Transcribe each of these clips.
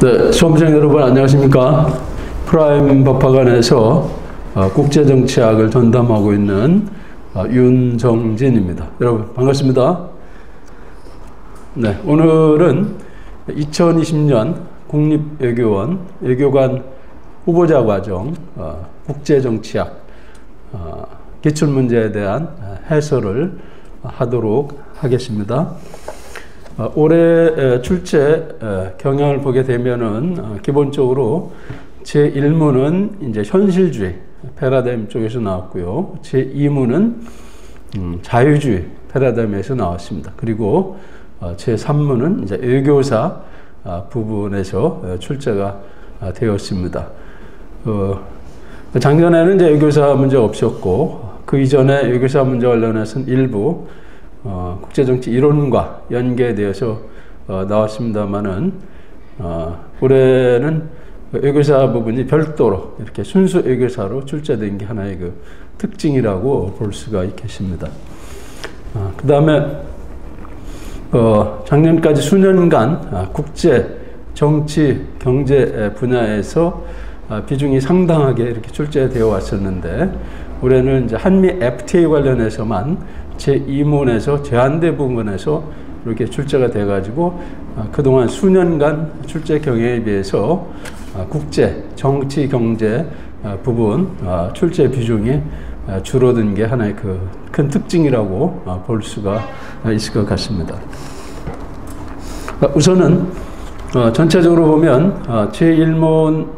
네, 수험생 여러분 안녕하십니까? 프라임 법학원에서 국제정치학을 전담하고 있는 윤정진입니다. 여러분 반갑습니다. 네, 오늘은 2020년 국립외교원 외교관 후보자 과정 국제정치학 기출문제에 대한 해설을 하도록 하겠습니다. 올해 출제 경향을 보게 되면은 기본적으로 제1문은 이제 현실주의 패러다임 쪽에서 나왔고요. 제2문은 자유주의 패러다임에서 나왔습니다. 그리고 제3문은 이제 외교사 부분에서 출제가 되었습니다. 작년에는 이제 외교사 문제 없었고 그 이전에 외교사 문제 관련해서는 일부 국제정치 이론과 연계되어서 나왔습니다만은 올해는 외교사 부분이 별도로 이렇게 순수 외교사로 출제된 게 하나의 그 특징이라고 볼 수가 있겠습니다. 그 다음에 작년까지 수년간 국제 정치 경제 분야에서 비중이 상당하게 이렇게 출제되어 왔었는데 올해는 이제 한미 FTA 관련해서만 제2문에서 제한된 부분에서 이렇게 출제가 돼가지고 그동안 수년간 출제 경향에 비해서 국제, 정치, 경제 부분 출제 비중이 줄어든 게 하나의 그 큰 특징이라고 볼 수가 있을 것 같습니다. 우선은 전체적으로 보면 제1문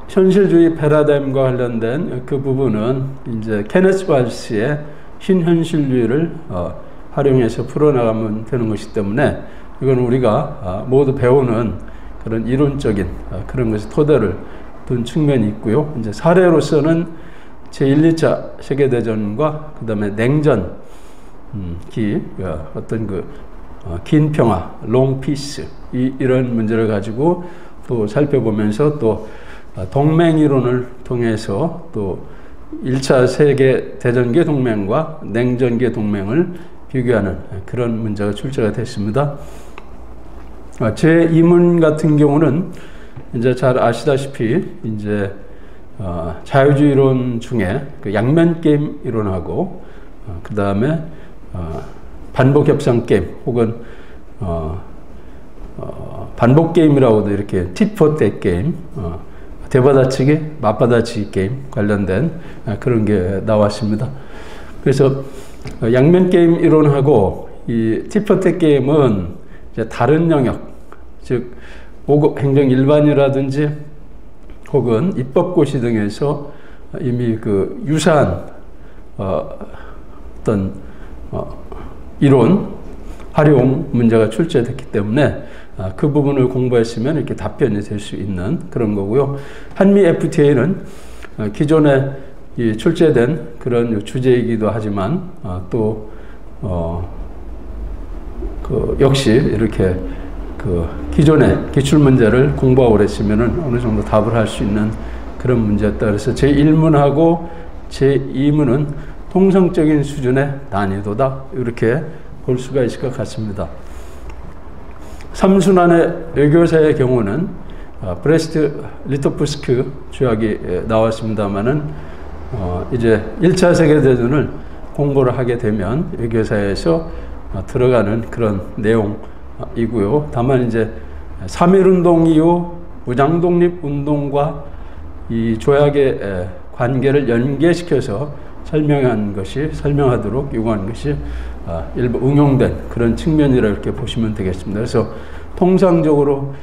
현실주의 패러다임과 관련된 그 부분은 이제 케네스 발스의 신현실주의를 활용해서 풀어나가면 되는 것이기 때문에 이건 우리가 모두 배우는 그런 이론적인 그런 것에 토대를 둔 측면이 있고요. 이제 사례로서는 제1, 2차 세계대전과 그 다음에 냉전기 어떤 그 긴 평화, 롱 피스 이런 문제를 가지고 또 살펴보면서 또 동맹이론을 통해서 또 1차 세계대전계 동맹과 냉전계 동맹을 비교하는 그런 문제가 출제가 됐습니다. 제2문 같은 경우는 이제 잘 아시다시피 이제 자유주의론 중에 그 양면 게임 이론하고 그 다음에 반복 협상 게임 혹은 반복 게임이라고도 이렇게 tit for tat 게임 대받아치기, 맞받아치기 게임 관련된 그런 게 나왔습니다. 그래서 양면 게임 이론하고 이 tit for tat 게임은 이제 다른 영역, 즉 고급 행정 일반이라든지 혹은 입법고시 등에서 이미 그 유사한 어떤 이론 활용 문제가 출제됐기 때문에 그 부분을 공부했으면 이렇게 답변이 될 수 있는 그런 거고요. 한미 FTA는 기존에 출제된 그런 주제이기도 하지만 또 역시 이렇게 그 기존의 기출 문제를 공부하고 그랬으면은 어느 정도 답을 할 수 있는 그런 문제였다. 그래서 제1문하고 제2문은 통상적인 수준의 난이도다. 이렇게 볼 수가 있을 것 같습니다. 3순환의 외교사의 경우는 브레스트 리토프스크 조약이 나왔습니다만은 이제 1차 세계대전을 공부를 하게 되면 외교사에서 들어가는 그런 내용이고요. 다만 이제 3.1운동 이후 무장독립운동과 이 조약의 관계를 연계시켜서 설명하도록 요구한 것이 일부 응용된 그런 측면이라 이렇게 보시면 되겠습니다. 그래서 통상적으로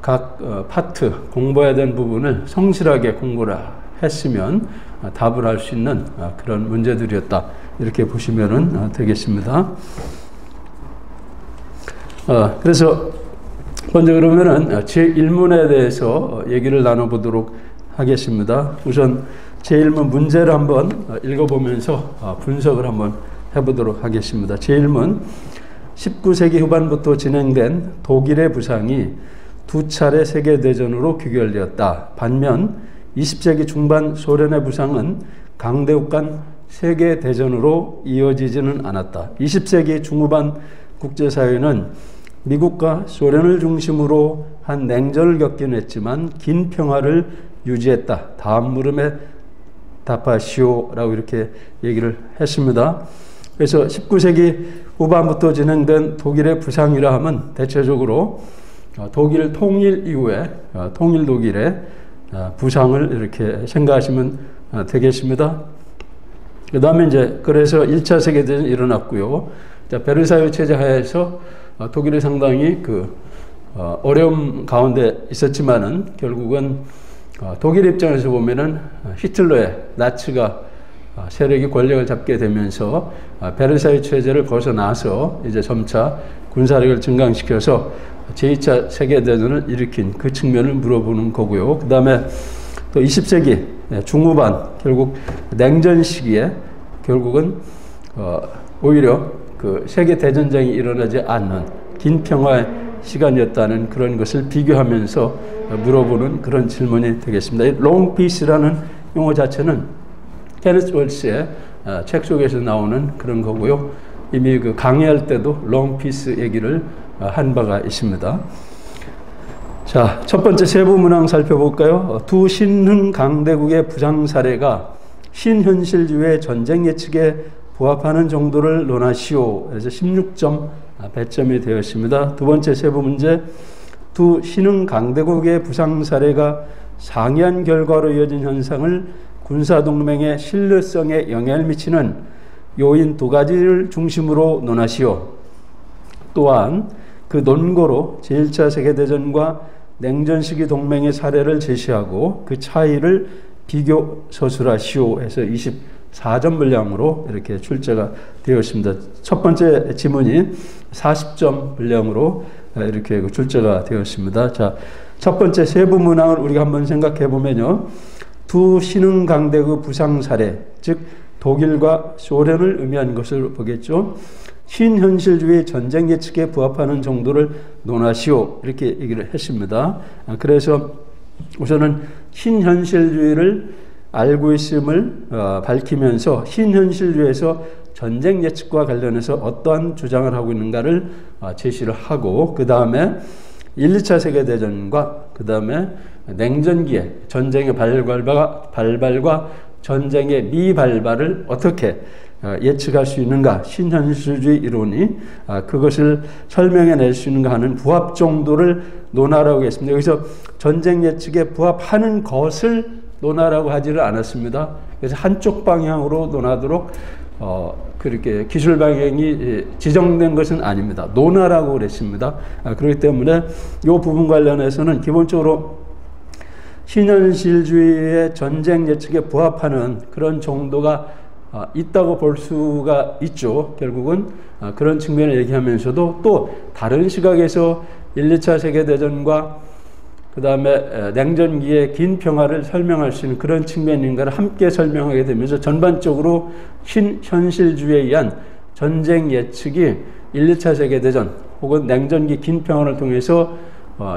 각 파트 공부해야 되는 부분을 성실하게 공부를 했으면 답을 할 수 있는 그런 문제들이었다. 이렇게 보시면 되겠습니다. 그래서 먼저 그러면은 제1문에 대해서 얘기를 나눠보도록 하겠습니다. 우선 제1문 문제를 한번 읽어보면서 분석을 한번 해보도록 하겠습니다. 제1문 19세기 후반부터 진행된 독일의 부상이 두 차례 세계대전으로 귀결되었다. 반면 20세기 중반 소련의 부상은 강대국 간 세계대전으로 이어지지는 않았다. 20세기 중후반 국제사회는 미국과 소련을 중심으로 한 냉전을 겪긴 했지만 긴 평화를 유지했다. 다음 물음에 답하시오라고 이렇게 얘기를 했습니다. 그래서 19세기 후반부터 진행된 독일의 부상이라 하면 대체적으로 독일 통일 이후에 통일 독일의 부상을 이렇게 생각하시면 되겠습니다. 그 다음에 이제 그래서 1차 세계대전이 일어났고요. 베르사유 체제 하에서 독일이 상당히 어려움 가운데 있었지만은 결국은 독일 입장에서 보면은 히틀러의 나치가 세력이 권력을 잡게 되면서 베르사유 체제를 벗어나서 이제 점차 군사력을 증강시켜서 제2차 세계대전을 일으킨 그 측면을 물어보는 거고요. 그 다음에 또 20세기 중후반 결국 냉전 시기에 결국은 오히려 그 세계대전쟁이 일어나지 않는 긴 평화의 시간이었다는 그런 것을 비교하면서 물어보는 그런 질문이 되겠습니다. 롱 피스라는 용어 자체는 케네스 월스의 책 속에서 나오는 그런 거고요. 이미 그 강의할 때도 롱 피스 얘기를 한 바가 있습니다. 자, 첫 번째 세부 문항 살펴볼까요? 두 신흥 강대국의 부상 사례가 신현실주의 전쟁 예측에 부합하는 정도를 논하시오. 그래서 16점 배점이 되어 있습니다. 두 번째 세부 문제, 두 신흥 강대국의 부상 사례가 상이한 결과로 이어진 현상을 군사동맹의 신뢰성에 영향을 미치는 요인 두 가지를 중심으로 논하시오. 또한 그 논거로 제1차 세계대전과 냉전 시기 동맹의 사례를 제시하고 그 차이를 비교 서술하시오 해서 24점 분량으로 이렇게 출제가 되어 있습니다. 첫 번째 지문이 40점 분량으로 이렇게 출제가 되어 있습니다. 자, 첫 번째 세부 문항을 우리가 한번 생각해 보면요. 두 신흥 강대국 부상 사례, 즉 독일과 소련을 의미한 것을 보겠죠. 신현실주의 전쟁 예측에 부합하는 정도를 논하시오. 이렇게 얘기를 했습니다. 그래서 우선은 신현실주의를 알고 있음을 밝히면서 신현실주의에서 전쟁 예측과 관련해서 어떠한 주장을 하고 있는가를 제시를 하고 그 다음에 1, 2차 세계대전과 그 다음에 냉전기에 전쟁의 발발과 전쟁의 미발발을 어떻게 예측할 수 있는가, 신현실주의 이론이 그것을 설명해낼 수 있는가 하는 부합 정도를 논하라고 했습니다. 여기서 전쟁 예측에 부합하는 것을 논하라고 하지를 않았습니다. 그래서 한쪽 방향으로 논하도록 그렇게 기술 방향이 지정된 것은 아닙니다. 논하라고 그랬습니다. 그렇기 때문에 이 부분 관련해서는 기본적으로 신현실주의의 전쟁 예측에 부합하는 그런 정도가 있다고 볼 수가 있죠. 결국은 그런 측면을 얘기하면서도 또 다른 시각에서 1, 2차 세계대전과 그 다음에 냉전기의 긴 평화를 설명할 수 있는 그런 측면인가를 함께 설명하게 되면서 전반적으로 신현실주의에 의한 전쟁 예측이 1, 2차 세계대전 혹은 냉전기 긴 평화를 통해서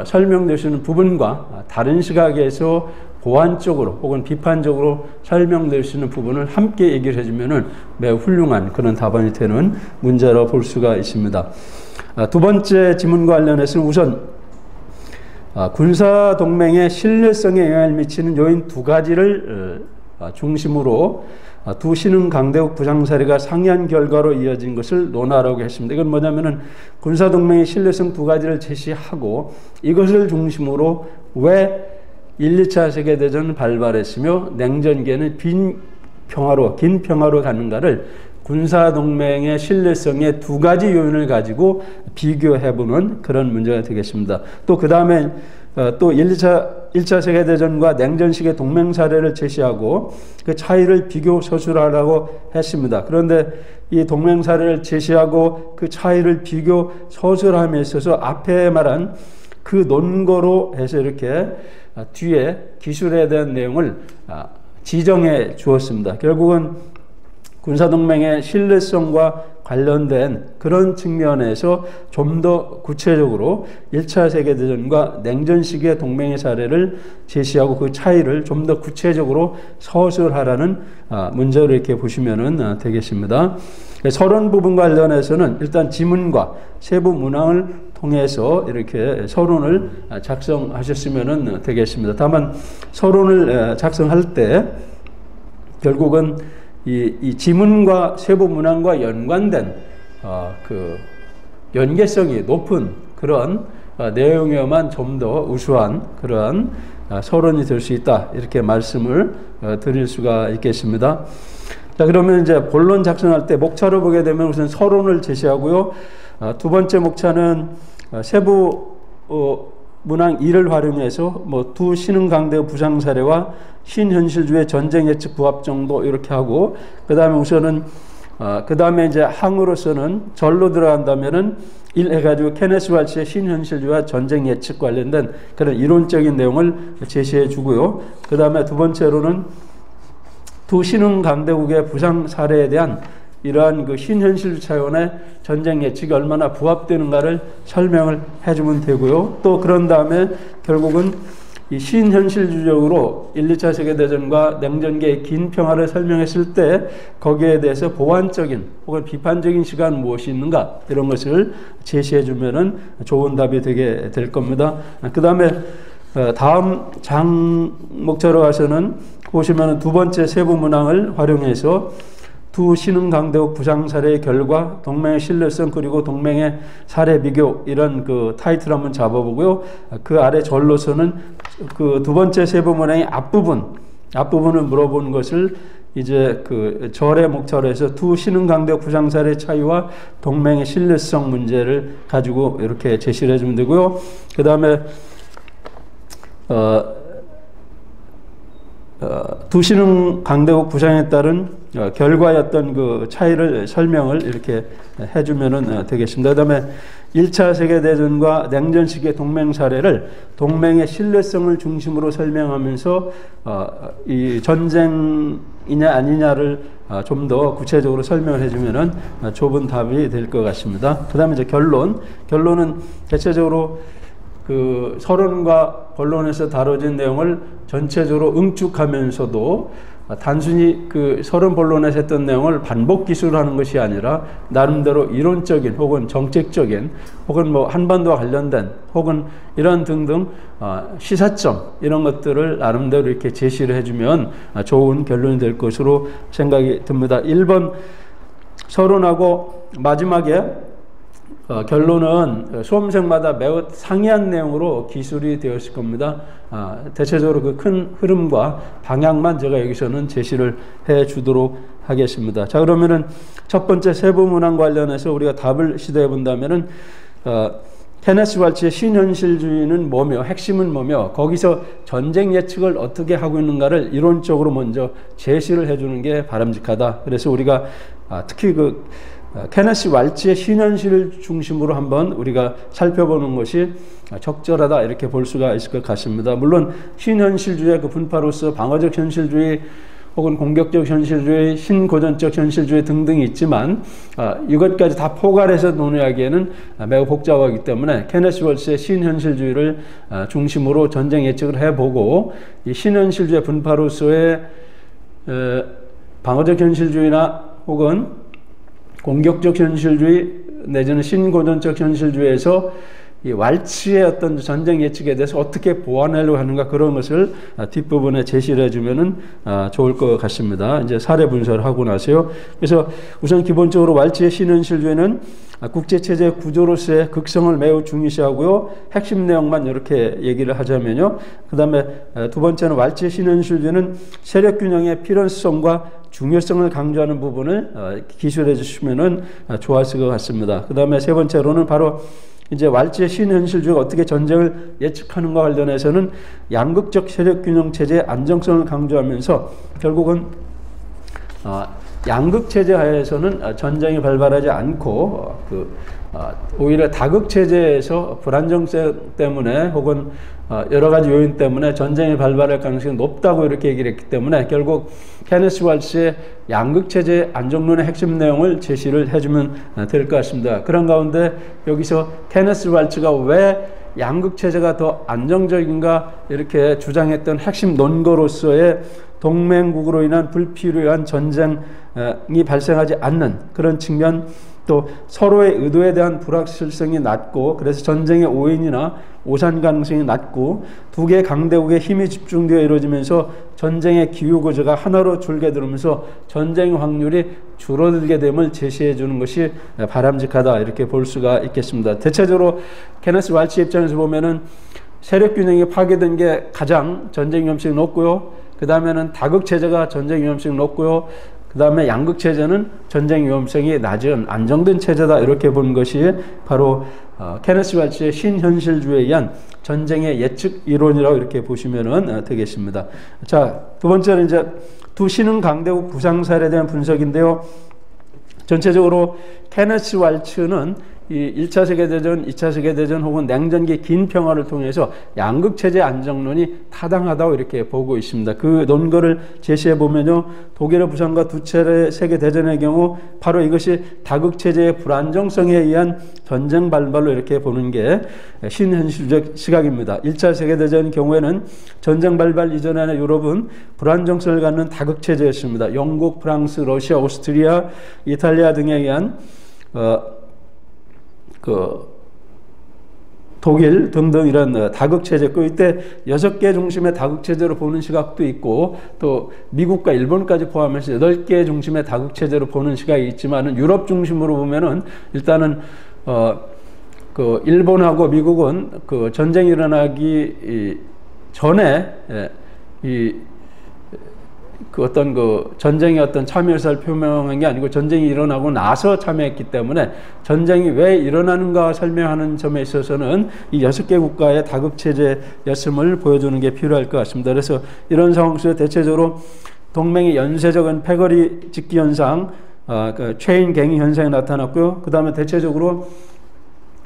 설명될 수 있는 부분과 다른 시각에서 보완적으로 혹은 비판적으로 설명될 수 있는 부분을 함께 얘기를 해주면 매우 훌륭한 그런 답안이 되는 문제라고 볼 수가 있습니다. 두 번째 지문과 관련해서는 우선 군사동맹의 신뢰성에 영향을 미치는 요인 두 가지를 중심으로 두 신흥 강대국 부상 사례가 상이한 결과로 이어진 것을 논하라고 했습니다. 이건 뭐냐면은 군사동맹의 신뢰성 두 가지를 제시하고 이것을 중심으로 왜 1, 2차 세계대전은 발발했으며 냉전기에는 긴 평화로 가는가를 군사동맹의 신뢰성의 두 가지 요인을 가지고 비교해보는 그런 문제가 되겠습니다. 또 그 다음에 또 1차 세계대전과 냉전식의 동맹 사례를 제시하고 그 차이를 비교 서술하라고 했습니다. 그런데 이 동맹 사례를 제시하고 그 차이를 비교 서술함에 있어서 앞에 말한 그 논거로 해서 이렇게 뒤에 기술에 대한 내용을 지정해 주었습니다. 결국은 군사동맹의 신뢰성과 관련된 그런 측면에서 좀 더 구체적으로 1차 세계대전과 냉전 시기의 동맹의 사례를 제시하고 그 차이를 좀 더 구체적으로 서술하라는 문제를 이렇게 보시면 되겠습니다. 서론 부분 관련해서는 일단 지문과 세부 문항을 통해서 이렇게 서론을 작성하셨으면 되겠습니다. 다만 서론을 작성할 때 결국은 이 지문과 세부 문항과 연관된 그 연계성이 높은 그런 내용에만 좀 더 우수한 그런 서론이 될 수 있다, 이렇게 말씀을 드릴 수가 있겠습니다. 자, 그러면 이제 본론 작성할 때 목차로 보게 되면 우선 서론을 제시하고요. 두 번째 목차는 세부 문항 2를 활용해서 뭐 두 신흥 강대의 부상 사례와 신현실주의 전쟁 예측 부합 정도 이렇게 하고, 그 다음에 우선은 그 다음에 이제 항으로서는 절로 들어간다면은 1 해가지고 케네스 왈츠의 신현실주의와 전쟁 예측 관련된 그런 이론적인 내용을 제시해 주고요. 그 다음에 두 번째로는 두 신흥 강대국의 부상 사례에 대한 이러한 그 신현실 차원의 전쟁 예측이 얼마나 부합되는가를 설명을 해주면 되고요. 또 그런 다음에 결국은 이 신현실주적으로 1, 2차 세계대전과 냉전기의 긴 평화를 설명했을 때 거기에 대해서 보완적인 혹은 비판적인 시간 무엇이 있는가, 이런 것을 제시해 주면은 좋은 답이 되게 될 겁니다. 그 다음에 다음 장 목차로 가서는 보시면은 두 번째 세부 문항을 활용해서 두 신흥 강대국 부상 사례의 결과, 동맹의 신뢰성, 그리고 동맹의 사례 비교, 이런 그 타이틀 한번 잡아보고요. 그 아래 절로서는 그 두 번째 세부 문항의 앞부분을 물어본 것을 이제 그 절의 목차로 해서 두 신흥 강대국 부상 사례 차이와 동맹의 신뢰성 문제를 가지고 이렇게 제시를 해주면 되고요. 그 다음에 두 신흥 강대국 부상에 따른 결과였던 그 차이를 설명을 이렇게 해주면 되겠습니다. 그 다음에 1차 세계대전과 냉전 시기의 동맹 사례를 동맹의 신뢰성을 중심으로 설명하면서 이 전쟁이냐 아니냐를 좀 더 구체적으로 설명을 해주면 좁은 답이 될 것 같습니다. 그 다음에 이제 결론은 대체적으로 그 서론과 본론에서 다뤄진 내용을 전체적으로 응축하면서도 단순히 그 서론 본론에서 했던 내용을 반복 기술하는 것이 아니라 나름대로 이론적인 혹은 정책적인 혹은 뭐 한반도와 관련된 혹은 이런 등등 시사점, 이런 것들을 나름대로 이렇게 제시를 해주면 좋은 결론이 될 것으로 생각이 듭니다. 1번 서론하고 마지막에 결론은 수험생마다 매우 상이한 내용으로 기술이 되어 있을 겁니다. 대체적으로 그 큰 흐름과 방향만 제가 여기서는 제시를 해 주도록 하겠습니다. 자, 그러면은 첫 번째 세부 문항 관련해서 우리가 답을 시도해 본다면은 케네스 왈츠의 신현실주의는 뭐며, 핵심은 뭐며, 거기서 전쟁 예측을 어떻게 하고 있는가를 이론적으로 먼저 제시를 해주는 게 바람직하다. 그래서 우리가 특히 그 케네스 왈츠의 신현실을 중심으로 한번 우리가 살펴보는 것이 적절하다, 이렇게 볼 수가 있을 것 같습니다. 물론 신현실주의의 그 분파로서 방어적 현실주의 혹은 공격적 현실주의, 신고전적 현실주의 등등이 있지만 이것까지 다 포괄해서 논의하기에는 매우 복잡하기 때문에 케네스 왈츠의 신현실주의를 중심으로 전쟁 예측을 해보고, 이 신현실주의 분파로서의 방어적 현실주의나 혹은 공격적 현실주의 내지는 신고전적 현실주의에서 이 왈츠의 어떤 전쟁 예측에 대해서 어떻게 보완하려고 하는가, 그런 것을 뒷부분에 제시를 해주면은 좋을 것 같습니다. 이제 사례 분석을 하고 나서요. 그래서 우선 기본적으로 왈츠의 신현실주의는 국제체제 구조로서의 극성을 매우 중요시하고요. 핵심 내용만 이렇게 얘기를 하자면요. 그 다음에 두 번째는 왈츠의 신현실주의는 세력균형의 필연성과 중요성을 강조하는 부분을 기술해 주시면은 좋았을 것 같습니다. 그 다음에 세 번째로는 바로 이제 왈츠의 신현실주의가 어떻게 전쟁을 예측하는가 관련해서는 양극적 세력균형 체제의 안정성을 강조하면서 결국은 양극체제 하에서는 전쟁이 발발하지 않고 오히려 다극체제에서 불안정성 때문에 혹은 여러 가지 요인 때문에 전쟁이 발발할 가능성이 높다고 이렇게 얘기를 했기 때문에 결국 케네스 왈츠의 양극체제 안정론의 핵심 내용을 제시를 해주면 될 것 같습니다. 그런 가운데 여기서 케네스 왈츠가 왜 양극체제가 더 안정적인가 이렇게 주장했던 핵심 논거로서의 동맹국으로 인한 불필요한 전쟁이 발생하지 않는 그런 측면, 또 서로의 의도에 대한 불확실성이 낮고 그래서 전쟁의 오인이나 오산 가능성이 낮고 두 개의 강대국의 힘이 집중되어 이루어지면서 전쟁의 기후구조가 하나로 줄게들으면서 전쟁 확률이 줄어들게 됨을 제시해 주는 것이 바람직하다 이렇게 볼 수가 있겠습니다. 대체적으로 케네스 왈츠 입장에서 보면은 세력 균형이 파괴된 게 가장 전쟁 위험성이 높고요. 그 다음에는 다극체제가 전쟁 위험성이 높고요. 그 다음에 양극체제는 전쟁 위험성이 낮은 안정된 체제다 이렇게 보는 것이 바로 케네스 왈츠의 신현실주의에 의한 전쟁의 예측 이론이라고 이렇게 보시면 되겠습니다. 자, 두 번째는 이제 두 신흥 강대국 부상 사례에 대한 분석인데요. 전체적으로 케네스 왈츠는 이 1차 세계대전, 2차 세계대전 혹은 냉전기 긴 평화를 통해서 양극체제 안정론이 타당하다고 이렇게 보고 있습니다. 그 논거를 제시해 보면요. 독일의 부상과 두 차례 세계대전의 경우 바로 이것이 다극체제의 불안정성에 의한 전쟁 발발로 이렇게 보는 게 신현실적 시각입니다. 1차 세계대전 경우에는 전쟁 발발 이전에는 유럽은 불안정성을 갖는 다극체제였습니다. 영국, 프랑스, 러시아, 오스트리아, 이탈리아 등에 의한 독일 등등 이런 다극체제, 이때 6개 중심의 다극체제로 보는 시각도 있고 또 미국과 일본까지 포함해서 8개 중심의 다극체제로 보는 시각이 있지만은 유럽 중심으로 보면은 일단은 일본하고 미국은 그 전쟁이 일어나기 전에 어떤 전쟁의 어떤 참여 의사를 표명한 게 아니고 전쟁이 일어나고 나서 참여했기 때문에 전쟁이 왜 일어나는가 설명하는 점에 있어서는 이 6개 국가의 다극체제였음을 보여주는 게 필요할 것 같습니다. 그래서 이런 상황 속에서 대체적으로 동맹의 연쇄적인 패거리 집기 현상, 체인 갱이 현상이 나타났고요. 그 다음에 대체적으로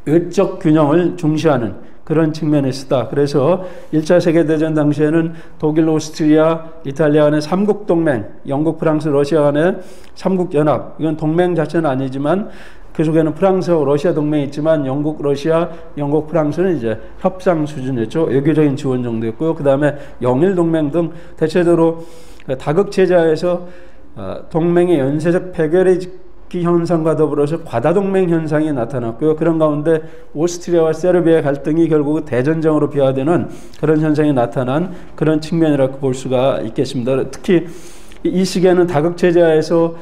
외적 균형을 중시하는 그런 측면이 있었다. 그래서 1차 세계대전 당시에는 독일, 오스트리아, 이탈리아 간의 삼국동맹, 영국, 프랑스, 러시아 간의 삼국연합, 이건 동맹 자체는 아니지만 그 속에는 프랑스와 러시아 동맹이 있지만 영국, 러시아, 영국, 프랑스는 이제 협상 수준이었죠. 외교적인 지원 정도였고요. 그 다음에 영일동맹 등 대체적으로 다극체제에서 동맹의 연쇄적 패거리 현상과 더불어서 과다동맹 현상이 나타났고요. 그런 가운데 오스트리아와 세르비아의 갈등이 결국 대전쟁으로 비화되는 그런 현상이 나타난 그런 측면이라고 볼 수가 있겠습니다. 특히 이 시기에는 다극체제에서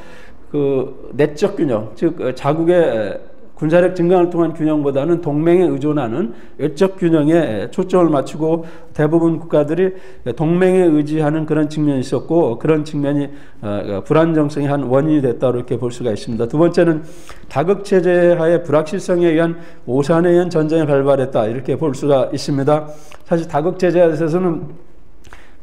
그 내적 균형, 즉 자국의 군사력 증강을 통한 균형보다는 동맹에 의존하는 외적 균형에 초점을 맞추고 대부분 국가들이 동맹에 의지하는 그런 측면이 있었고 그런 측면이 불안정성의 한 원인이 됐다 이렇게 볼 수가 있습니다. 두 번째는 다극체제하의 불확실성에 의한 오산에 의한 전쟁이 발발했다 이렇게 볼 수가 있습니다. 사실 다극체제에서는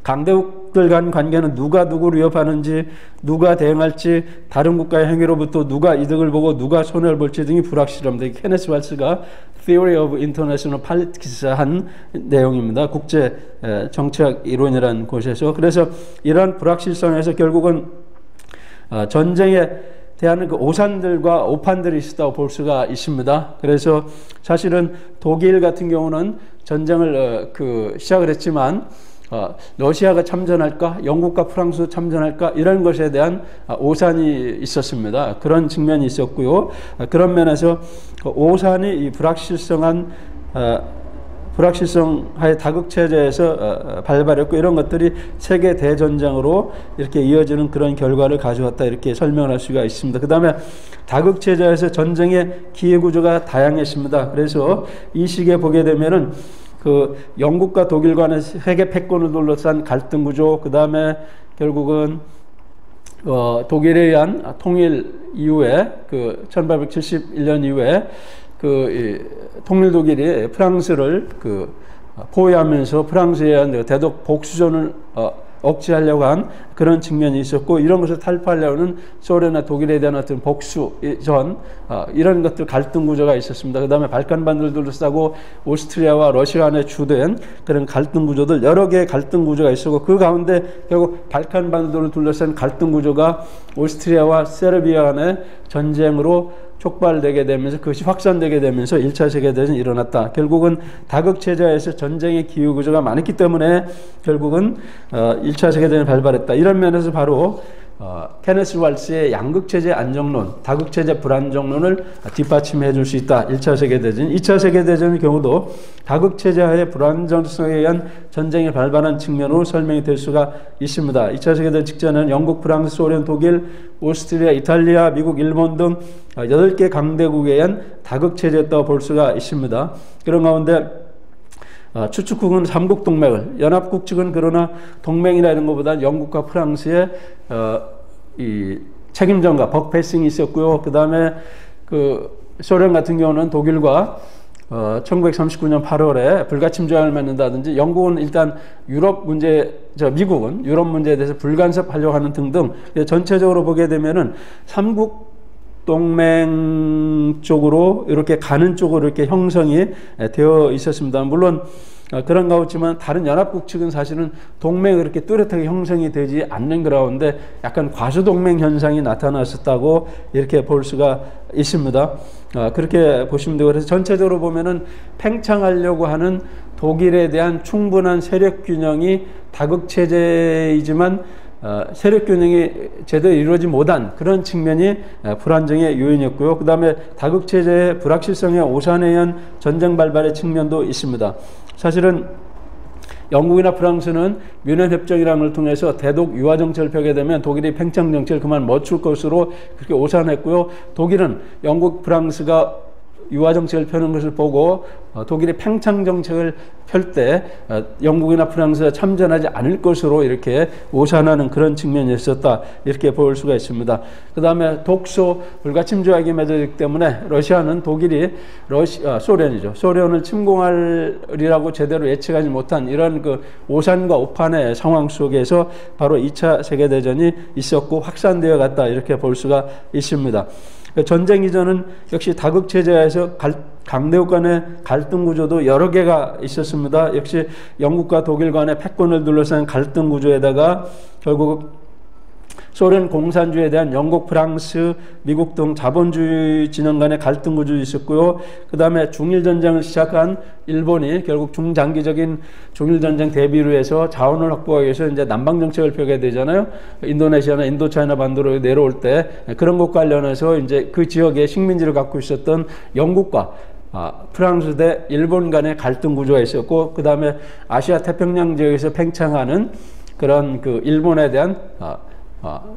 강대국들 간 관계는 누가 누구를 위협하는지, 누가 대응할지, 다른 국가의 행위로부터 누가 이득을 보고 누가 손해를 볼지 등이 불확실합니다. 케네스 왈츠가 Theory of International Politics 한 내용입니다. 국제 정치학 이론이라는 곳에서. 그래서 이러한 불확실성에서 결국은 전쟁에 대한 그 오산들과 오판들이 있었다고 볼 수가 있습니다. 그래서 사실은 독일 같은 경우는 전쟁을 시작을 했지만 러시아가 참전할까, 영국과 프랑스 참전할까 이런 것에 대한 오산이 있었습니다. 그런 측면이 있었고요. 그런 면에서 오산이 이 불확실성하의 다극체제에서 발발했고 이런 것들이 세계 대전쟁으로 이렇게 이어지는 그런 결과를 가져왔다 이렇게 설명을 할 수가 있습니다. 그 다음에 다극체제에서 전쟁의 기회구조가 다양했습니다. 그래서 이 시기에 보게 되면은 영국과 독일 간의 세계 패권을 둘러싼 갈등 구조, 그 다음에 결국은 독일에 의한 통일 이후에 1871년 이후에 통일 독일이 프랑스를 포위하면서 프랑스에 의한 대독 복수전을 억제하려고 한 그런 측면이 있었고 이런 것을 탈피하려는 소련과 독일에 대한 어떤 복수전 이런 것들 갈등 구조가 있었습니다. 그 다음에 발칸반도를 둘러싸고 오스트리아와 러시아 간에 주된 그런 갈등 구조들 여러 개의 갈등 구조가 있었고 그 가운데 결국 발칸반도를 둘러싼 갈등 구조가 오스트리아와 세르비아 간의 전쟁으로 촉발되게 되면서 그것이 확산되게 되면서 1차 세계대전이 일어났다. 결국은 다극체제에서 전쟁의 기후구조가 많았기 때문에 결국은 1차 세계대전이 발발했다. 이런 면에서 바로 케네스 왈스의 양극체제 안정론, 다극체제 불안정론을 뒷받침해 줄 수 있다. 1차 세계대전. 2차 세계대전의 경우도 다극체제하의 불안정성에 의한 전쟁이 발발한 측면으로 설명이 될 수가 있습니다. 2차 세계대전 직전에는 영국, 프랑스, 소련, 독일, 오스트리아, 이탈리아, 미국, 일본 등 8개 강대국에 의한 다극체제였다고 볼 수가 있습니다. 그런 가운데 추축국은 삼국동맹을, 연합국 측은 그러나 동맹이나 이런 것보다 영국과 프랑스의 이 책임전가, 벅패싱이 있었고요. 그 다음에 소련 같은 경우는 독일과 1939년 8월에 불가침 조약을 맺는다든지, 영국은 일단 미국은 유럽 문제에 대해서 불간섭하려고 하는 등등, 전체적으로 보게 되면은 삼국 동맹 쪽으로 이렇게 가는 쪽으로 이렇게 형성이 되어 있었습니다. 물론 그런 가운데지만 다른 연합국 측은 사실은 동맹이 그렇게 뚜렷하게 형성이 되지 않는 가운데 약간 과수동맹 현상이 나타났었다고 이렇게 볼 수가 있습니다. 그렇게 보시면 되고, 그래서 전체적으로 보면은 팽창하려고 하는 독일에 대한 충분한 세력 균형이 다극체제이지만 세력 균형이 제대로 이루어지지 못한 그런 측면이 불안정의 요인이었고요. 그 다음에 다극체제의 불확실성의 오산에 의한 전쟁 발발의 측면도 있습니다. 사실은 영국이나 프랑스는 뮌헨 협정이라는 걸 통해서 대독 유화 정책을 펴게 되면 독일이 팽창 정책을 그만 멈출 것으로 그렇게 오산했고요. 독일은 영국, 프랑스가 유화 정책을 펴는 것을 보고 독일이 팽창 정책을 펼 때 영국이나 프랑스가 참전하지 않을 것으로 이렇게 오산하는 그런 측면이 있었다, 이렇게 볼 수가 있습니다. 그 다음에 독소 불가침 조약이 맺어지기 때문에 러시아는 독일이 소련을 침공하리라고 제대로 예측하지 못한 이런 오산과 오판의 상황 속에서 바로 2차 세계대전이 있었고 확산되어 갔다, 이렇게 볼 수가 있습니다. 전쟁 이전은 역시 다극체제에서 강대국 간의 갈등 구조도 여러 개가 있었습니다. 역시 영국과 독일 간의 패권을 둘러싼 갈등 구조에다가 결국 소련 공산주의에 대한 영국, 프랑스, 미국 등 자본주의 진영 간의 갈등 구조도 있었고요. 그 다음에 중일전쟁을 시작한 일본이 결국 중장기적인 중일전쟁 대비로 해서 자원을 확보하기 위해서 이제 남방정책을 펴게 되잖아요. 인도네시아나 인도차이나 반도로 내려올 때 그런 것과 관련해서 이제 그 지역에 식민지를 갖고 있었던 영국과 프랑스 대 일본 간의 갈등 구조가 있었고, 그 다음에 아시아 태평양 지역에서 팽창하는 그런 일본에 대한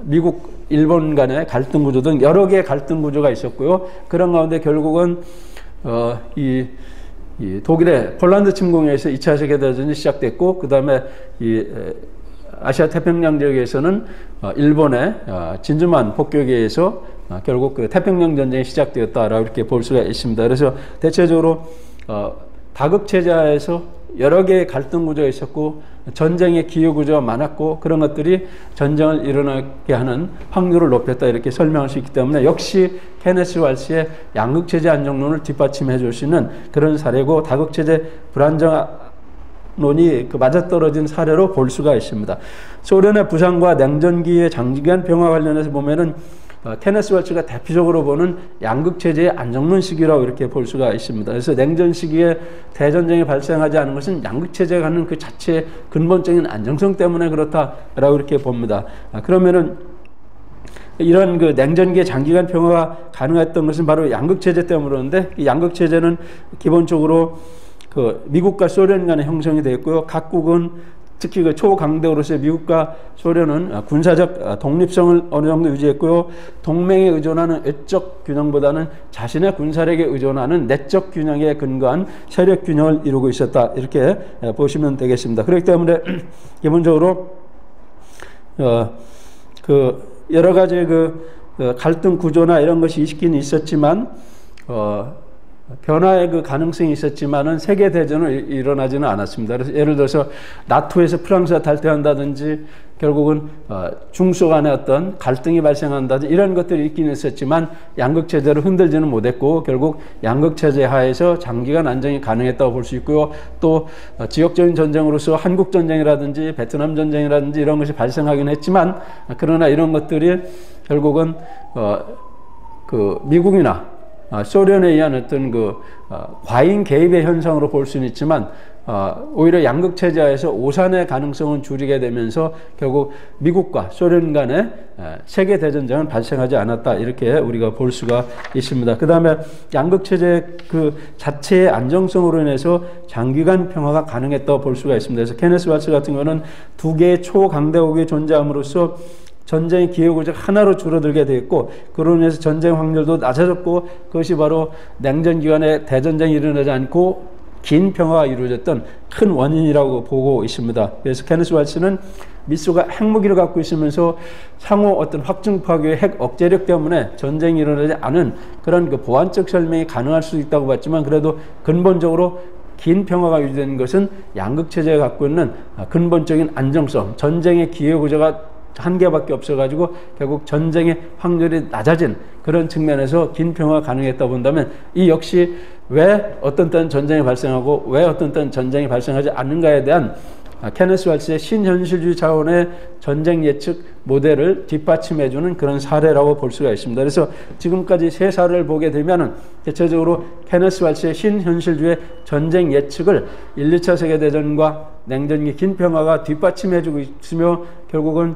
미국, 일본 간의 갈등 구조 등 여러 개의 갈등 구조가 있었고요. 그런 가운데 결국은 이 독일의 폴란드 침공에서 2차 세계대전이 시작됐고, 그 다음에 이 아시아 태평양 지역에서는 일본의 진주만 폭격에 의해서 결국 태평양 전쟁이 시작되었다라고 이렇게 볼 수가 있습니다. 그래서 대체적으로 다극체제에서 여러 개의 갈등 구조가 있었고 전쟁의 기후 구조가 많았고 그런 것들이 전쟁을 일어나게 하는 확률을 높였다, 이렇게 설명할 수 있기 때문에 역시 케네스 왈스의 양극체제 안정론을 뒷받침해 줄 수 있는 그런 사례고, 다극체제 불안정론이 맞아떨어진 사례로 볼 수가 있습니다. 소련의 부상과 냉전기의 장기간 평화 관련해서 보면은 케네스 왈츠가 대표적으로 보는 양극체제의 안정론 시기라고 이렇게 볼 수가 있습니다. 그래서 냉전 시기에 대전쟁이 발생하지 않은 것은 양극체제가 갖는 그 자체의 근본적인 안정성 때문에 그렇다라고 이렇게 봅니다. 그러면은 이런 냉전기의 장기간 평화가 가능했던 것은 바로 양극체제 때문에 그러는데, 이 양극체제는 기본적으로 미국과 소련 간에 형성이 되었고요. 각국은 특히 초강대국으로서의 미국과 소련은 군사적 독립성을 어느 정도 유지했고요. 동맹에 의존하는 외적 균형보다는 자신의 군사력에 의존하는 내적 균형에 근거한 세력 균형을 이루고 있었다, 이렇게 보시면 되겠습니다. 그렇기 때문에 기본적으로 여러 가지 갈등 구조나 이런 것이 있긴 있었지만 변화의 가능성이 있었지만은 세계 대전은 일어나지는 않았습니다. 그래서 예를 들어서 나토에서 프랑스가 탈퇴한다든지 결국은 중소 간의 어떤 갈등이 발생한다든지 이런 것들이 있긴 있었지만 양극체제로 흔들지는 못했고 결국 양극체제 하에서 장기간 안정이 가능했다고 볼 수 있고요. 또 지역적인 전쟁으로서 한국 전쟁이라든지 베트남 전쟁이라든지 이런 것이 발생하긴 했지만 그러나 이런 것들이 결국은 미국이나 소련에 의한 어떤 과잉 개입의 현상으로 볼 수는 있지만 오히려 양극체제에서 오산의 가능성은 줄이게 되면서 결국 미국과 소련 간의 세계 대전쟁은 발생하지 않았다 이렇게 우리가 볼 수가 있습니다. 그 다음에 양극체제 그 자체의 안정성으로 인해서 장기간 평화가 가능했다고 볼 수가 있습니다. 그래서 케네스 왈츠 같은 경우는 두 개의 초강대국이 존재함으로써 전쟁의 기회구조가 하나로 줄어들게 되었고 그로 인해서 전쟁 확률도 낮아졌고 그것이 바로 냉전 기간에 대전쟁이 일어나지 않고 긴 평화가 이루어졌던 큰 원인이라고 보고 있습니다. 그래서 케네스 왈츠는 미소가 핵무기를 갖고 있으면서 상호 어떤 확증 파괴의 핵 억제력 때문에 전쟁이 일어나지 않은 그런 그 보완적 설명이 가능할 수 있다고 봤지만 그래도 근본적으로 긴 평화가 유지되는 것은 양극체제가 갖고 있는 근본적인 안정성, 전쟁의 기회구조가 한 개밖에 없어가지고 결국 전쟁의 확률이 낮아진 그런 측면에서 긴 평화가 가능했다고 본다면 이 역시 왜 어떤 때는 전쟁이 발생하고 왜 어떤 때는 전쟁이 발생하지 않는가에 대한 케네스 왈츠의 신현실주의 차원의 전쟁 예측 모델을 뒷받침해주는 그런 사례라고 볼 수가 있습니다. 그래서 지금까지 세 사례를 보게 되면은 대체적으로 케네스 왈츠의 신현실주의 전쟁 예측을 1, 2차 세계대전과 냉전기 긴 평화가 뒷받침해주고 있으며 결국은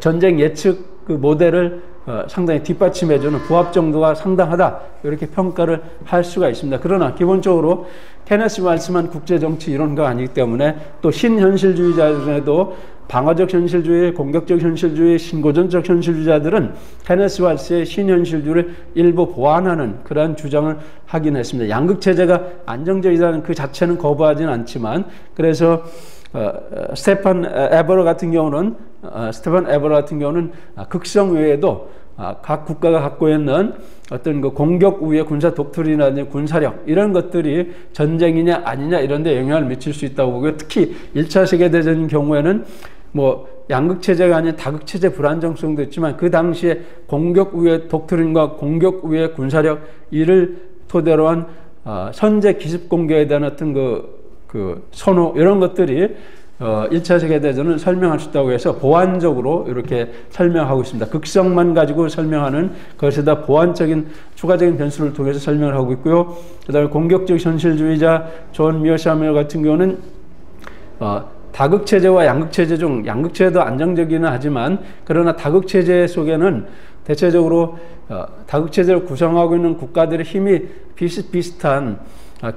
전쟁 예측 그 모델을 상당히 뒷받침해주는 부합 정도가 상당하다 이렇게 평가를 할 수가 있습니다. 그러나 기본적으로 케네스 왈츠만 국제정치 이론가가 아니기 때문에 또 신현실주의자들에도 방어적 현실주의, 공격적 현실주의, 신고전적 현실주의자들은 케네스 왈츠의 신현실주의를 일부 보완하는 그러한 주장을 하긴 했습니다. 양극체제가 안정적이라는 그 자체는 거부하지는 않지만 그래서 스테판 에버러 같은 경우는 극성 외에도 각 국가가 갖고 있는 어떤 그 공격 우회 군사 독트린이라든지 군사력 이런 것들이 전쟁이냐 아니냐 이런 데 영향을 미칠 수 있다고 보고요. 특히 1차 세계대전 경우에는 뭐 양극체제가 아닌 다극체제 불안정성도 있지만 그 당시에 공격 우회 독트린과 공격 우회 군사력 이를 토대로 한 선제 기습 공격에 대한 어떤 그 선호 이런 것들이 1차 세계대전을 설명할 수 있다고 해서 보완적으로 이렇게 설명하고 있습니다. 극성만 가지고 설명하는 것에다 보완적인 추가적인 변수를 통해서 설명을 하고 있고요. 그 다음에 공격적 현실주의자 존 미어샤멜 같은 경우는 다극체제와 양극체제 중 양극체제도 안정적이긴 하지만 그러나 다극체제 속에는 대체적으로 다극체제를 구성하고 있는 국가들의 힘이 비슷비슷한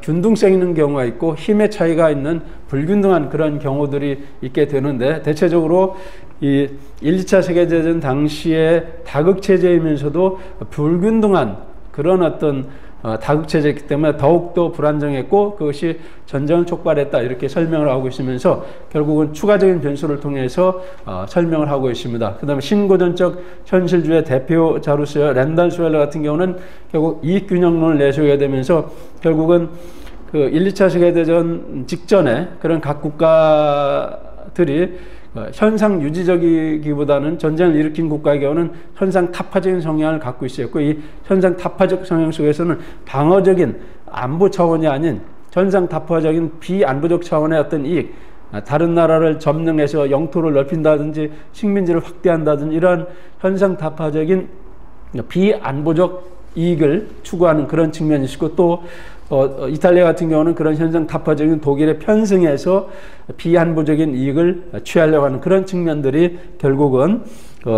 균등성 있는 경우가 있고 힘의 차이가 있는 불균등한 그런 경우들이 있게 되는데 대체적으로 이 1, 2차 세계대전 당시에 다극체제이면서도 불균등한 그런 어떤 다극체제이기 때문에 더욱더 불안정했고 그것이 전쟁을 촉발했다 이렇게 설명을 하고 있으면서 결국은 추가적인 변수를 통해서 설명을 하고 있습니다. 그 다음에 신고전적 현실주의 대표자로서 랜달 스웰러 같은 경우는 결국 이익균형론을 내세우게 되면서 결국은 그 1, 2차 세계대전 직전에 그런 각 국가들이 현상 유지적이기보다는 전쟁을 일으킨 국가의 경우는 현상 타파적인 성향을 갖고 있었고 이 현상 타파적 성향 속에서는 방어적인 안보 차원이 아닌 현상 타파적인 비안보적 차원의 어떤 이익, 다른 나라를 점령해서 영토를 넓힌다든지 식민지를 확대한다든지 이러한 현상 타파적인 비안보적 이익을 추구하는 그런 측면이 있고 또 이탈리아 같은 경우는 그런 현상 타파적인 독일에 편승해서 비안보적인 이익을 취하려고 하는 그런 측면들이 결국은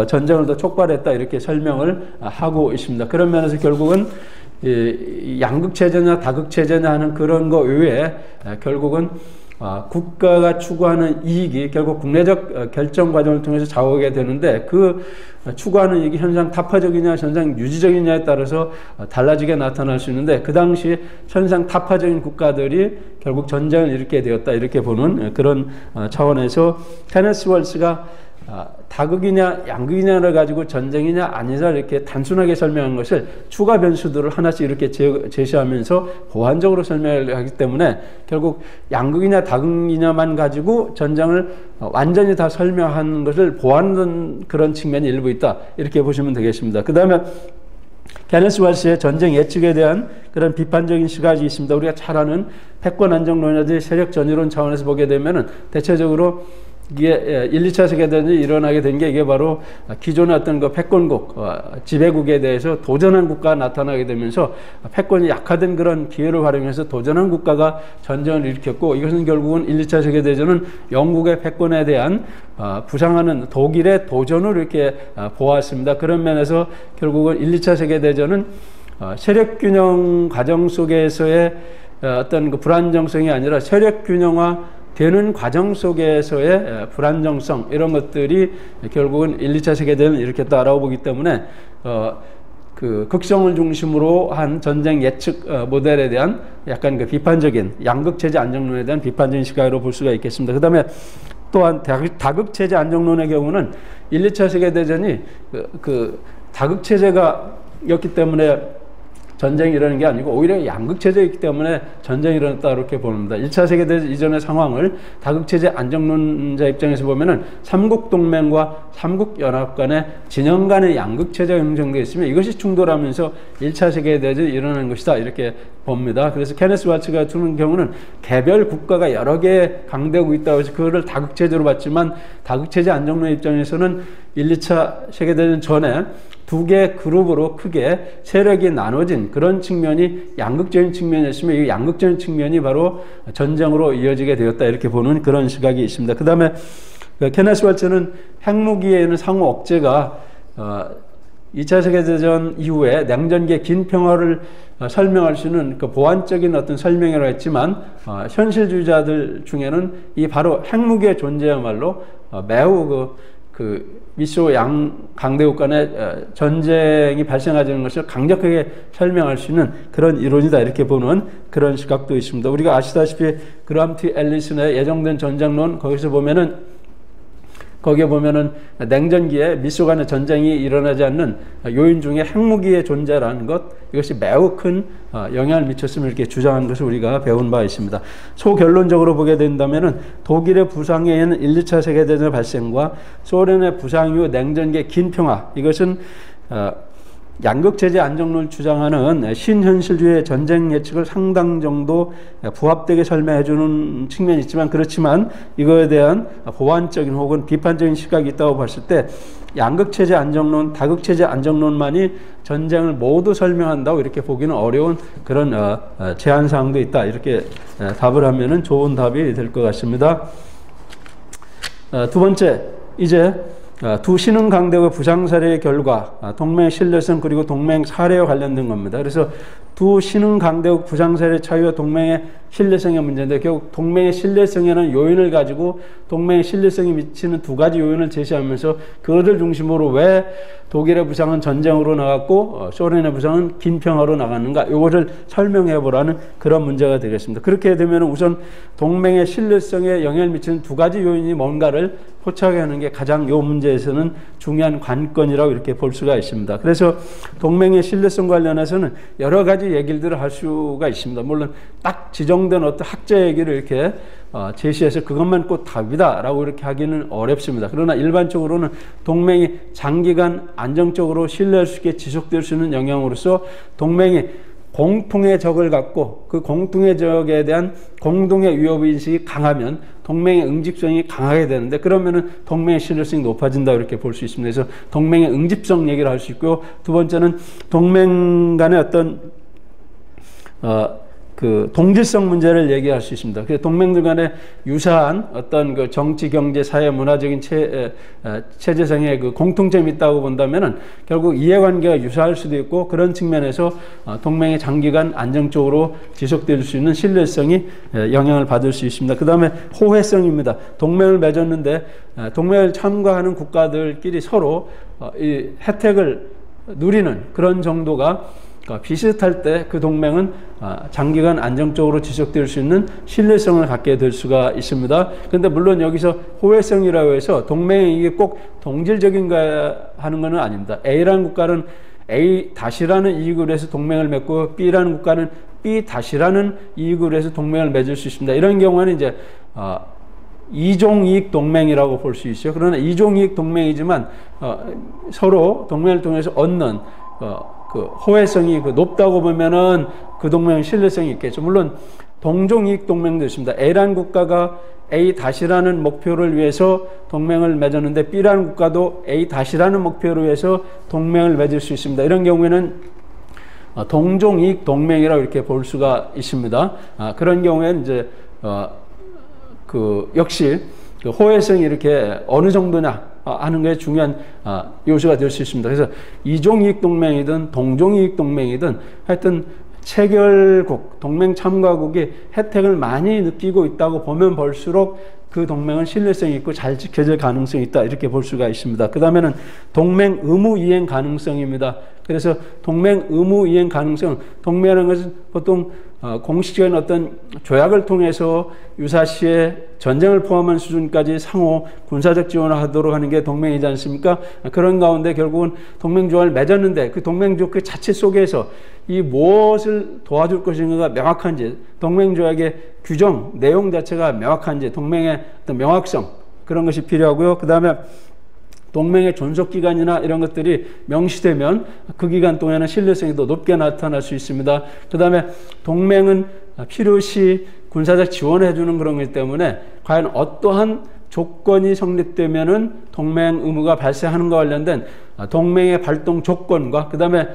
전쟁을 더 촉발했다 이렇게 설명을 하고 있습니다. 그런 면에서 결국은 양극체제냐 다극체제냐 하는 그런 거 외에 결국은 국가가 추구하는 이익이 결국 국내적 결정 과정을 통해서 좌우하게 되는데 그 추구하는 이익이 현상 타파적이냐 현상 유지적이냐에 따라서 달라지게 나타날 수 있는데 그 당시 현상 타파적인 국가들이 결국 전쟁을 일으키게 되었다 이렇게 보는 그런 차원에서 케네스 왈츠가 다극이냐 양극이냐를 가지고 전쟁이냐 아니냐 이렇게 단순하게 설명한 것을 추가 변수들을 하나씩 이렇게 제시하면서 보완적으로 설명을 하기 때문에 결국 양극이냐 다극이냐만 가지고 전쟁을 완전히 다 설명하는 것을 보완하는 그런 측면이 일부 있다 이렇게 보시면 되겠습니다. 그 다음에 케네스 왈츠의 전쟁 예측에 대한 그런 비판적인 시각이 있습니다. 우리가 잘 아는 패권 안정론이라든지 세력 전이론 차원에서 보게 되면은 대체적으로 이게 1, 2차 세계대전이 일어나게 된 게 이게 바로 기존의 어떤 그 패권국, 지배국에 대해서 도전한 국가가 나타나게 되면서 패권이 약화된 그런 기회를 활용해서 도전한 국가가 전쟁을 일으켰고, 이것은 결국은 1, 2차 세계대전은 영국의 패권에 대한 부상하는 독일의 도전을 이렇게 보았습니다. 그런 면에서 결국은 1, 2차 세계대전은 세력균형 과정 속에서의 어떤 그 불안정성이 아니라 세력균형화 되는 과정 속에서의 불안정성, 이런 것들이 결국은 1, 2차 세계대전을 일으켰다라고 보기 때문에 그 극성을 중심으로 한 전쟁 예측 모델에 대한 약간 그 비판적인 양극체제 안정론에 대한 비판적인 시각으로 볼 수가 있겠습니다. 그 다음에 또한 다극체제 안정론의 경우는 1, 2차 세계대전이 그 다극체제가였기 때문에 전쟁이 일어나는 게 아니고 오히려 양극체제이기 때문에 전쟁이 일어났다, 이렇게 봅니다. 1차 세계대전 이전의 상황을 다극체제 안정론자 입장에서 보면은 삼국동맹과 삼국연합 간의 진영 간의 양극체제가 형성되어 있으면 이것이 충돌하면서 1차 세계대전이 일어난 것이다, 이렇게 봅니다. 그래서 케네스 와츠 같은 경우는 개별 국가가 여러 개 강대국이 있다고 해서 그거를 다극체제로 봤지만, 다극체제 안정론 입장에서는 1, 2차 세계대전 전에 두 개의 그룹으로 크게 세력이 나눠진 그런 측면이 양극적인 측면이었으면, 이 양극적인 측면이 바로 전쟁으로 이어지게 되었다, 이렇게 보는 그런 시각이 있습니다. 그 다음에 케네스 와츠는 핵무기에는 상호 억제가 2차 세계대전 이후에 냉전기의 긴 평화를 설명할 수 있는 그 보완적인 어떤 설명이라고 했지만, 현실주의자들 중에는 이 바로 핵무기의 존재야말로 매우 그 미소 양 강대국 간의 전쟁이 발생하는 것을 강력하게 설명할 수 있는 그런 이론이다, 이렇게 보는 그런 시각도 있습니다. 우리가 아시다시피 그라함 T. 앨리슨의 예정된 전쟁론, 거기에 보면은 냉전기에 미소 간의 전쟁이 일어나지 않는 요인 중에 핵무기의 존재라는 것, 이것이 매우 큰 영향을 미쳤음을 이렇게 주장하는 것을 우리가 배운 바 있습니다. 소결론적으로 보게 된다면은 독일의 부상에 의한 1, 2차 세계대전의 발생과 소련의 부상 이후 냉전기의 긴 평화, 이것은 양극체제 안정론을 주장하는 신현실주의 전쟁 예측을 상당 정도 부합되게 설명해 주는 측면이 있지만, 그렇지만 이거에 대한 보완적인 혹은 비판적인 시각이 있다고 봤을 때 양극체제 안정론, 다극체제 안정론만이 전쟁을 모두 설명한다고 이렇게 보기는 어려운 그런 제한사항도 있다, 이렇게 답을 하면은 좋은 답이 될 것 같습니다. 두 번째, 이제 두 신흥 강대국의 부상 사례의 결과, 동맹의 신뢰성 그리고 동맹 사례와 관련된 겁니다. 그래서 두 신흥 강대국 부상 사례 차이와 동맹의 신뢰성의 문제인데, 결국 동맹의 신뢰성에는 요인을 가지고 동맹의 신뢰성이 미치는 두 가지 요인을 제시하면서 그것을 중심으로 왜 독일의 부상은 전쟁으로 나갔고 소련의 부상은 긴 평화로 나갔는가, 이것을 설명해 보라는 그런 문제가 되겠습니다. 그렇게 되면 우선 동맹의 신뢰성에 영향을 미치는 두 가지 요인이 뭔가를 포착하는 게 가장 이 문제에서는 중요한 관건이라고 이렇게 볼 수가 있습니다. 그래서 동맹의 신뢰성 관련해서는 여러 가지 얘기들을 할 수가 있습니다. 물론 딱 지정된 어떤 학자 얘기를 이렇게 제시해서 그것만 꼭 답이다라고 이렇게 하기는 어렵습니다. 그러나 일반적으로는 동맹이 장기간 안정적으로 신뢰할 수 있게 지속될 수 있는 영향으로서 동맹이 공통의 적을 갖고 그 공통의 적에 대한 공동의 위협의식이 강하면 동맹의 응집성이 강하게 되는데, 그러면은 동맹의 신뢰성이 높아진다, 이렇게 볼 수 있습니다. 그래서 동맹의 응집성 얘기를 할 수 있고요. 두 번째는 동맹 간의 어떤 그 동질성 문제를 얘기할 수 있습니다. 그래서 동맹들 간에 유사한 어떤 그 정치, 경제, 사회, 문화적인 체제상의 그 공통점이 있다고 본다면은 결국 이해관계가 유사할 수도 있고, 그런 측면에서 동맹이 장기간 안정적으로 지속될 수 있는 신뢰성이 영향을 받을 수 있습니다. 그 다음에 호혜성입니다. 동맹을 맺었는데 동맹을 참가하는 국가들끼리 서로 이 혜택을 누리는 그런 정도가 비슷할 때 그 동맹은 장기간 안정적으로 지속될 수 있는 신뢰성을 갖게 될 수가 있습니다. 그런데 물론 여기서 호혜성이라고 해서 동맹이 이게 꼭 동질적인가 하는 것은 아닙니다. A라는 국가는 A-라는 이익을 위해서 동맹을 맺고 B라는 국가는 B-라는 이익을 위해서 동맹을 맺을 수 있습니다. 이런 경우는 이제 이종이익 동맹이라고 볼 수 있어요. 그러나 이종이익 동맹이지만 서로 동맹을 통해서 얻는 그 호혜성이 높다고 보면은 그 동맹은 신뢰성이 있겠죠. 물론 동종이익 동맹도 있습니다. A라는 국가가 A-라는 목표를 위해서 동맹을 맺었는데 B라는 국가도 A-라는 목표를 위해서 동맹을 맺을 수 있습니다. 이런 경우에는 동종이익 동맹이라고 이렇게 볼 수가 있습니다. 그런 경우에는 이제 역시 호혜성이 이렇게 어느 정도냐 하는 게 중요한 요소가 될 수 있습니다. 그래서 이종이익 동맹이든 동종이익 동맹이든 하여튼 체결국, 동맹 참가국이 혜택을 많이 느끼고 있다고 보면 볼수록 그 동맹은 신뢰성이 있고 잘 지켜질 가능성이 있다, 이렇게 볼 수가 있습니다. 그 다음에는 동맹 의무 이행 가능성입니다. 그래서 동맹 의무 이행 가능성, 동맹이라는 것은 보통 공식적인 어떤 조약을 통해서 유사시에 전쟁을 포함한 수준까지 상호 군사적 지원을 하도록 하는 게 동맹이지 않습니까? 그런 가운데 결국은 동맹조약을 맺었는데 그 동맹조약 그 자체 속에서 이 무엇을 도와줄 것인가가 명확한지, 동맹조약의 규정, 내용 자체가 명확한지, 동맹의 어떤 명확성, 그런 것이 필요하고요. 그 다음에 동맹의 존속기간이나 이런 것들이 명시되면 그 기간 동안에는 신뢰성이 더 높게 나타날 수 있습니다. 그 다음에 동맹은 필요시 군사적 지원을 해주는 그런 거기 때문에 과연 어떠한 조건이 성립되면은 동맹 의무가 발생하는 것과 관련된 동맹의 발동 조건과 그 다음에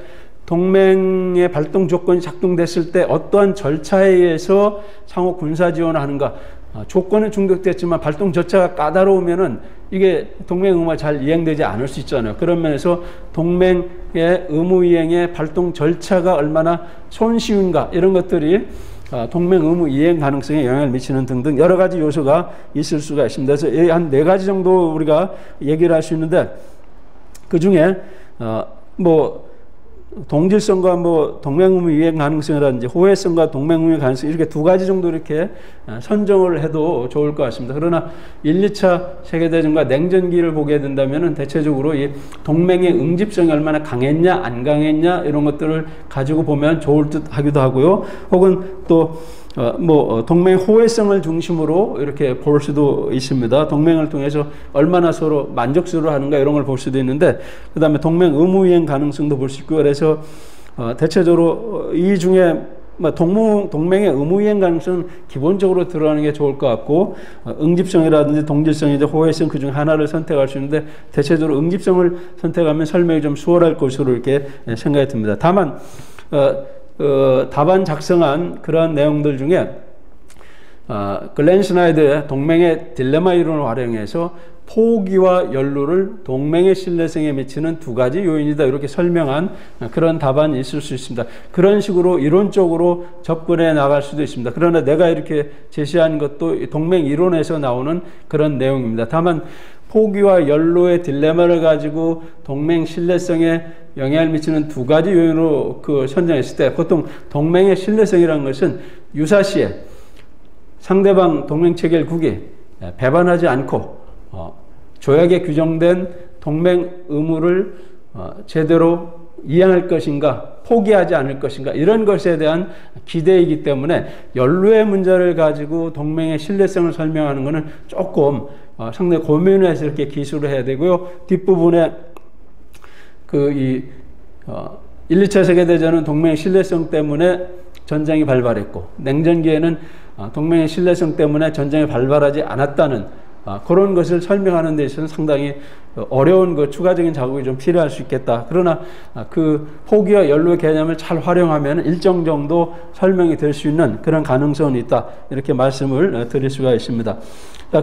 동맹의 발동 조건이 작동됐을 때 어떠한 절차에 의해서 상호 군사 지원을 하는가, 조건은 충족됐지만 발동 절차가 까다로우면은 이게 동맹 의무가 잘 이행되지 않을 수 있잖아요. 그런 면에서 동맹의 의무 이행의 발동 절차가 얼마나 손쉬운가, 이런 것들이 동맹 의무 이행 가능성에 영향을 미치는 등등 여러 가지 요소가 있을 수가 있습니다. 그래서 한 4가지 정도 우리가 얘기를 할 수 있는데, 그 중에 동질성과 동맹 의무 이행 가능성이라든지 호혜성과 동맹 의무 가능성, 이렇게 2가지 정도 이렇게 선정을 해도 좋을 것 같습니다. 그러나 1, 2차 세계대전과 냉전기를 보게 된다면 대체적으로 이 동맹의 응집성이 얼마나 강했냐 안 강했냐 이런 것들을 가지고 보면 좋을 듯 하기도 하고요. 혹은 또 동맹 호혜성을 중심으로 이렇게 볼 수도 있습니다. 동맹을 통해서 얼마나 서로 만족스러워하는가 이런 걸 볼 수도 있는데, 그 다음에 동맹 의무 이행 가능성도 볼 수 있고, 그래서 대체적으로 이 중에 동맹의 의무 이행 가능성은 기본적으로 들어가는 게 좋을 것 같고, 응집성이라든지 동질성이나 호혜성 그 중 하나를 선택할 수 있는데 대체적으로 응집성을 선택하면 설명이 좀 수월할 것으로 이렇게 생각이 듭니다. 다만 답안 작성한 그러한 내용들 중에 글렌 스나이더의 동맹의 딜레마 이론을 활용해서 포기와 연루를 동맹의 신뢰성에 미치는 2가지 요인이다, 이렇게 설명한 그런 답안이 있을 수 있습니다. 그런 식으로 이론적으로 접근해 나갈 수도 있습니다. 그러나 내가 이렇게 제시한 것도 동맹 이론에서 나오는 그런 내용입니다. 다만 포기와 연루의 딜레마를 가지고 동맹 신뢰성에 영향을 미치는 2가지 요인으로 선정했을 때, 보통 동맹의 신뢰성이라는 것은 유사시에 상대방 동맹 체결국이 배반하지 않고 조약에 규정된 동맹 의무를 제대로 이행할 것인가, 포기하지 않을 것인가, 이런 것에 대한 기대이기 때문에 연루의 문제를 가지고 동맹의 신뢰성을 설명하는 것은 조금 상당히 고민을 해서 이렇게 기술을 해야 되고요. 뒷부분에 1, 2차 세계대전은 동맹의 신뢰성 때문에 전쟁이 발발했고, 냉전기에는 동맹의 신뢰성 때문에 전쟁이 발발하지 않았다는 그런 것을 설명하는 데 있어서는 상당히 어려운 추가적인 작업이 좀 필요할 수 있겠다. 그러나 그 포기와 연루의 개념을 잘 활용하면 일정 정도 설명이 될 수 있는 그런 가능성이 있다, 이렇게 말씀을 드릴 수가 있습니다.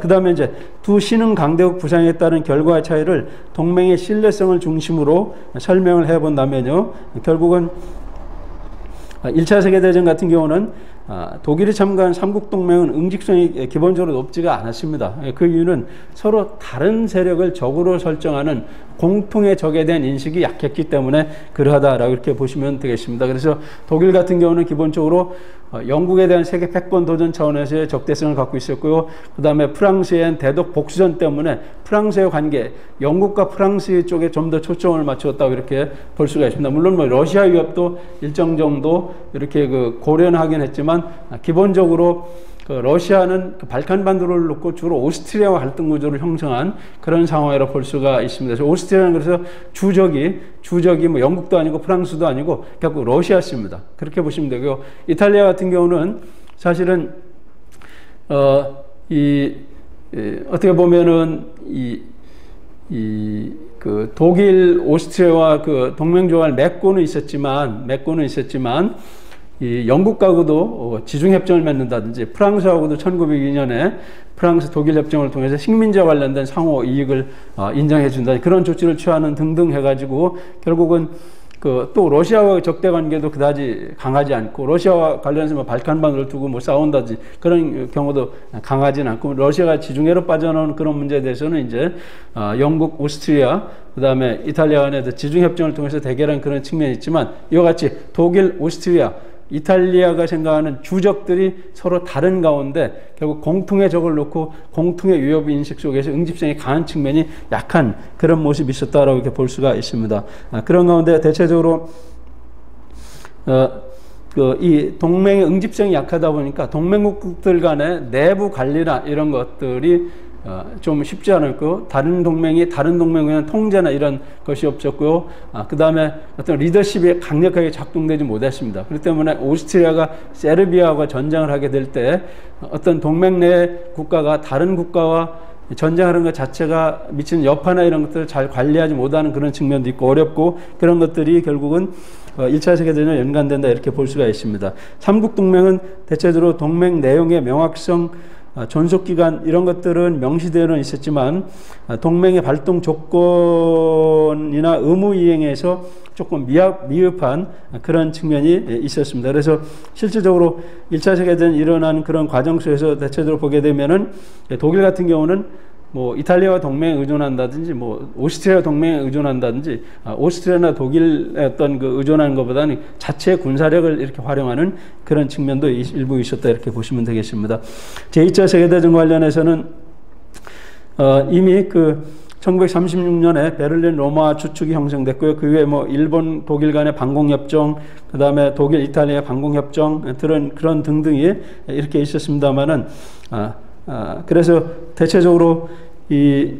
그 다음에 이제 두 신흥 강대국 부상에 따른 결과의 차이를 동맹의 신뢰성을 중심으로 설명을 해본다면요, 결국은 1차 세계대전 같은 경우는 독일이 참가한 삼국동맹은 응집성이 기본적으로 높지가 않았습니다. 그 이유는 서로 다른 세력을 적으로 설정하는 공통의 적에 대한 인식이 약했기 때문에 그러하다라고 이렇게 보시면 되겠습니다. 그래서 독일 같은 경우는 기본적으로 영국에 대한 세계 패권 도전 차원에서의 적대성을 갖고 있었고요. 그 다음에 프랑스에 대한 대독 복수전 때문에 프랑스의 관계, 영국과 프랑스 쪽에 좀 더 초점을 맞추었다고 이렇게 볼 수가 있습니다. 물론 러시아 위협도 일정 정도 이렇게 고려는 하긴 했지만, 기본적으로 러시아는 발칸 반도를 놓고 주로 오스트리아와 갈등 구조를 형성한 그런 상황이라고 볼 수가 있습니다. 그래서 오스트리아는 그래서 주적이 영국도 아니고 프랑스도 아니고 결국 러시아였습니다. 그렇게 보시면 되고요. 이탈리아 같은 경우는 사실은 어떻게 보면은 그 독일, 오스트리아와 그 동맹 조약을 맺고는 있었지만 이 영국하고도 지중협정을 맺는다든지 프랑스하고도 1902년에 프랑스 독일 협정을 통해서 식민지와 관련된 상호 이익을 인정해 준다 그런 조치를 취하는 등등 해가지고 결국은 또 러시아와 적대 관계도 그다지 강하지 않고 러시아와 관련해서 뭐 발칸반도를 두고 뭐 싸운다든지 그런 경우도 강하지는 않고 러시아가 지중해로 빠져나오는 그런 문제에 대해서는 이제 영국, 오스트리아 그다음에 이탈리아 간의 지중협정을 통해서 대결한 그런 측면이 있지만 이와 같이 독일, 오스트리아 이탈리아가 생각하는 주적들이 서로 다른 가운데 결국 공통의 적을 놓고 공통의 위협 인식 속에서 응집성이 강한 측면이 약한 그런 모습이 있었다라고 이렇게 볼 수가 있습니다. 그런 가운데 대체적으로 이 동맹의 응집성이 약하다 보니까 동맹국들 간의 내부 관리나 이런 것들이 좀 쉽지 않았고 다른 동맹이 다른 동맹의 통제나 이런 것이 없었고요. 그 다음에 어떤 리더십이 강력하게 작동되지 못했습니다. 그렇기 때문에 오스트리아가 세르비아와 전쟁을 하게 될 때 어떤 동맹 내 국가가 다른 국가와 전쟁하는 것 자체가 미치는 여파나 이런 것들을 잘 관리하지 못하는 그런 측면도 있고 어렵고 그런 것들이 결국은 1차 세계대전에 연관된다 이렇게 볼 수가 있습니다. 삼국 동맹은 대체적으로 동맹 내용의 명확성 존속기간 이런 것들은 명시되어는 있었지만 동맹의 발동 조건이나 의무 이행에서 조금 미흡한 그런 측면이 있었습니다. 그래서 실질적으로 1차 세계대전이 일어난 그런 과정 속에서 대체적으로 보게 되면은 독일 같은 경우는 뭐 이탈리아와 동맹에 의존한다든지 뭐 오스트리아 동맹에 의존한다든지 오스트리아나 독일의 어떤 그 의존하는 것보다는 자체 군사력을 이렇게 활용하는 그런 측면도 일부 있었다 이렇게 보시면 되겠습니다. 제2차 세계대전 관련해서는 이미 그 1936년에 베를린 로마 추축이 형성됐고요. 그 외에 뭐 일본 독일 간의 방공협정, 그 다음에 독일 이탈리아 방공협정 그런 등등이 이렇게 있었습니다만은 그래서 대체적으로 이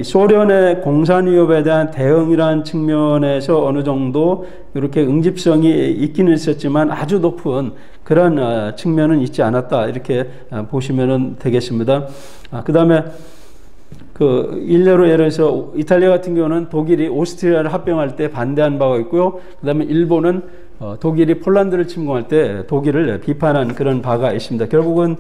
소련의 공산 위협에 대한 대응이라는 측면에서 어느 정도 이렇게 응집성이 있기는 있었지만 아주 높은 그런 측면은 있지 않았다 이렇게 보시면 되겠습니다. 그 다음에 일례로 예를 들어서 이탈리아 같은 경우는 독일이 오스트리아를 합병할 때 반대한 바가 있고요. 그 다음에 일본은 독일이 폴란드를 침공할 때 독일을 비판한 그런 바가 있습니다. 결국은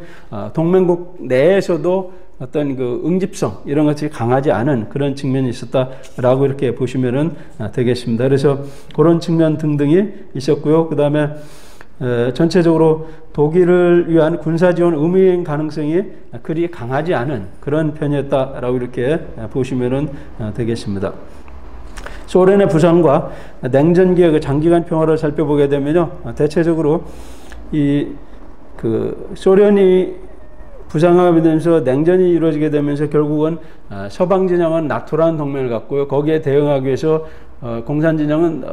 동맹국 내에서도 어떤 그 응집성 이런 것이 강하지 않은 그런 측면이 있었다라고 이렇게 보시면 되겠습니다. 그래서 그런 측면 등등이 있었고요. 그 다음에 전체적으로 독일을 위한 군사지원 의무이행 가능성이 그리 강하지 않은 그런 편이었다라고 이렇게 보시면 되겠습니다. 소련의 부상과 냉전기의 그 장기간 평화를 살펴보게 되면요, 대체적으로 소련이 부상하게 되면서 냉전이 이루어지게 되면서 결국은 서방 진영은 나토라는 동맹을 갖고요, 거기에 대응하기 위해서 공산 진영은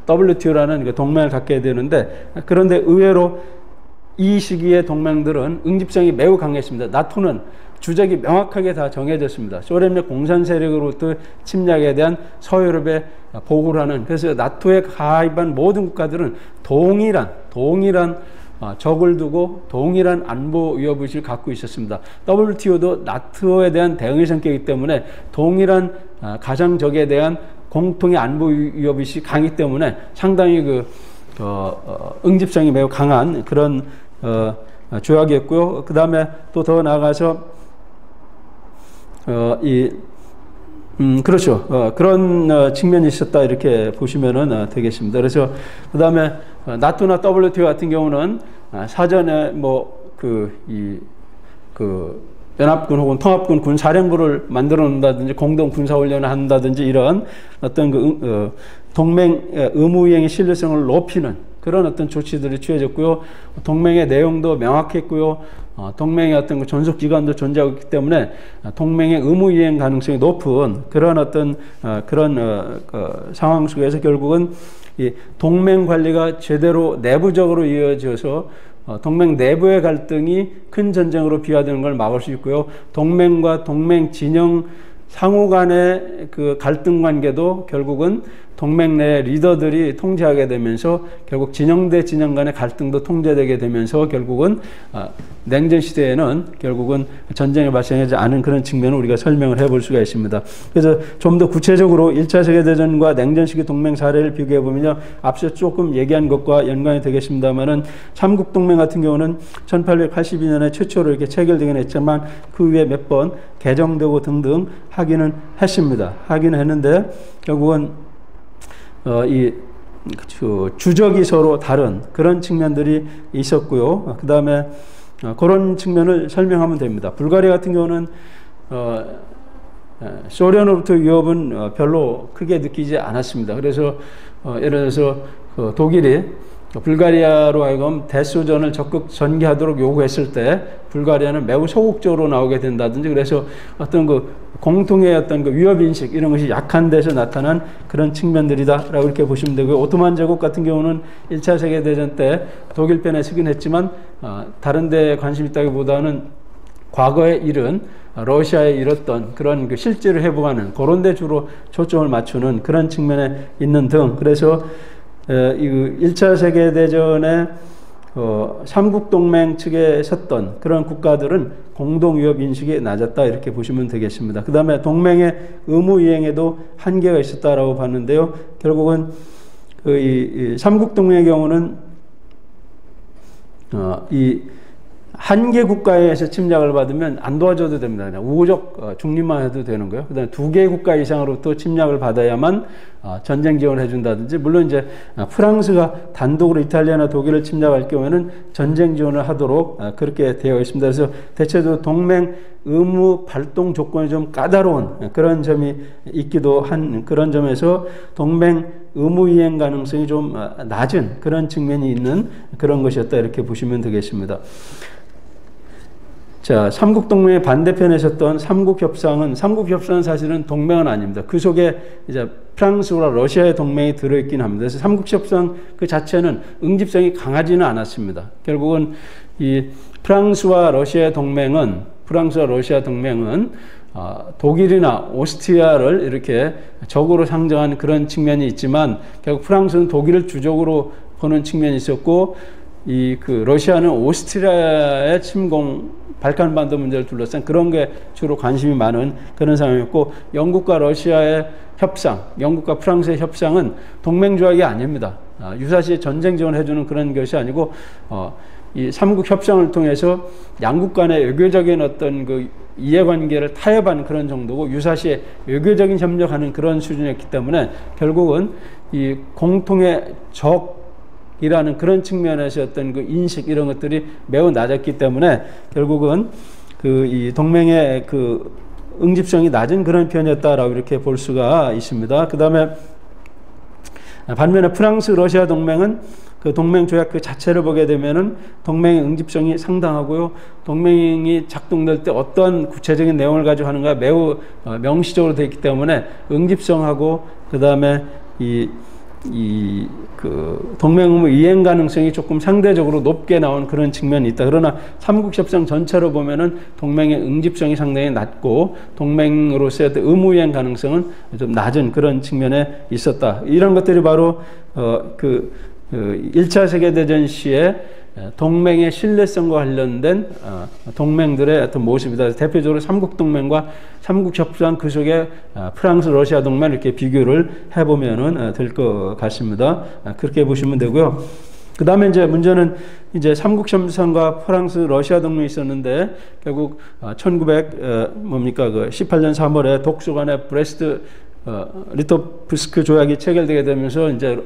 WTO라는 그 동맹을 갖게 되는데, 그런데 의외로 이 시기의 동맹들은 응집성이 매우 강했습니다. 나토는 주적이 명확하게 다 정해졌습니다. 소련의 공산 세력으로부터 침략에 대한 서유럽의 보호를 하는, 그래서 나토에 가입한 모든 국가들은 동일한 적을 두고 동일한 안보 위협의식을 갖고 있었습니다. WTO도 나토에 대한 대응의 성격이기 때문에 동일한 가상적에 대한 공통의 안보 위협의식이 강하기 때문에 상당히 응집성이 매우 강한 그런 조약이었고요. 그 다음에 또 더 나아가서 그렇죠. 그런 측면이 있었다 이렇게 보시면 되겠습니다. 그래서 그 다음에 나토나 WTO 같은 경우는 사전에 연합군 혹은 통합군 군사령부를 만들어 놓는다든지 공동 군사훈련을 한다든지 이런 어떤 동맹 의무이행의 신뢰성을 높이는 그런 어떤 조치들이 취해졌고요. 동맹의 내용도 명확했고요. 동맹의 어떤 존속 기관도 존재하고 있기 때문에 동맹의 의무 이행 가능성이 높은 그런 어떤 상황 속에서 결국은 이 동맹 관리가 제대로 내부적으로 이어져서 동맹 내부의 갈등이 큰 전쟁으로 비화되는 걸 막을 수 있고요. 동맹과 동맹 진영 상호 간의 그 갈등 관계도 결국은 동맹 내 리더들이 통제하게 되면서 결국 진영 대 진영 간의 갈등도 통제되게 되면서 결국은 냉전 시대에는 결국은 전쟁이 발생하지 않은 그런 측면을 우리가 설명을 해볼 수가 있습니다. 그래서 좀 더 구체적으로 1차 세계대전과 냉전 시기 동맹 사례를 비교해 보면요, 앞서 조금 얘기한 것과 연관이 되겠습니다만은 삼국 동맹 같은 경우는 1882년에 최초로 이렇게 체결되긴 했지만 그 후에 몇 번 개정되고 등등 하기는 했습니다. 하기는 했는데 결국은 주적이 서로 다른 그런 측면들이 있었고요. 그 다음에 그런 측면을 설명하면 됩니다. 불가리아 같은 경우는 소련으로부터 위협은 별로 크게 느끼지 않았습니다. 그래서 예를 들어서 독일이 불가리아로 하여금 대소전을 적극 전개하도록 요구했을 때 불가리아는 매우 소극적으로 나오게 된다든지, 그래서 어떤 그 공통의 어떤 그 위협인식 이런 것이 약한 데서 나타난 그런 측면들이다라고 이렇게 보시면 되고요. 오토만 제국 같은 경우는 1차 세계대전 때 독일 편에 서긴 했지만 다른 데 관심 있다기보다는 과거의 일은 러시아에 잃었던 그런 그 실제를 회복하는 그런 데 주로 초점을 맞추는 그런 측면에 있는 등, 그래서 이 1차 세계대전에 삼국동맹 측에 섰던 그런 국가들은 공동위협 인식이 낮았다 이렇게 보시면 되겠습니다. 그 다음에 동맹의 의무 이행에도 한계가 있었다라고 봤는데요. 결국은 이 삼국동맹의 경우는 이 한 개 국가에서 침략을 받으면 안 도와줘도 됩니다. 그냥 우호적 중립만 해도 되는 거예요. 그 다음에 2개 국가 이상으로부터 침략을 받아야만 전쟁 지원을 해준다든지, 물론 이제 프랑스가 단독으로 이탈리아나 독일을 침략할 경우에는 전쟁 지원을 하도록 그렇게 되어 있습니다. 그래서 대체적으로 동맹 의무 발동 조건이 좀 까다로운 그런 점이 있기도 한 그런 점에서 동맹 의무 이행 가능성이 좀 낮은 그런 측면이 있는 그런 것이었다 이렇게 보시면 되겠습니다. 자, 삼국동맹의 반대편에 섰던 삼국협상은 사실은 동맹은 아닙니다. 그 속에 이제 프랑스와 러시아의 동맹이 들어있긴 합니다. 그래서 삼국협상 그 자체는 응집성이 강하지는 않았습니다. 결국은 이 프랑스와 러시아 동맹은 독일이나 오스트리아를 이렇게 적으로 상정한 그런 측면이 있지만, 결국 프랑스는 독일을 주적으로 보는 측면이 있었고, 러시아는 오스트리아의 침공, 발칸반도 문제를 둘러싼 그런 게 주로 관심이 많은 그런 상황이었고, 영국과 러시아의 협상, 영국과 프랑스의 협상은 동맹 조약이 아닙니다. 유사시에 전쟁 지원을 해주는 그런 것이 아니고, 이 삼국 협상을 통해서 양국 간의 외교적인 어떤 그 이해관계를 타협한 그런 정도고, 유사시에 외교적인 협력하는 그런 수준이었기 때문에 결국은 이 공통의 적이라는 그런 측면에서 어떤 그 인식 이런 것들이 매우 낮았기 때문에 결국은 이 동맹의 그 응집성이 낮은 그런 편이었다라고 이렇게 볼 수가 있습니다. 그 다음에 반면에 프랑스 러시아 동맹은 그 동맹 조약 그 자체를 보게 되면은 동맹의 응집성이 상당하고요. 동맹이 작동될 때 어떤 구체적인 내용을 가지고 하는가 매우 명시적으로 되어 있기 때문에 응집성하고 그 다음에 그 동맹 의무 이행 가능성이 조금 상대적으로 높게 나온 그런 측면이 있다. 그러나 삼국협상 전체로 보면은 동맹의 응집성이 상당히 낮고 동맹으로서의 의무 이행 가능성은 좀 낮은 그런 측면에 있었다. 이런 것들이 바로 1차 세계대전 시에 동맹의 신뢰성과 관련된 동맹들의 어떤 모습이다. 대표적으로 삼국동맹과 삼국협상 그 속에 프랑스, 러시아 동맹 이렇게 비교를 해보면 될 것 같습니다. 그렇게 보시면 되고요. 그 다음에 이제 문제는 이제 삼국협상과 프랑스, 러시아 동맹이 있었는데 결국 18년 3월에 독소 간의 브레스트 리토프스크 조약이 체결되게 되면서 이제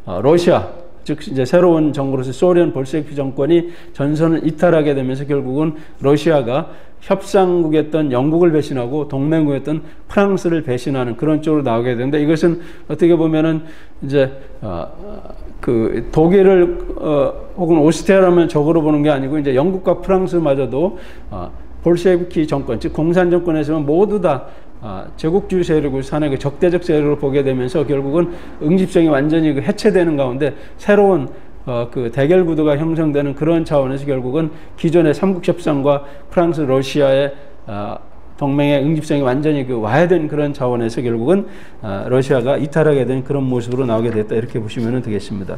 러시아, 즉 이제 새로운 정부로서 소련 볼셰비키 정권이 전선을 이탈하게 되면서 결국은 러시아가 협상국이었던 영국을 배신하고 동맹국이었던 프랑스를 배신하는 그런 쪽으로 나오게 되는데, 이것은 어떻게 보면은 이제 그 독일을 혹은 오스트리아라면 적으로 보는 게 아니고 이제 영국과 프랑스마저도 볼셰비키 정권, 즉 공산 정권에서는 모두 다 제국주의 세력을 산의 그 적대적 세력으로 보게 되면서 결국은 응집성이 완전히 그 해체되는 가운데 새로운 그 대결 구도가 형성되는 그런 차원에서 결국은 기존의 삼국협상과 프랑스, 러시아의 동맹의 응집성이 완전히 와야 된 그런 차원에서 결국은 러시아가 이탈하게 된 그런 모습으로 나오게 됐다 이렇게 보시면 되겠습니다.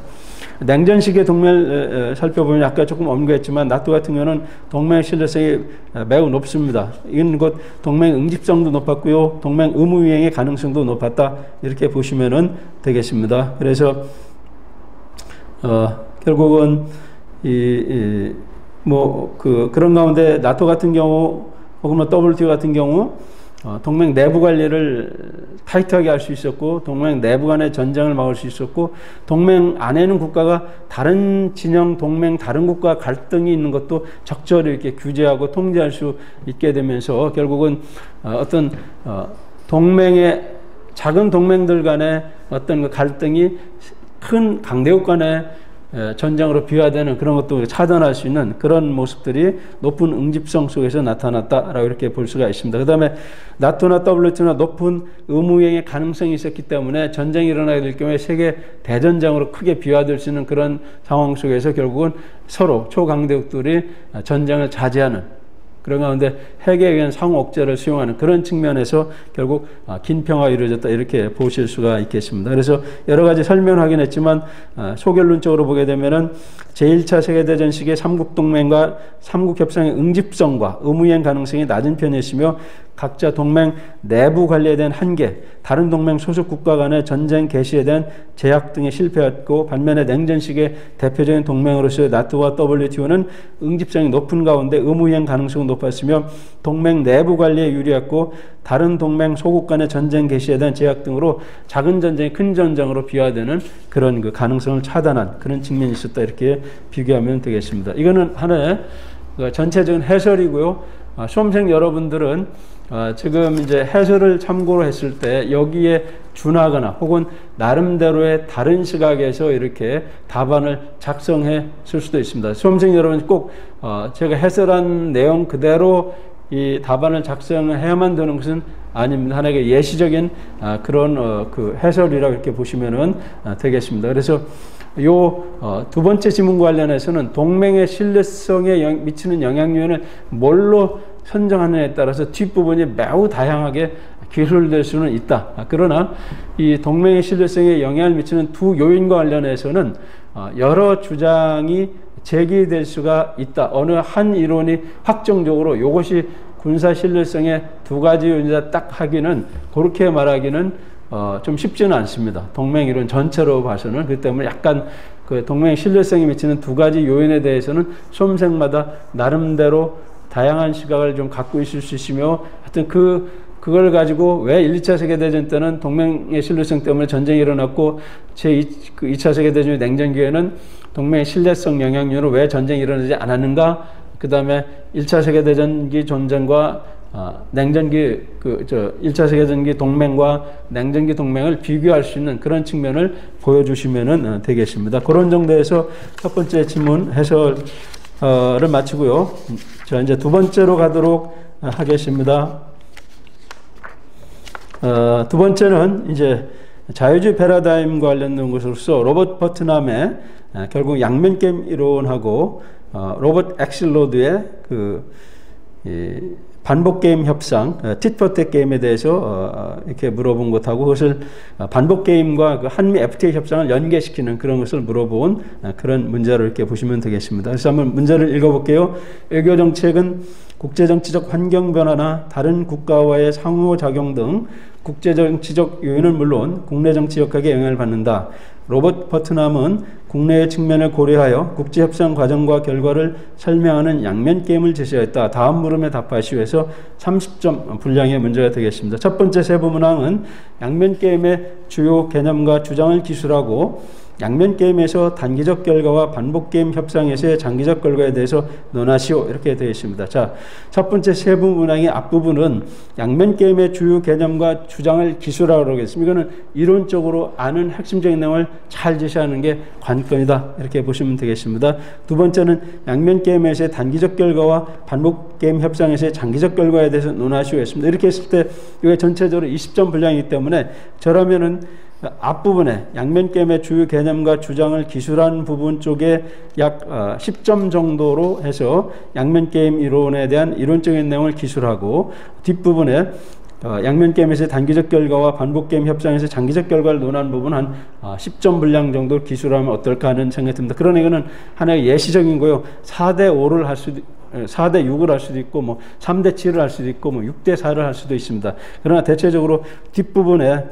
냉전 시기의 동맹을 살펴보면 아까 조금 언급했지만 나토 같은 경우는 동맹 신뢰성이 매우 높습니다. 이건 곧 동맹 응집성도 높았고요, 동맹 의무 이행의 가능성도 높았다 이렇게 보시면 되겠습니다. 그래서 결국은 그런 가운데 나토 같은 경우 혹은 WTO 같은 경우 동맹 내부 관리를 타이트하게 할 수 있었고, 동맹 내부 간의 전쟁을 막을 수 있었고, 동맹 안에 있는 국가가 다른 진영 동맹 다른 국가 갈등이 있는 것도 적절히 이렇게 규제하고 통제할 수 있게 되면서 결국은 어떤 동맹의 작은 동맹들 간의 어떤 갈등이 큰 강대국 간의 전쟁으로 비화되는 그런 것도 차단할 수 있는 그런 모습들이 높은 응집성 속에서 나타났다라고 이렇게 볼 수가 있습니다. 그 다음에 나토나 WTO나 높은 의무이행의 가능성이 있었기 때문에 전쟁이 일어나게 될 경우에 세계 대전장으로 크게 비화될 수 있는 그런 상황 속에서 결국은 서로 초강대국들이 전쟁을 자제하는 그런 가운데 핵에 의한 상호 억제를 수용하는 그런 측면에서 결국 긴 평화가 이루어졌다 이렇게 보실 수가 있겠습니다. 그래서 여러 가지 설명하긴 했지만 소결론적으로 보게 되면은 제1차 세계대전 시기의 삼국동맹과 삼국협상의 응집성과 의무이행 가능성이 낮은 편이었으며 각자 동맹 내부 관리에 대한 한계, 다른 동맹 소속 국가 간의 전쟁 개시에 대한 제약 등에 실패했고, 반면에 냉전 시기의 대표적인 동맹으로서의 나토와 WTO는 응집성이 높은 가운데 의무이행 가능성은 높았으며 동맹 내부 관리에 유리했고, 다른 동맹 소국 간의 전쟁 개시에 대한 제약 등으로 작은 전쟁이 큰 전쟁으로 비화되는 그런 그 가능성을 차단한 그런 측면이 있었다 이렇게 비교하면 되겠습니다. 이거는 하나의 전체적인 해설이고요. 수험생 여러분들은 지금 이제 해설을 참고로 했을 때 여기에 준하거나 혹은 나름대로의 다른 시각에서 이렇게 답안을 작성해 쓸 수도 있습니다. 수험생 여러분 꼭 제가 해설한 내용 그대로 이 답안을 작성해야만 되는 것은 아닙니다. 하나의 예시적인 그런 그 해설이라고 이렇게 보시면은 되겠습니다. 그래서 두 번째 지문과 관련해서는 동맹의 신뢰성에 미치는 영향요인을 뭘로 선정하느냐에 따라서 뒷부분이 매우 다양하게 기술될 수는 있다. 그러나 이 동맹의 신뢰성에 영향을 미치는 두 요인과 관련해서는 여러 주장이 제기될 수가 있다. 어느 한 이론이 확정적으로 이것이 군사 신뢰성의 두 가지 요인이다 딱 하기는, 그렇게 말하기는 좀 쉽지는 않습니다. 동맹 이론 전체로 봐서는. 그렇기 때문에 약간 그 동맹의 신뢰성이 미치는 두 가지 요인에 대해서는 수험생마다 나름대로 다양한 시각을 좀 갖고 있을 수 있으며, 하여튼 그걸 가지고 왜 1, 2차 세계대전 때는 동맹의 신뢰성 때문에 전쟁이 일어났고 제2차 세계대전 냉전기에는 동맹의 신뢰성 영향으로 왜 전쟁이 일어나지 않았는가, 그 다음에 1차 세계대전기 전쟁과 냉전기 1차 세계대전기 동맹과 냉전기 동맹을 비교할 수 있는 그런 측면을 보여주시면 되겠습니다. 그런 정도에서 첫 번째 질문 해설을 마치고요. 자, 이제 두 번째로 가도록 하겠습니다. 두 번째는 이제 자유주의 패러다임과 관련된 것으로서 로버트 버트남의 결국 양면 게임 이론하고 로버트 엑실로드의 반복 게임 협상, tit-for-tat 게임에 대해서 이렇게 물어본 것하고 그것을 반복 게임과 그 한미 FTA 협상을 연계시키는 그런 것을 물어본 그런 문제로 이렇게 보시면 되겠습니다. 그래서 한번 문제를 읽어볼게요. 외교 정책은 국제정치적 환경 변화나 다른 국가와의 상호작용 등 국제정치적 요인은 물론 국내 정치 역학에 영향을 받는다. 로버트 버트남은 국내의 측면을 고려하여 국제협상 과정과 결과를 설명하는 양면 게임을 제시하였다. 다음 물음에 답하시오 해서 30점 분량의 문제가 되겠습니다. 첫 번째 세부 문항은 양면 게임의 주요 개념과 주장을 기술하고 양면 게임에서 단기적 결과와 반복 게임 협상에서의 장기적 결과에 대해서 논하시오 이렇게 되어 있습니다. 자, 첫 번째 세부 문항의 앞부분은 양면 게임의 주요 개념과 주장을 기술하라고 그러겠습니다. 이거는 이론적으로 아는 핵심적인 내용을 잘 제시하는 게 관건이다 이렇게 보시면 되겠습니다. 두 번째는 양면 게임에서의 단기적 결과와 반복 게임 협상에서의 장기적 결과에 대해서 논하시오 했습니다. 이렇게 했을 때 이게 전체적으로 20점 분량이기 때문에 저라면은 앞부분에 양면게임의 주요 개념과 주장을 기술한 부분 쪽에 약 10점 정도로 해서 양면게임 이론에 대한 이론적인 내용을 기술하고, 뒷부분에 양면게임에서의 단기적 결과와 반복게임 협상에서 장기적 결과를 논한 부분 한 10점 분량 정도 기술하면 어떨까 하는 생각이 듭니다. 그런 이거는 하나의 예시적인 거요. 4대 5를 할 수도 4대 6을 할 수도 있고, 뭐 3대 7을 할 수도 있고, 뭐 6대 4를 할 수도 있습니다. 그러나 대체적으로 뒷부분에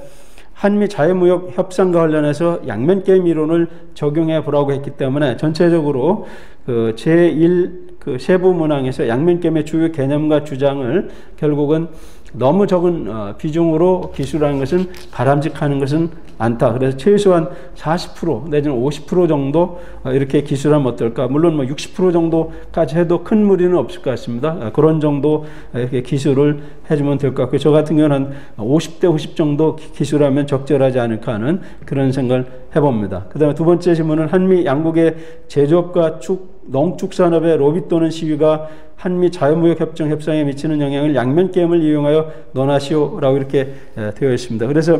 한미 자유무역 협상과 관련해서 양면게임 이론을 적용해 보라고 했기 때문에 전체적으로 그 제1 그 세부 문항에서 양면게임의 주요 개념과 주장을 결국은 너무 적은 비중으로 기술하는 것은 바람직하는 것은 않다. 그래서 최소한 40% 내지는 50% 정도 이렇게 기술하면 어떨까. 물론 뭐 60% 정도까지 해도 큰 무리는 없을 것 같습니다. 그런 정도 이렇게 기술을 해주면 될 것 같고요. 저 같은 경우는 한 50대 50 정도 기술하면 적절하지 않을까 하는 그런 생각을 해봅니다. 그 다음에 두 번째 질문은 한미 양국의 제조업과 농축산업의 로비 또는 시위가 한미 자유무역협정 협상에 미치는 영향을 양면게임을 이용하여 논하시오라고 이렇게 되어 있습니다. 그래서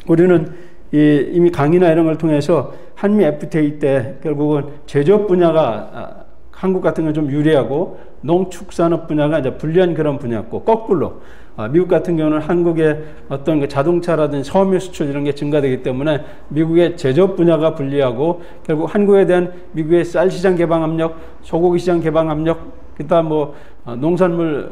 우리는 이미 강의나 이런 걸 통해서 한미 FTA 때 결국은 제조업 분야가 한국 같은 건 좀 유리하고 농축산업 분야가 이제 불리한 그런 분야였고, 거꾸로 미국 같은 경우는 한국의 어떤 그 자동차라든지 섬유 수출 이런 게 증가되기 때문에 미국의 제조업 분야가 불리하고, 결국 한국에 대한 미국의 쌀 시장 개방 압력, 소고기 시장 개방 압력, 그다음 뭐 농산물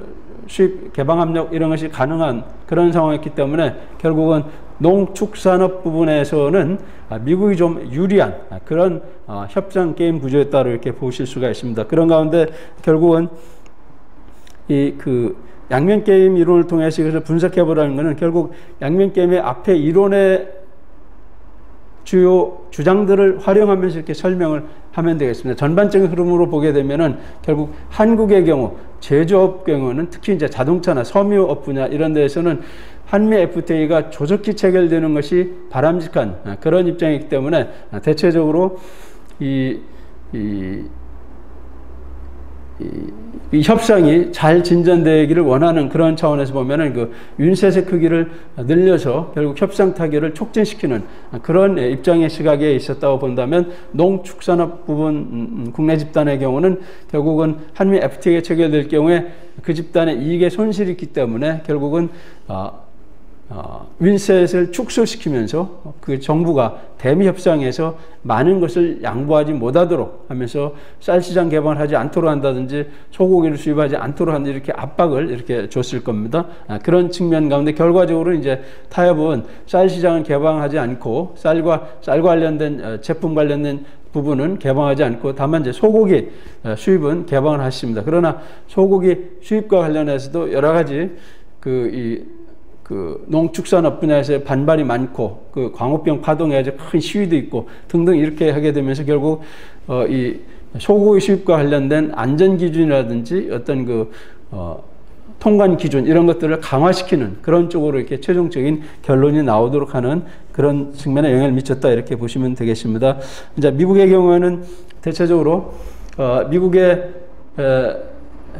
수입 개방 압력 이런 것이 가능한 그런 상황이었기 때문에 결국은 농축산업 부분에서는 미국이 좀 유리한 그런 협상 게임 구조였다고 이렇게 보실 수가 있습니다. 그런 가운데 결국은 그 양면 게임 이론을 통해서 이것을 분석해 보라는 것은 결국 양면 게임의 앞에 이론의 주요 주장들을 활용하면서 이렇게 설명을 하면 되겠습니다. 전반적인 흐름으로 보게 되면은 결국 한국의 경우 제조업 경우는 특히 이제 자동차나 섬유업 분야 이런 데에서는 한미 FTA가 조속히 체결되는 것이 바람직한 그런 입장이기 때문에 대체적으로 이 협상이 잘 진전되기를 원하는 그런 차원에서 보면은 그 윈셋의 크기를 늘려서 결국 협상 타결을 촉진시키는 그런 입장의 시각에 있었다고 본다면, 농축산업 부분 국내 집단의 경우는 결국은 한미 FTA가 체결될 경우에 그 집단의 이익에 손실이 있기 때문에 결국은 윈셋을 축소시키면서 그 정부가 대미 협상에서 많은 것을 양보하지 못하도록 하면서 쌀 시장 개방을 하지 않도록 한다든지 소고기를 수입하지 않도록 하는 이렇게 압박을 이렇게 줬을 겁니다. 그런 측면 가운데 결과적으로 이제 타협은 쌀 시장을 개방하지 않고 쌀과 관련된 제품 관련된 부분은 개방하지 않고 다만 이제 소고기 수입은 개방을 하십니다. 그러나 소고기 수입과 관련해서도 여러 가지 그 농축산업 분야에서 반발이 많고, 그 광우병 파동에 큰 시위도 있고 등등 이렇게 하게 되면서 결국 이 소고기 수입과 관련된 안전 기준이라든지 어떤 통관 기준 이런 것들을 강화시키는 그런 쪽으로 이렇게 최종적인 결론이 나오도록 하는 그런 측면에 영향을 미쳤다 이렇게 보시면 되겠습니다. 이제 미국의 경우에는 대체적으로 미국의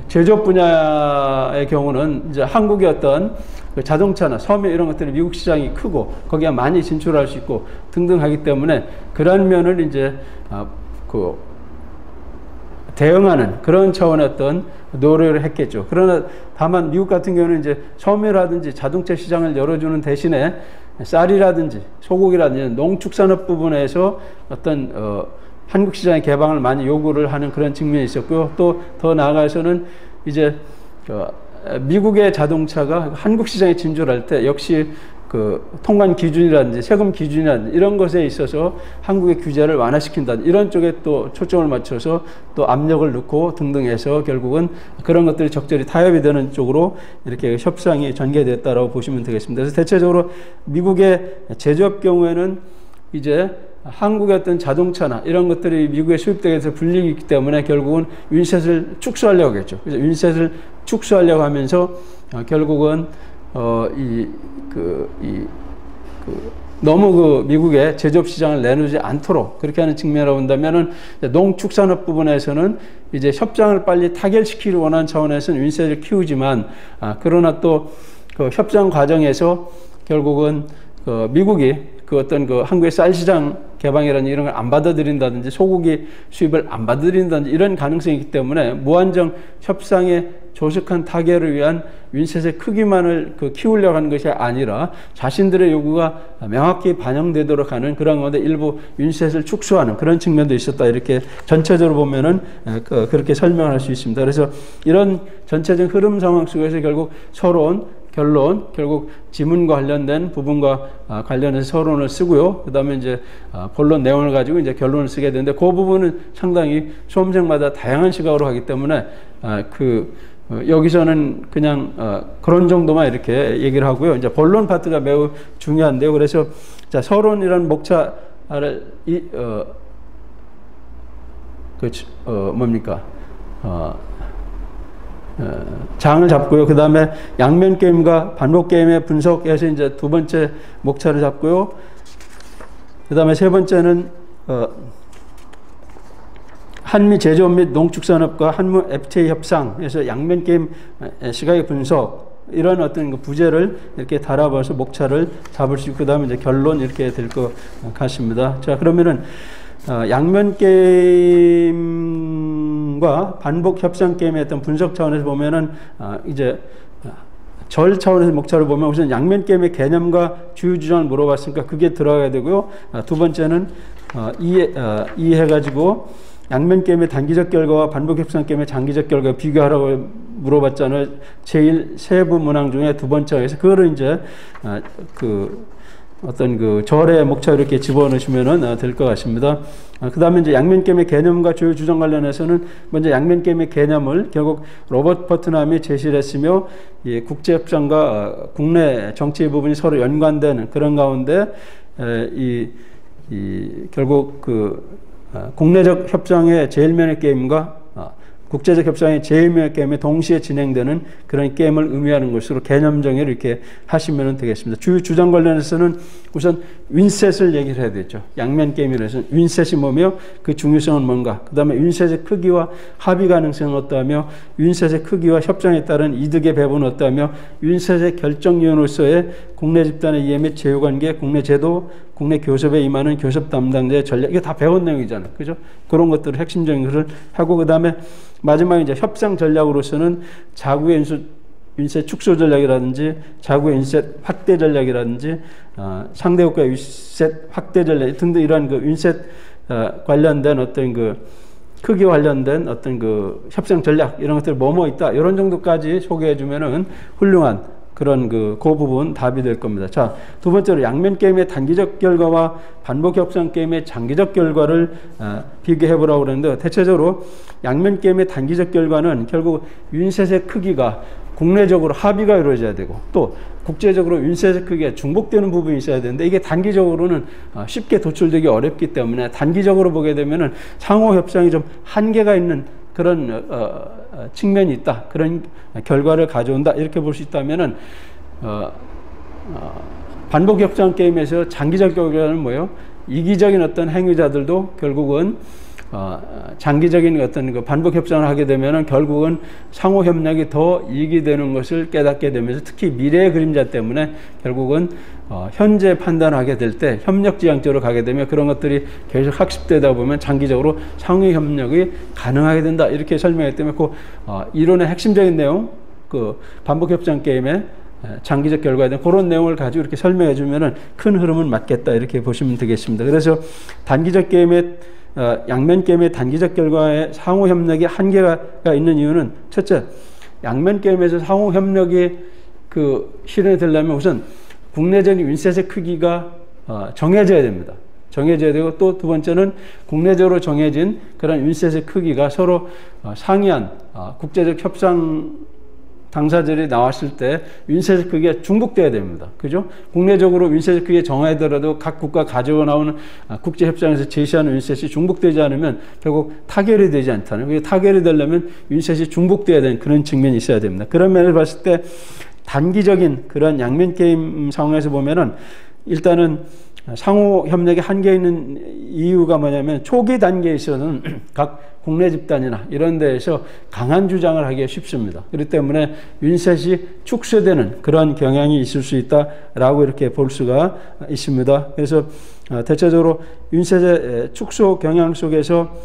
제조업 분야의 경우는 이제 한국의 어떤 그 자동차나 섬유 이런 것들이 미국 시장이 크고 거기에 많이 진출할 수 있고 등등 하기 때문에 그런 면을 이제 대응하는 그런 차원의 어떤 노력을 했겠죠. 그러나 다만 미국 같은 경우는 이제 섬유라든지 자동차 시장을 열어주는 대신에 쌀이라든지 소고기라든지 농축산업 부분에서 어떤 한국 시장의 개방을 많이 요구를 하는 그런 측면이 있었고요. 또 더 나아가서는 이제 미국의 자동차가 한국 시장에 진출할 때 역시 그 통관 기준이라든지 세금 기준이라든지 이런 것에 있어서 한국의 규제를 완화시킨다 이런 쪽에 또 초점을 맞춰서 또 압력을 넣고 등등해서 결국은 그런 것들이 적절히 타협이 되는 쪽으로 이렇게 협상이 전개됐다라고 보시면 되겠습니다. 그래서 대체적으로 미국의 제조업 경우에는 이제 한국의 어떤 자동차나 이런 것들이 미국에 수입되게 해서 불리기 있기 때문에 결국은 윈셋을 축소하려고 하겠죠. 그래서 윈셋을 축소하려고 하면서 결국은 너무 미국의 제조업 시장을 내놓지 않도록 그렇게 하는 측면으로 본다면은 농축산업 부분에서는 이제 협상을 빨리 타결시키기 원하는 차원에서는 윈셋을 키우지만 그러나 또 그 협상 과정에서 결국은 미국이 그 어떤 그 한국의 쌀 시장 개방이라는 이런 걸 안 받아들인다든지 소고기 수입을 안 받아들인다든지 이런 가능성이 있기 때문에 무한정 협상의 조속한 타결을 위한 윈셋의 크기만을 키우려고 하는 것이 아니라 자신들의 요구가 명확히 반영되도록 하는 그런 가운데 일부 윈셋을 축소하는 그런 측면도 있었다. 이렇게 전체적으로 보면은 그렇게 설명할 수 있습니다. 그래서 이런 전체적인 흐름 상황 속에서 결국 결론, 결국 지문과 관련된 부분과 관련해서 서론을 쓰고요. 그 다음에 이제 본론 내용을 가지고 이제 결론을 쓰게 되는데 그 부분은 상당히 수험생마다 다양한 시각으로 하기 때문에 여기서는 그냥 그런 정도만 이렇게 얘기를 하고요. 이제 본론 파트가 매우 중요한데요. 그래서 자, 서론이라는 목차를 뭡니까? 장을 잡고요. 그 다음에 양면 게임과 반복 게임의 분석에서 이제 두 번째 목차를 잡고요. 그 다음에 세 번째는 한미 제조업 및 농축산업과 한무 FTA 협상에서 양면 게임 시각의 분석 이런 어떤 그 부제를 이렇게 달아봐서 목차를 잡을 수 있고 그 다음에 이제 결론 이렇게 될 것 같습니다. 자, 그러면은 양면 게임과 반복 협상 게임의 어떤 분석 차원에서 보면은 이제 절 차원에서 목차를 보면 우선 양면 게임의 개념과 주요 주장을 물어봤으니까 그게 들어가야 되고요. 두 번째는 이해해가지고 양면 게임의 단기적 결과와 반복 협상 게임의 장기적 결과 비교하라고 물어봤잖아요. 제일 세부 문항 중에 두 번째에서 그거를 이제 어떤 그 절의 목차 이렇게 집어넣으시면은 될 것 같습니다. 그 다음에 이제 양면 게임의 개념과 주요 주장 관련해서는 먼저 양면 게임의 개념을 결국 로버트 퍼트남이 제시를 했으며 국제협상과 국내 정치 부분이 서로 연관되는 그런 가운데 결국 국내적 협상의 제일면의 게임과 국제적 협상의 제일면의 게임이 동시에 진행되는 그런 게임을 의미하는 것으로 개념 정의를 이렇게 하시면 되겠습니다. 주요 주장 관련해서는 우선 윈셋을 얘기를 해야 되죠. 양면 게임이라서 윈셋이 뭐며 그 중요성은 뭔가, 그 다음에 윈셋의 크기와 합의 가능성은 어떠하며 윈셋의 크기와 협상에 따른 이득의 배분은 어떠하며 윈셋의 결정위원으로서의 국내 집단의 이해 및 제휴관계, 국내 제도, 국내 교섭에 임하는 교섭 담당자의 전략, 이게 다 배운 내용이잖아요. 그죠? 그런 것들을 핵심적인 것을 하고, 그 다음에 마지막에 이제 협상 전략으로서는 자국의 윈셋 축소 전략이라든지 자국의 윈셋 확대 전략이라든지 상대국가의 윈셋 확대 전략 등등 이러한 그 윈셋 관련된 어떤 그 크기 관련된 어떤 그 협상 전략 이런 것들이 뭐뭐 있다 이런 정도까지 소개해 주면은 훌륭한 그런 그 부분 답이 될 겁니다. 자, 두 번째로 양면 게임의 단기적 결과와 반복 협상 게임의 장기적 결과를 비교해 보라고 그랬는데, 대체적으로 양면 게임의 단기적 결과는 결국 윈셋의 크기가 국내적으로 합의가 이루어져야 되고 또 국제적으로 윈셋의 크기가 중복되는 부분이 있어야 되는데 이게 단기적으로는 쉽게 도출되기 어렵기 때문에 단기적으로 보게 되면은 상호 협상이 좀 한계가 있는 그런 측면이 있다. 그런 결과를 가져온다. 이렇게 볼 수 있다면은 반복 협상 게임에서 장기적 결과는 뭐예요? 이기적인 어떤 행위자들도 결국은 장기적인 어떤 그 반복 협상을 하게 되면은 결국은 상호 협력이 더 이익이 되는 것을 깨닫게 되면서 특히 미래의 그림자 때문에 결국은 현재 판단하게 될 때 협력 지향적으로 가게 되면 그런 것들이 계속 학습되다 보면 장기적으로 상호 협력이 가능하게 된다. 이렇게 설명했기 때문에 그 이론의 핵심적인 내용, 그 반복 협상 게임의 장기적 결과에 대한 그런 내용을 가지고 이렇게 설명해 주면은 큰 흐름은 맞겠다. 이렇게 보시면 되겠습니다. 그래서 단기적 게임의 양면 게임의 단기적 결과에 상호 협력이 한계가 있는 이유는 첫째, 양면 게임에서 상호 협력이 실현이 되려면 우선 국내적인 윈셋의 크기가 정해져야 됩니다. 정해져야 되고 또 두 번째는 국내적으로 정해진 그런 윈셋의 크기가 서로 상이한 국제적 협상 당사자들이 나왔을 때 윈셋의 크기가 중복돼야 됩니다. 그죠? 국내적으로 윈셋의 크기 정하더라도 각 국가 가지고 나오는 국제협상에서 제시하는 윈셋이 중복되지 않으면 결국 타결이 되지 않다는. 그게 타결이 되려면 윈셋이 중복돼야 되는 그런 측면이 있어야 됩니다. 그런 면을 봤을 때 단기적인 그런 양면 게임 상황에서 보면은 일단은 상호 협력에 한계 있는 이유가 뭐냐면 초기 단계에서는 각 국내 집단이나 이런 데에서 강한 주장을 하기가 쉽습니다. 그렇기 때문에 윈셋이 축소되는 그런 경향이 있을 수 있다라고 이렇게 볼 수가 있습니다. 그래서 대체적으로 윈셋의 축소 경향 속에서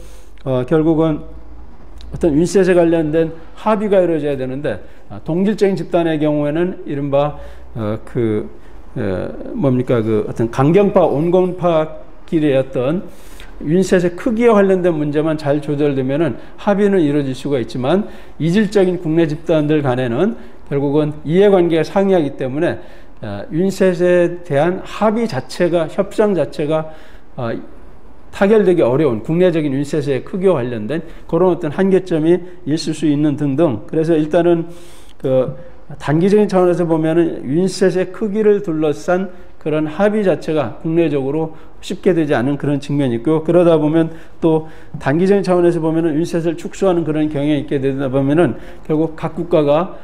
결국은 어떤 윈셋에 관련된 합의가 이루어져야 되는데 동질적인 집단의 경우에는 이른바 어떤 강경파 온건파끼리의 어떤 윈셋의 크기에 관련된 문제만 잘 조절되면은 합의는 이루어질 수가 있지만 이질적인 국내 집단들 간에는 결국은 이해관계가 상이하기 때문에 윈셋에 대한 합의 자체가 협상 자체가 타결되기 어려운 국내적인 윈셋의 크기와 관련된 그런 어떤 한계점이 있을 수 있는 등등. 그래서 일단은 단기적인 차원에서 보면은 윈셋의 크기를 둘러싼 그런 합의 자체가 국내적으로 쉽게 되지 않은 그런 측면이 있고, 그러다 보면 또 단기적인 차원에서 보면은 윈셋을 축소하는 그런 경향이 있게 되다 보면은 결국 각 국가가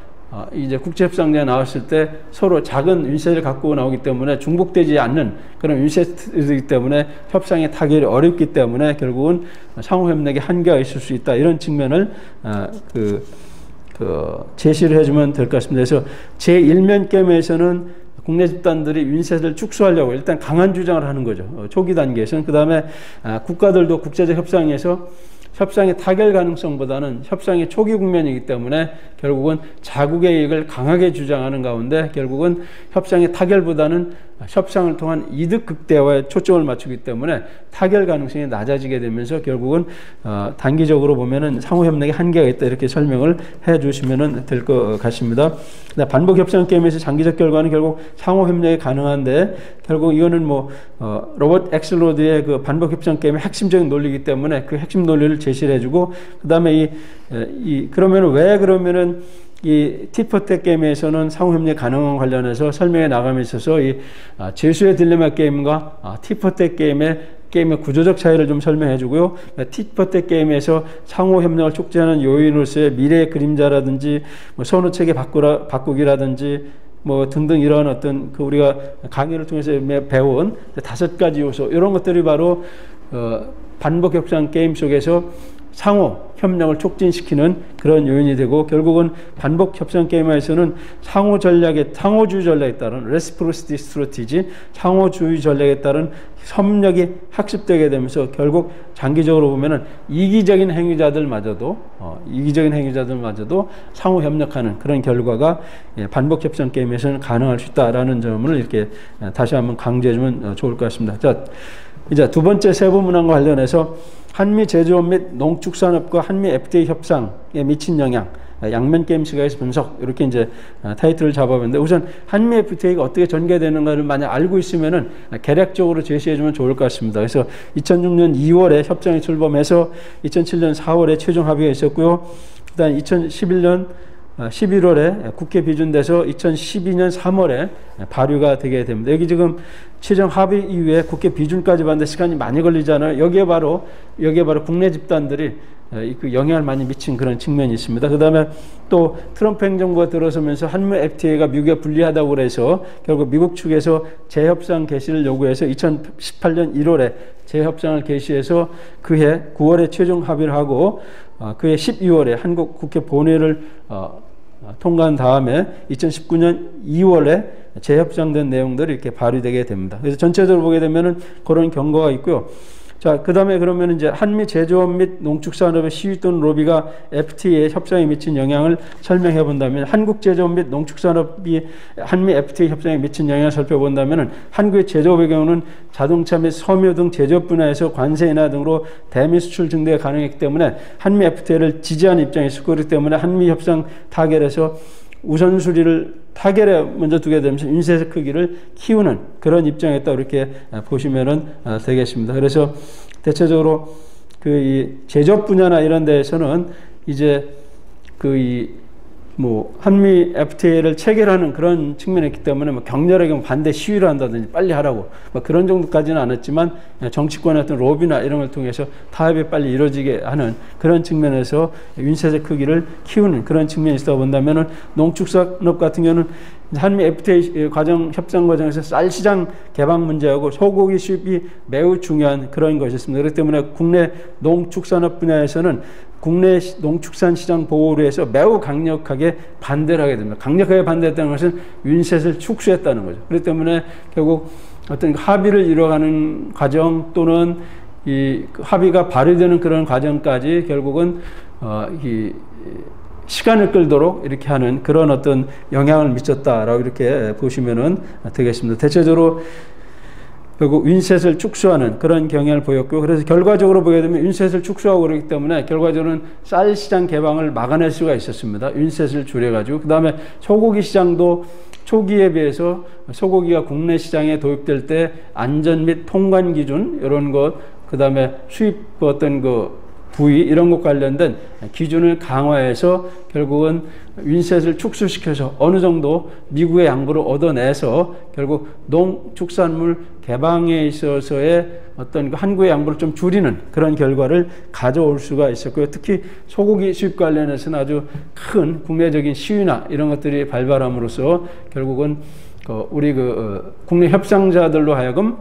이제 국제협상대에 나왔을 때 서로 작은 윈셋을 갖고 나오기 때문에 중복되지 않는 그런 윈셋이기 때문에 협상의 타결이 어렵기 때문에 결국은 상호협력에 한계가 있을 수 있다, 이런 측면을 제시를 해주면 될 것 같습니다. 그래서 제1면 게임에서는 국내 집단들이 윈셋을 축소하려고 일단 강한 주장을 하는 거죠. 초기 단계에서는. 그 다음에 국가들도 국제적 협상에서 협상의 타결 가능성보다는 협상의 초기 국면이기 때문에 결국은 자국의 이익을 강하게 주장하는 가운데 결국은 협상의 타결보다는 협상을 통한 이득 극대화에 초점을 맞추기 때문에 타결 가능성이 낮아지게 되면서 결국은 단기적으로 보면은 상호협력에 한계가 있다, 이렇게 설명을 해 주시면 될 것 같습니다. 반복 협상 게임에서 장기적 결과는 결국 상호협력이 가능한데 결국 이거는 로버트 엑슬로드의 그 반복 협상 게임의 핵심적인 논리이기 때문에 그 핵심 논리를 제시를 해주고, 그 다음에 그러면은 이 티포텍 게임에서는 상호협력 가능한 관련해서 설명해 나감에 있어서 이 죄수의 딜레마 게임과 티포텍 게임의 구조적 차이를 좀 설명해 주고요. 티포텍 게임에서 상호협력을 촉진하는 요인으로서의 미래의 그림자라든지 선호체계 바꾸기라든지 등등 이런 어떤 우리가 강의를 통해서 배운 5가지 요소, 이런 것들이 바로 반복 협상 게임 속에서 상호 협력을 촉진시키는 그런 요인이 되고, 결국은 반복 협상 게임에서는 상호주의 전략에 따른 레시프로시티 스트래티지, 상호주의 전략에 따른 협력이 학습되게 되면서 결국 장기적으로 보면은 이기적인 행위자들마저도 상호 협력하는 그런 결과가 반복 협상 게임에서는 가능할 수 있다라는 점을 이렇게 다시 한번 강조해주면 좋을 것 같습니다. 자, 이제 두 번째 세부 문항과 관련해서 한미 제조업 및 농축산업과 한미 FTA 협상에 미친 영향, 양면 게임 시각에서 분석, 이렇게 이제 타이틀을 잡아봤는데, 우선 한미 FTA가 어떻게 전개되는가를 만약 알고 있으면은 개략적으로 제시해주면 좋을 것 같습니다. 그래서 2006년 2월에 협상이 출범해서 2007년 4월에 최종 합의가 있었고요. 그다음 2011년 11월에 국회 비준돼서 2012년 3월에 발의가 되게 됩니다. 여기 지금 최종 합의 이후에 국회 비준까지 받는데 시간이 많이 걸리잖아요. 여기에 바로 국내 집단들이 그 영향을 많이 미친 그런 측면이 있습니다. 그 다음에 또 트럼프 행정부가 들어서면서 한미 FTA가 미국에 불리하다고 그래서 결국 미국 측에서 재협상 개시를 요구해서 2018년 1월에 재협상을 개시해서 그해 9월에 최종 합의를 하고 그해 12월에 한국 국회 본회의를 통과한 다음에 2019년 2월에 재협상된 내용들이 이렇게 발의되게 됩니다. 그래서 전체적으로 보게 되면은 그런 경과가 있고요. 자, 그 다음에 그러면 이제 한미 제조업 및 농축산업의 시위 또는 로비가 FTA에 협상에 미친 영향을 설명해 본다면, 한국 제조업 및 농축산업이 한미 FTA 협상에 미친 영향을 살펴본다면, 한국의 제조업의 경우는 자동차 및 섬유 등 제조업 분야에서 관세 인하 등으로 대미 수출 증대가 가능했기 때문에 한미 FTA를 지지하는 입장이 있었고, 그렇기 때문에 한미 협상 타결에서 우선순위를 타결에 먼저 두게 되면서 윈셋의 크기를 키우는 그런 입장이었다, 이렇게 보시면은 되겠습니다. 그래서 대체적으로 이 제조업 분야나 이런 데에서는 이제 한미 FTA를 체결하는 그런 측면이 있기 때문에 격렬하게 반대 시위를 한다든지 빨리 하라고 그런 정도까지는 않았지만, 정치권의 어떤 로비나 이런 걸 통해서 타협이 빨리 이루어지게 하는 그런 측면에서 윈셋의 크기를 키우는 그런 측면이 있다 본다면은, 농축산업 같은 경우는 한미 FTA 과정 협상 과정에서 쌀 시장 개방 문제하고 소고기 수입이 매우 중요한 그런 것이었습니다. 그렇기 때문에 국내 농축산업 분야에서는 국내 농축산 시장 보호를 위해서 매우 강력하게 반대를 하게 됩니다. 강력하게 반대했다는 것은 윈셋을 축소했다는 거죠. 그렇기 때문에 결국 어떤 합의를 이뤄가는 과정 또는 이 합의가 발휘되는 그런 과정까지 결국은 이 시간을 끌도록 이렇게 하는 그런 어떤 영향을 미쳤다라고 이렇게 보시면은 되겠습니다. 대체적으로 결국 윈셋을 축소하는 그런 경향을 보였고, 그래서 결과적으로 보게 되면 윈셋을 축소하고 그러기 때문에 결과적으로는 쌀 시장 개방을 막아낼 수가 있었습니다. 윈셋을 줄여가지고. 그 다음에 소고기 시장도 초기에 비해서 소고기가 국내 시장에 도입될 때 안전 및 통관 기준 이런 것, 그 다음에 수입 어떤 그 부위 이런 것 관련된 기준을 강화해서 결국은 윈셋을 축소시켜서 어느 정도 미국의 양보를 얻어내서 결국 농축산물 개방에 있어서의 어떤 한국의 양보를 좀 줄이는 그런 결과를 가져올 수가 있었고요. 특히 소고기 수입 관련해서는 아주 큰 국내적인 시위나 이런 것들이 발발함으로써 결국은 우리 국내 협상자들로 하여금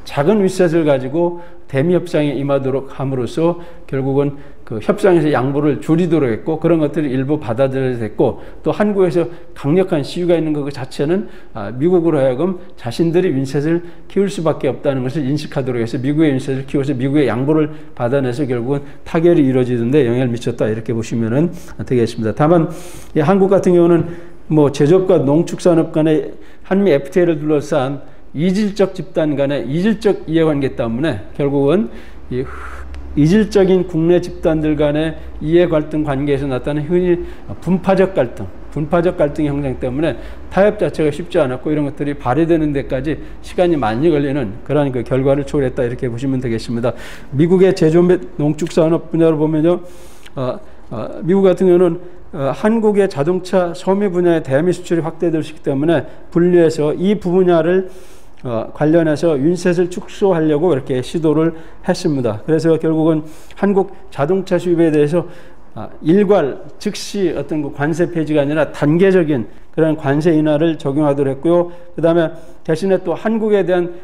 작은 윗셋을 가지고 대미 협상에 임하도록 함으로써 결국은 그 협상에서 양보를 줄이도록 했고, 그런 것들을 일부 받아들여야 됐고, 또 한국에서 강력한 시위가 있는 것 자체는 미국으로 하여금 자신들이 윈셋을 키울 수밖에 없다는 것을 인식하도록 해서 미국의 윈셋을 키워서 미국의 양보를 받아내서 결국은 타결이 이루어지는 데 영향을 미쳤다, 이렇게 보시면 되겠습니다. 다만 한국 같은 경우는 뭐 제조업과 농축산업 간의 한미 FTA를 둘러싼 이질적 집단 간의 이질적 이해관계 때문에 결국은 이질적인 국내 집단들 간의 이해갈등 관계에서 나타나는 흔히 분파적 갈등의 형성 때문에 타협 자체가 쉽지 않았고, 이런 것들이 발휘되는 데까지 시간이 많이 걸리는 그러한 그 결과를 초래했다, 이렇게 보시면 되겠습니다. 미국의 제조 및 농축산업 분야로 보면요, 미국 같은 경우는 한국의 자동차 소미 분야의 대미 수출이 확대될 수 있기 때문에 분리해서 이 분야를 관련해서 윈셋을 축소하려고 이렇게 시도를 했습니다. 그래서 결국은 한국 자동차 수입에 대해서 일괄 즉시 어떤 그 관세 폐지가 아니라 단계적인 그런 관세 인하를 적용하도록 했고요. 그 다음에 대신에 또 한국에 대한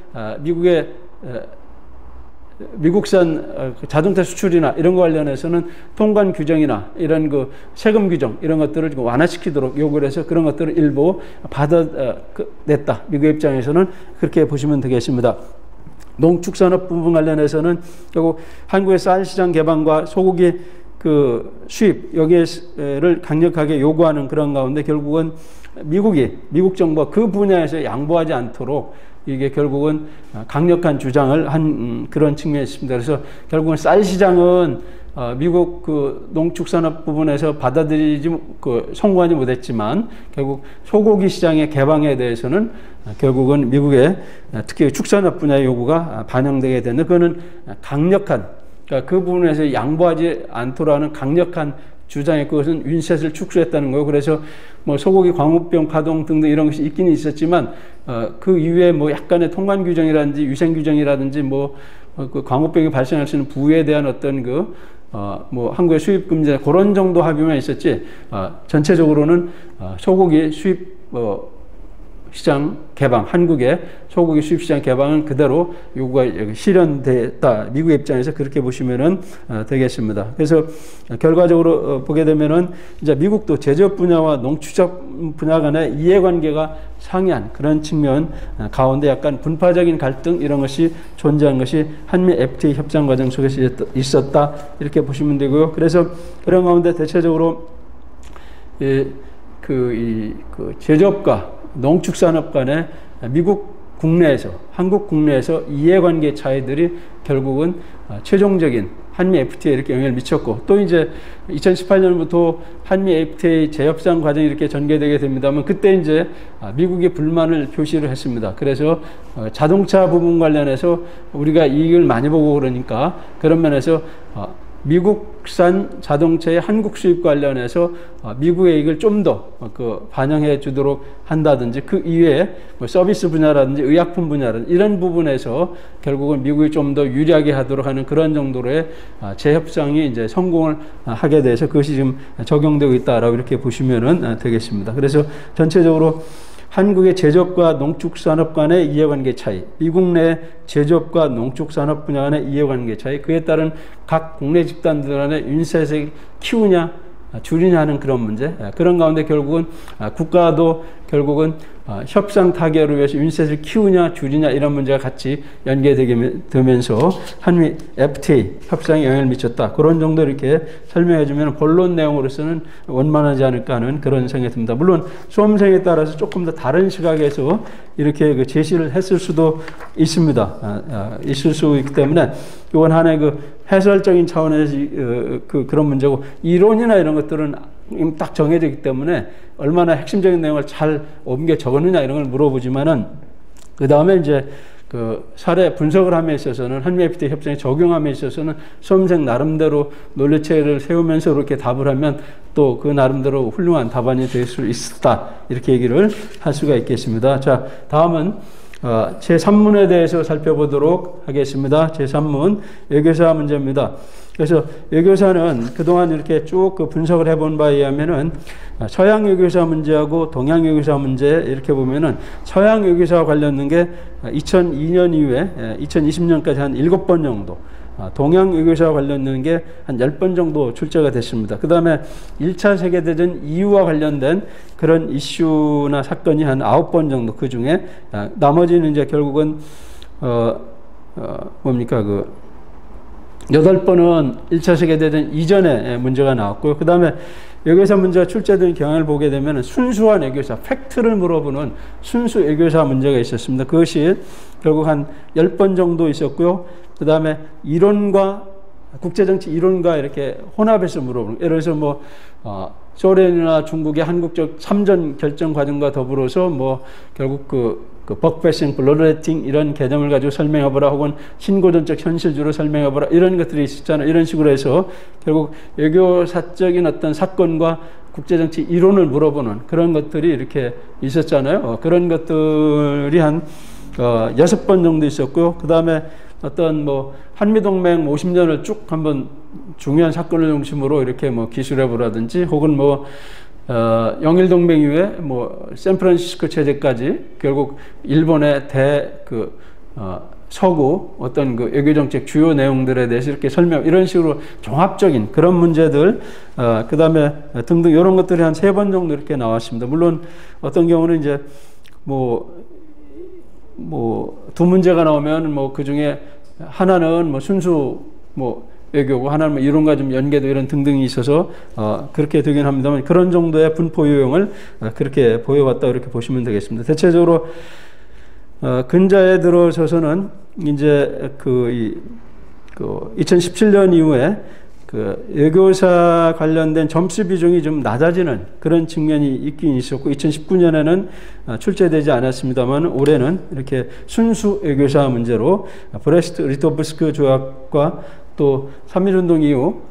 미국산 자동차 수출이나 이런 거 관련해서는 통관 규정이나 이런 그 세금 규정 이런 것들을 완화시키도록 요구를 해서 그런 것들을 일부 받아냈다. 미국의 입장에서는 그렇게 보시면 되겠습니다. 농축산업 부분 관련해서는 결국 한국의 쌀 시장 개방과 소고기 그 수입 여기를 강력하게 요구하는 그런 가운데 결국은 미국 정부가 그 분야에서 양보하지 않도록 이게 결국은 강력한 주장을 한 그런 측면이 있습니다. 그래서 결국은 쌀 시장은 미국 그 농축산업 부분에서 성공하지 못했지만 결국 소고기 시장의 개방에 대해서는 결국은 미국의 특히 축산업 분야의 요구가 반영되게 되는, 그거는 강력한, 그러니까 그 부분에서 양보하지 않도록 하는 강력한 주장의 그것은 윈셋을 축소했다는 거예요. 그래서 뭐 소고기 광우병 파동 등등 이런 것이 있기는 있었지만 그 이후에 뭐 약간의 통관 규정이라든지 위생 규정이라든지 그 광우병이 발생할 수 있는 부위에 대한 어떤 뭐 한국의 수입 금지 그런 정도 합의만 있었지 전체적으로는 소고기 수입 시장 개방, 한국의 소고기 수입 시장 개방은 그대로 요구가 실현됐다. 미국의 입장에서 그렇게 보시면은 되겠습니다. 그래서 결과적으로 보게 되면은 이제 미국도 제조업 분야와 농축업 분야 간의 이해관계가 상이한 그런 측면 가운데 약간 분파적인 갈등 이런 것이 존재한 것이 한미 FTA 협상 과정 속에서 있었다. 이렇게 보시면 되고요. 그래서 그런 가운데 대체적으로 제조업과 농축산업 간의 한국 국내에서 이해관계 차이들이 결국은 최종적인 한미 FTA 이렇게 영향을 미쳤고, 또 이제 2018년부터 한미 FTA 재협상 과정이 이렇게 전개되게 됩니다만 그때 이제 미국이 불만을 표시를 했습니다. 그래서 자동차 부분 관련해서 우리가 이익을 많이 보고 그러니까 그런 면에서 미국산 자동차의 한국 수입 관련해서 미국의 이익을 좀 더 반영해 주도록 한다든지 그 이외에 뭐 서비스 분야라든지 의약품 분야라든지 이런 부분에서 결국은 미국이 좀 더 유리하게 하도록 하는 그런 정도로의 재협상이 이제 성공을 하게 돼서 그것이 지금 적용되고 있다라고 이렇게 보시면은 되겠습니다. 그래서 전체적으로 한국의 제조업과 농축산업 간의 이해관계 차이, 미국 내 제조업과 농축산업 분야 간의 이해관계 차이, 그에 따른 각 국내 집단들 간의 윤세색을 키우냐 줄이냐는 그런 문제, 그런 가운데 결국은 국가도 결국은 협상 타결을 위해서 윤세색을 키우냐 줄이냐 이런 문제가 같이 연계되면서 한미 FTA 협상에 영향을 미쳤다. 그런 정도 이렇게 설명해 주면 본론 내용으로서는 원만하지 않을까 하는 그런 생각이 듭니다. 물론 수험생에 따라서 조금 더 다른 시각에서 이렇게 그 제시를 했을 수도 있습니다. 있을 수 있기 때문에 이번 한 해 그 해설적인 차원에서 그런 문제고 이론이나 이런 것들은 딱 정해져 있기 때문에 얼마나 핵심적인 내용을 잘 옮겨 적었느냐 이런 걸 물어보지만은 그 다음에 이제 그 사례 분석을 함에 있어서는 한미 FTA 협상에 적용함에 있어서는 수험생 나름대로 논리체를 세우면서 이렇게 답을 하면 또 그 나름대로 훌륭한 답안이 될 수 있다 이렇게 얘기를 할 수가 있겠습니다. 자, 다음은 제3문에 대해서 살펴보도록 하겠습니다. 제3문 외교사 문제입니다. 그래서 외교사는 그동안 이렇게 쭉 그 분석을 해본 바에 의하면은 서양 외교사 문제하고 동양 외교사 문제 이렇게 보면은 서양 외교사와 관련된 게 2002년 이후에 2020년까지 한 7번 정도, 동양 외교사와 관련된 게 한 10번 정도 출제가 됐습니다. 그 다음에 1차 세계대전 이후와 관련된 그런 이슈나 사건이 한 9번 정도, 그 중에 나머지는 이제 결국은 뭡니까 그 8번은 1차 세계대전 이전에 문제가 나왔고요. 그 다음에 외교사 문제가 출제된 경향을 보게 되면 순수한 외교사, 팩트를 물어보는 순수 외교사 문제가 있었습니다. 그것이 결국 한 10번 정도 있었고요. 그 다음에 이론과 국제정치 이론과 이렇게 혼합해서 물어보는, 예를 들어서 뭐 소련이나 중국의 한국적 참전 결정 과정과 더불어서 뭐 결국 그 벅패싱, 블러레팅 이런 개념을 가지고 설명해보라, 혹은 신고전적 현실주로 설명해보라 이런 것들이 있었잖아요. 이런 식으로 해서 결국 외교사적인 어떤 사건과 국제정치 이론을 물어보는 그런 것들이 이렇게 있었잖아요. 그런 것들이 한 6번 정도 있었고요. 그 다음에 어떤 뭐 한미동맹 50년을 쭉 한번 중요한 사건을 중심으로 이렇게 뭐 기술해보라든지, 혹은 뭐 영일동맹 이후에 뭐 샌프란시스코 체제까지 결국 일본의 서구 어떤 그 외교정책 주요 내용들에 대해서 이렇게 설명, 이런 식으로 종합적인 그런 문제들, 그 다음에 등등 이런 것들이 한 3번 정도 이렇게 나왔습니다. 물론 어떤 경우는 이제 뭐 두 문제가 나오면 뭐 그 중에 하나는 뭐 순수 뭐 외교고 하나는 뭐 이론과 좀 연계도 이런 등등이 있어서 그렇게 되긴 합니다만, 그런 정도의 분포 요형을 그렇게 보여왔다 이렇게 보시면 되겠습니다. 대체적으로 근자에 들어서서는 이제 2017년 이후에 그 외교사 관련된 점수 비중이 좀 낮아지는 그런 측면이 있긴 있었고, 2019년에는 출제되지 않았습니다만 올해는 이렇게 순수 외교사 문제로 브레스트-리토브스크 조약과 또 3.1운동 이후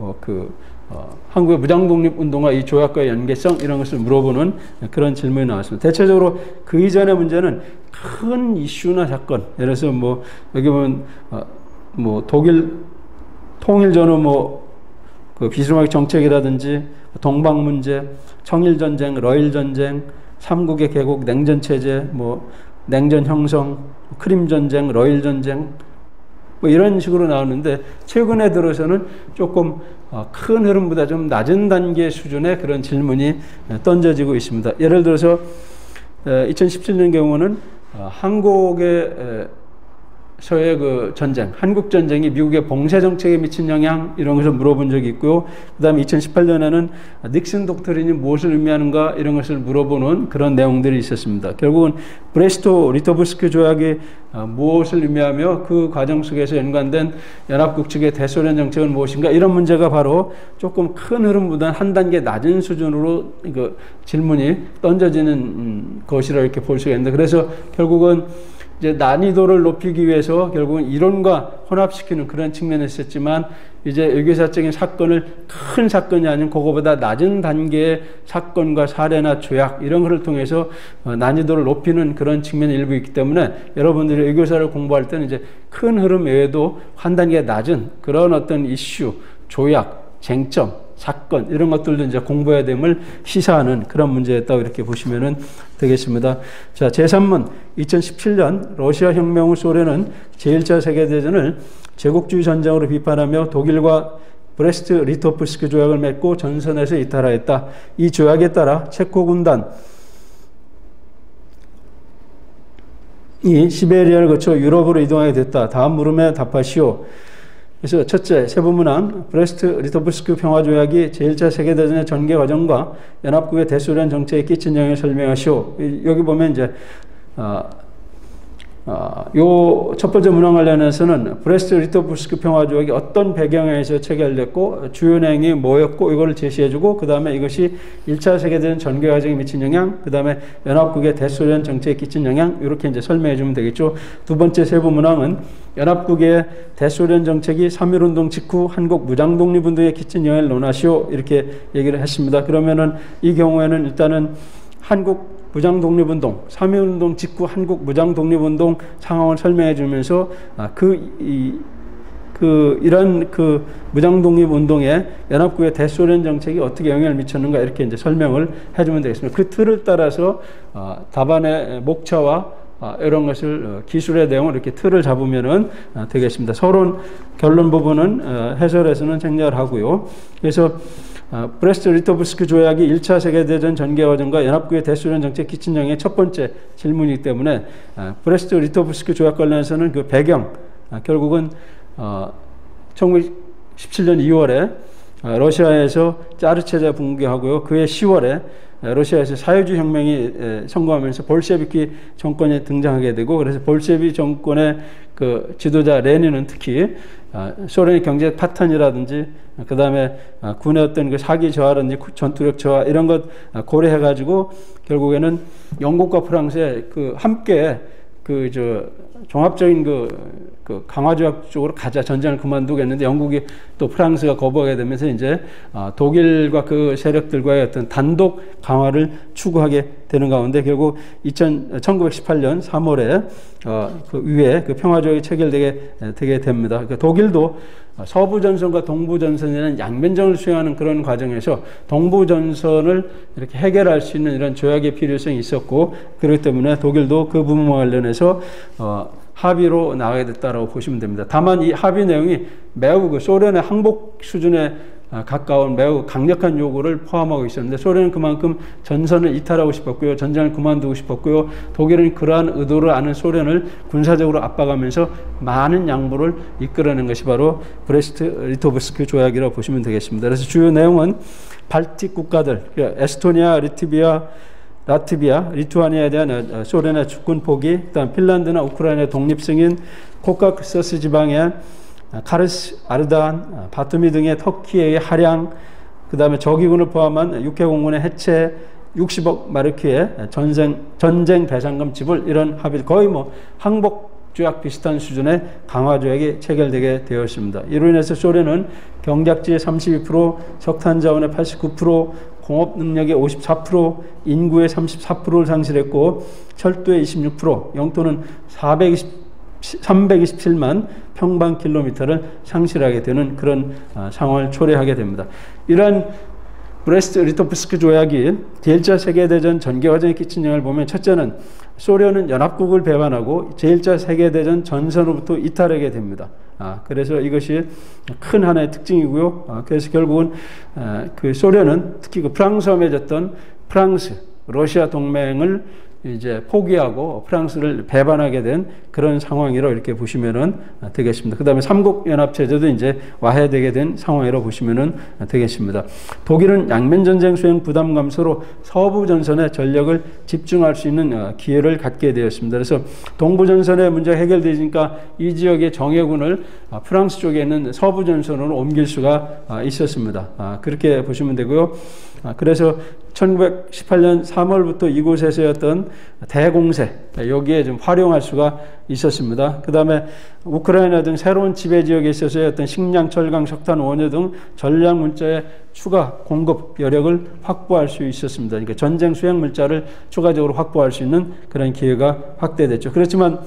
한국의 무장독립운동과 이 조약과의 연계성 이런 것을 물어보는 그런 질문이 나왔습니다. 대체적으로 그 이전의 문제는 큰 이슈나 사건, 예를 들어서 뭐 여기 보면 뭐 독일 통일 전후 그 비스마르크 정책이라든지 동방 문제, 청일 전쟁, 러일 전쟁, 삼국의 개국, 냉전 체제, 뭐 냉전 형성, 크림 전쟁, 러일 전쟁 뭐 이런 식으로 나오는데, 최근에 들어서는 조금 큰 흐름보다 좀 낮은 단계 수준의 그런 질문이 던져지고 있습니다. 예를 들어서 2017년 경우는 한국의 서해 그 전쟁, 한국 전쟁이 미국의 봉쇄 정책에 미친 영향 이런 것을 물어본 적이 있고요. 그 다음에 2018년에는 닉슨 독트린이 무엇을 의미하는가 이런 것을 물어보는 그런 내용들이 있었습니다. 결국은 브레스토-리토브스크 조약이 무엇을 의미하며 그 과정 속에서 연관된 연합국 측의 대소련 정책은 무엇인가, 이런 문제가 바로 조금 큰 흐름보다는 한 단계 낮은 수준으로 그 질문이 던져지는 것이라 이렇게 볼 수가 있는데, 그래서 결국은 이제 난이도를 높이기 위해서 결국은 이론과 혼합시키는 그런 측면이 있었지만 이제 외교사적인 사건을 큰 사건이 아닌 그거보다 낮은 단계의 사건과 사례나 조약 이런 것을 통해서 난이도를 높이는 그런 측면이 일부 있기 때문에 여러분들이 외교사를 공부할 때는 이제 큰 흐름 외에도 한 단계 낮은 그런 어떤 이슈, 조약, 쟁점, 사건 이런 것들도 이제 공부해야 됨을 시사하는 그런 문제였다고 이렇게 보시면 되겠습니다. 자, 제3문 2017년 러시아 혁명 후 소련은 제1차 세계대전을 제국주의 전쟁으로 비판하며 독일과 브레스트 리토프스크 조약을 맺고 전선에서 이탈하였다. 이 조약에 따라 체코 군단이 시베리아를 거쳐 유럽으로 이동하게 됐다. 다음 물음에 답하시오. 그래서 첫째, 세부문항 브레스트 리토프스크 평화조약이 제1차 세계대전의 전개 과정과 연합국의 대소련 정책에 끼친 영향을 설명하시오. 여기 보면 이제 요 첫 번째 문항 관련해서는 브레스트 리토프스크 평화조약이 어떤 배경에서 체결됐고 주요 내용이 뭐였고 이걸 제시해주고 그 다음에 이것이 1차 세계대전 전개 과정에 미친 영향, 그 다음에 연합국의 대소련 정책에 끼친 영향 이렇게 이제 설명해주면 되겠죠. 두 번째 세부 문항은 연합국의 대소련 정책이 3.1운동 직후 한국 무장독립운동에 끼친 영향을 논하시오 이렇게 얘기를 했습니다. 그러면은 이 경우에는 일단은 한국 무장독립운동, 3.1운동 직후 한국 무장독립운동 상황을 설명해 주면서 이런 무장독립운동에 연합국의 대소련 정책이 어떻게 영향을 미쳤는가 이렇게 이제 설명을 해주면 되겠습니다. 그 틀을 따라서 답안의 목차와 이런 것을 기술의 내용을 이렇게 틀을 잡으면은 되겠습니다. 서론 결론 부분은 해설에서는 생략하고요. 그래서 브레스트 리토프스크 조약이 1차 세계대전 전개 과정과 연합국의 대소련 정책 끼친 영향의 첫 번째 질문이기 때문에 브레스트 리토프스크 조약 관련해서는 그 배경 결국은 1917년 2월에 러시아에서 짜르 체제 붕괴하고요. 그해 10월에 러시아에서 사회주의 혁명이 성공하면서 볼셰비키 정권이 등장하게 되고 그래서 볼셰비 정권의 그 지도자 레닌은 특히 소련의 경제 파탄이라든지 그 다음에 군의 어떤 그 사기 저하라든지 전투력 저하 이런 것 고려해 가지고 결국에는 영국과 프랑스의 그 함께 종합적인 강화조약 쪽으로 가자 전쟁을 그만두겠는데 영국이 또 프랑스가 거부하게 되면서 이제 독일과 그 세력들과의 어떤 단독 강화를 추구하게 되는 가운데 결국 1918년 3월에 그 위에 그 평화조약이 체결되게 됩니다. 그러니까 독일도 서부전선과 동부전선이라는 양면전을 수행하는 그런 과정에서 동부전선을 이렇게 해결할 수 있는 이런 조약의 필요성이 있었고 그렇기 때문에 독일도 그 부분과 관련해서 합의로 나가게 됐다라고 보시면 됩니다. 다만 이 합의 내용이 매우 소련의 항복 수준에 가까운 매우 강력한 요구를 포함하고 있었는데 소련은 그만큼 전선을 이탈하고 싶었고요. 전쟁을 그만두고 싶었고요. 독일은 그러한 의도를 아는 소련을 군사적으로 압박하면서 많은 양보를 이끌어낸 것이 바로 브레스트 리토프스크 조약이라고 보시면 되겠습니다. 그래서 주요 내용은 발틱 국가들, 에스토니아, 라트비아, 리투아니아에 대한 소련의 주권 포기, 그다음 핀란드나 우크라이나의 독립 승인, 코카서스 지방의 카르스, 아르단, 바투미 등의 터키의 할양, 그 다음에 적의군을 포함한 육해공군의 해체, 60억 마르크의 전쟁 배상금 지불 이런 합의 거의 항복조약 비슷한 수준의 강화조약이 체결되게 되었습니다. 이로 인해서 소련은 경작지의 32%, 석탄 자원의 89%, 공업 능력의 54%, 인구의 34%를 상실했고 철도의 26%, 영토는 327만 평방킬로미터를 상실하게 되는 그런 상황을 초래하게 됩니다. 이러한 브레스트 리토프스크 조약이 제1차 세계대전 전개 과정에 끼친 영향을 보면 첫째는 소련은 연합국을 배반하고 제1차 세계대전 전선으로부터 이탈하게 됩니다. 그래서 이것이 큰 하나의 특징이고요. 그래서 결국은 그 소련은 특히 그 프랑스와 맺었던 러시아 동맹을 이제 포기하고 프랑스를 배반하게 된 그런 상황이라고 이렇게 보시면은 되겠습니다. 그 다음에 삼국연합체제도 이제 와해되게 된 상황이라고 보시면은 되겠습니다. 독일은 양면전쟁 수행 부담 감소로 서부전선에 전력을 집중할 수 있는 기회를 갖게 되었습니다. 그래서 동부전선의 문제가 해결되니까 이 지역의 정예군을 프랑스 쪽에 있는 서부전선으로 옮길 수가 있었습니다. 그렇게 보시면 되고요. 그래서 1918년 3월부터 이곳에서였던 대공세, 여기에 좀 활용할 수가 있었습니다. 그 다음에 우크라이나 등 새로운 지배 지역에 있어서의 어떤 식량, 철강, 석탄, 원유 등 전략 물자의 추가 공급 여력을 확보할 수 있었습니다. 그러니까 전쟁 수행 물자를 추가적으로 확보할 수 있는 그런 기회가 확대됐죠. 그렇지만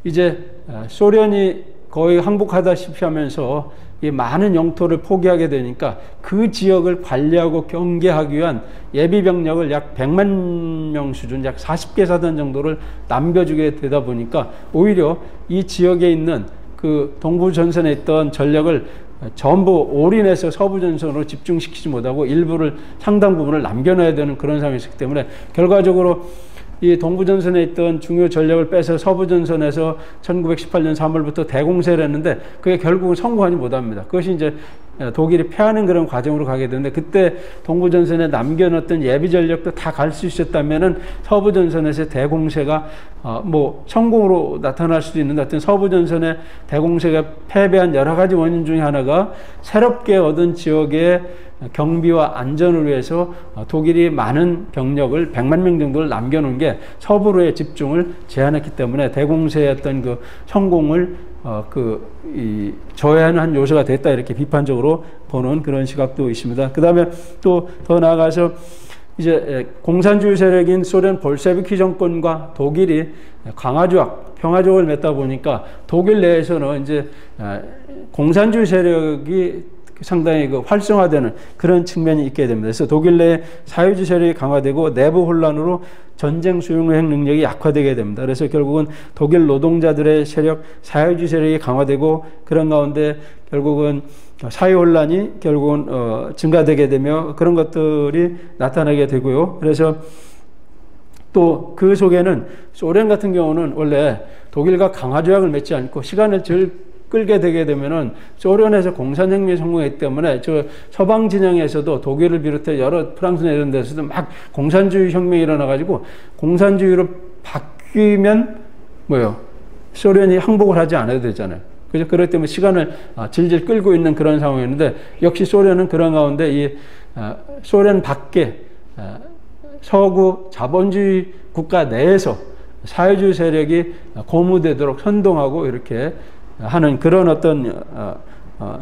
이제 소련이 거의 항복하다시피 하면서 이 많은 영토를 포기하게 되니까 그 지역을 관리하고 경계하기 위한 예비 병력을 약 100만 명 수준, 약 40개 사단 정도를 남겨주게 되다 보니까 오히려 이 지역에 있는 그 동부 전선에 있던 전력을 전부 올인해서 서부 전선으로 집중시키지 못하고 일부를, 상당 부분을 남겨놔야 되는 그런 상황이었기 때문에 결과적으로 이 동부전선에 있던 중요 전력을 빼서 서부전선에서 1918년 3월부터 대공세를 했는데 그게 결국은 성공하지 못합니다. 그것이 이제 독일이 패하는 그런 과정으로 가게 되는데, 그때 동부전선에 남겨놓던 예비 전력도 다 갈 수 있었다면은 서부전선에서 대공세가 뭐 성공으로 나타날 수도 있는데, 하여튼 서부전선의 대공세가 패배한 여러 가지 원인 중에 하나가 새롭게 얻은 지역의 경비와 안전을 위해서 독일이 많은 병력을 100만 명 정도를 남겨놓은 게 서부로의 집중을 제한했기 때문에 대공세의 어떤 그 성공을 저해하는 한 요소가 됐다, 이렇게 비판적으로 보는 그런 시각도 있습니다. 그 다음에 또 더 나아가서 이제 공산주의 세력인 소련 볼셰비키 정권과 독일이 강화조약, 평화조약을 맺다 보니까 독일 내에서는 이제 공산주의 세력이 상당히 활성화되는 그런 측면이 있게 됩니다. 그래서 독일 내 사회주의 세력이 강화되고 내부 혼란으로 전쟁 수용 능력이 약화되게 됩니다. 그래서 결국은 독일 노동자들의 세력, 사회주의 세력이 강화되고 그런 가운데 결국은 사회 혼란이 결국은 증가되게 되며 그런 것들이 나타나게 되고요. 그래서 또 그 속에는 소련 같은 경우는 원래 독일과 강화조약을 맺지 않고 시간을 끌게 되게 되면은 소련에서 공산혁명이 성공했기 때문에 저 서방 진영에서도 독일을 비롯해 여러 프랑스나 이런 데서도 막 공산주의 혁명이 일어나가지고 공산주의로 바뀌면 소련이 항복을 하지 않아도 되잖아요. 그래서 그렇기 때문에 시간을 질질 끌고 있는 그런 상황이었는데, 역시 소련은 그런 가운데 이 소련 밖에 서구 자본주의 국가 내에서 사회주의 세력이 고무되도록 선동하고 이렇게 하는 그런 어떤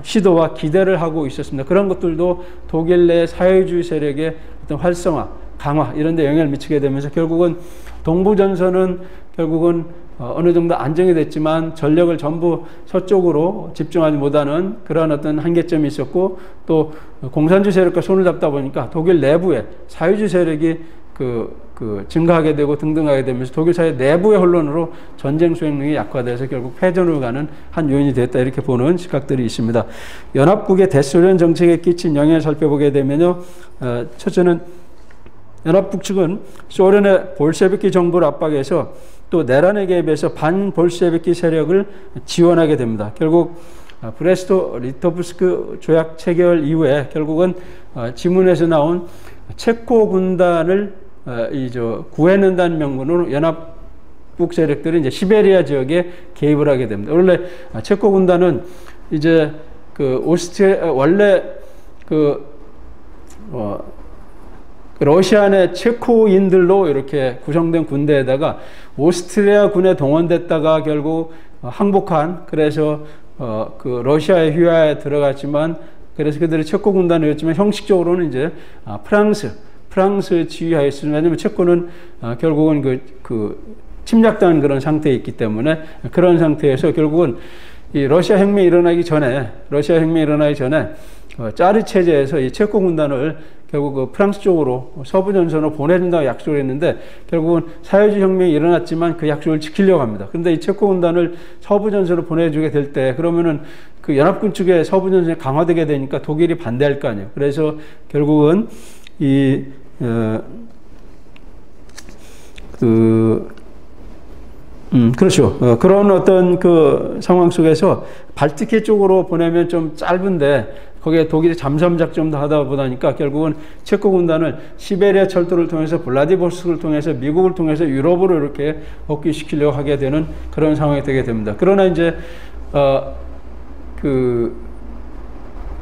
시도와 기대를 하고 있었습니다. 그런 것들도 독일 내 사회주의 세력의 어떤 활성화, 강화 이런 데 영향을 미치게 되면서 결국은 동부전선은 결국은 어느 정도 안정이 됐지만 전력을 전부 서쪽으로 집중하지 못하는 그런 어떤 한계점이 있었고, 또 공산주의 세력과 손을 잡다 보니까 독일 내부에 사회주의 세력이 증가하게 되고 등등하게 되면서 독일 사회 내부의 혼란으로 전쟁 수행력이 약화돼서 결국 패전으로 가는 한 요인이 됐다, 이렇게 보는 시각들이 있습니다. 연합국의 대소련 정책에 끼친 영향을 살펴보게 되면요, 첫째는 연합국 측은 소련의 볼셰비키 정부를 압박해서 또 내란에 개입해서 반볼셰비키 세력을 지원하게 됩니다. 결국 브레스토-리토프스크 조약 체결 이후에 결국은 지문에서 나온 체코 군단을 구해낸다는 명분으로 연합국 세력들이 이제 시베리아 지역에 개입을 하게 됩니다. 원래 체코 군단은 이제 원래 러시아 내 체코인들로 이렇게 구성된 군대에다가 오스트리아 군에 동원됐다가 결국 항복한, 그래서 러시아의 휘하에 들어갔지만, 그래서 그들이 체코 군단이었지만 형식적으로는 이제 프랑스 지휘하에 있습니다. 왜냐하면 체코는 결국은 침략당한 그런 상태에 있기 때문에, 그런 상태에서 결국은 이 러시아 혁명이 일어나기 전에 짜르 체제에서 이 체코 군단을 결국 프랑스 쪽으로 서부 전선으로 보내준다고 약속을 했는데, 결국은 사회주의 혁명이 일어났지만 그 약속을 지키려고 합니다. 그런데 이 체코 군단을 서부 전선으로 보내주게 될 때 그러면은 그 연합군 측의 서부 전선이 강화되게 되니까 독일이 반대할 거 아니에요. 그래서 결국은 그렇죠. 그런 어떤 상황 속에서 발트해 쪽으로 보내면 좀 짧은데 거기에 독일이 잠수함 작전도 하다 보다니까 결국은 체코 군단을 시베리아 철도를 통해서 블라디보스토크를 통해서 미국을 통해서 유럽으로 이렇게 복귀시키려고 하게 되는 그런 상황이 되게 됩니다. 그러나 이제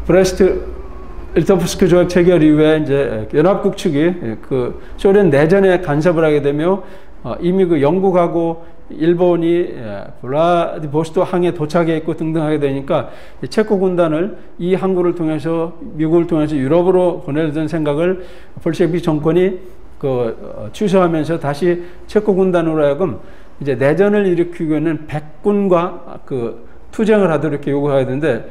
브레스트 리토프스크 조약 체결 이후에 이제 연합국 측이 그 소련 내전에 간섭을 하게 되며 이미 그 영국하고 일본이 블라디보스토크 항에 도착해 있고 등등 하게 되니까 체코 군단을 이 항구를 통해서 미국을 통해서 유럽으로 보내려던 생각을 볼셰비크 정권이 취소하면서 다시 체코 군단으로 하여금 이제 내전을 일으키고 있는 백군과 투쟁을 하도록 이렇게 요구하게 되는데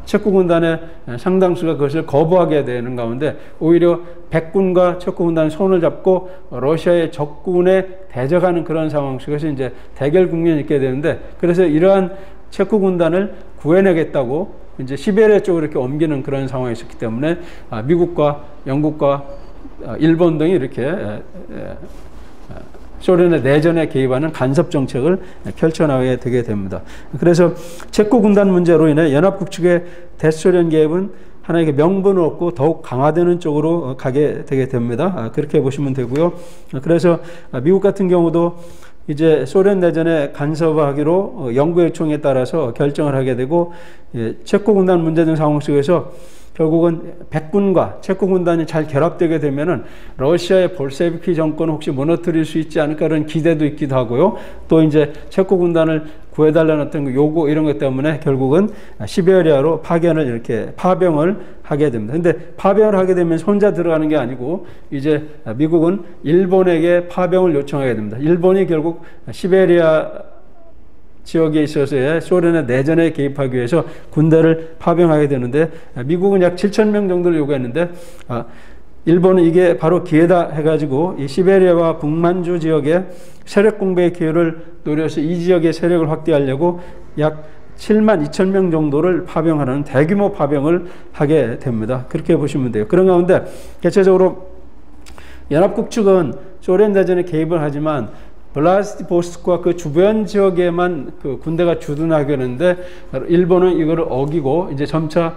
체코 군단의 상당수가 그것을 거부하게 되는 가운데 오히려 백군과 체코 군단이 손을 잡고 러시아의 적군에 대적하는 그런 상황 속에서 이제 대결 국면이 있게 되는데 그래서 이러한 체코 군단을 구해내겠다고 이제 시베리아 쪽으로 이렇게 옮기는 그런 상황이 있었기 때문에 미국과 영국과 일본 등이 이렇게 소련의 내전에 개입하는 간섭 정책을 펼쳐나가게 되게 됩니다. 그래서 체코 군단 문제로 인해 연합국 측의 대소련 개입은 하나의 명분을 얻고 더욱 강화되는 쪽으로 가게 되게 됩니다. 그렇게 보시면 되고요. 그래서 미국 같은 경우도 이제 소련 내전에 간섭하기로 영구회총에 따라서 결정을 하게 되고 체코 군단 문제 등 상황 속에서 결국은 백군과 체코 군단이 잘 결합되게 되면은 러시아의 볼셰비키 정권을 혹시 무너뜨릴 수 있지 않을까 그런 기대도 있기도 하고요. 또 이제 체코 군단을 구해달라는 어떤 요구 이런 것 때문에 결국은 시베리아로 파병을 하게 됩니다. 근데 파병을 하게 되면 혼자 들어가는 게 아니고 이제 미국은 일본에게 파병을 요청하게 됩니다. 일본이 결국 시베리아 지역에 있어서의 소련의 내전에 개입하기 위해서 군대를 파병하게 되는데 미국은 약 7,000명 정도를 요구했는데 일본은 이게 바로 기회다 해가지고 이 시베리아와 북만주 지역의 세력 공백의 기회를 노려서 이 지역의 세력을 확대하려고 약 72,000명 정도를 파병하는 대규모 파병을 하게 됩니다. 그렇게 보시면 돼요. 그런 가운데 개체적으로 연합국 측은 소련 내전에 개입을 하지만 블라디보스토크와 그 주변 지역에만 그 군대가 주둔하게 하는데 일본은 이거를 어기고 이제 점차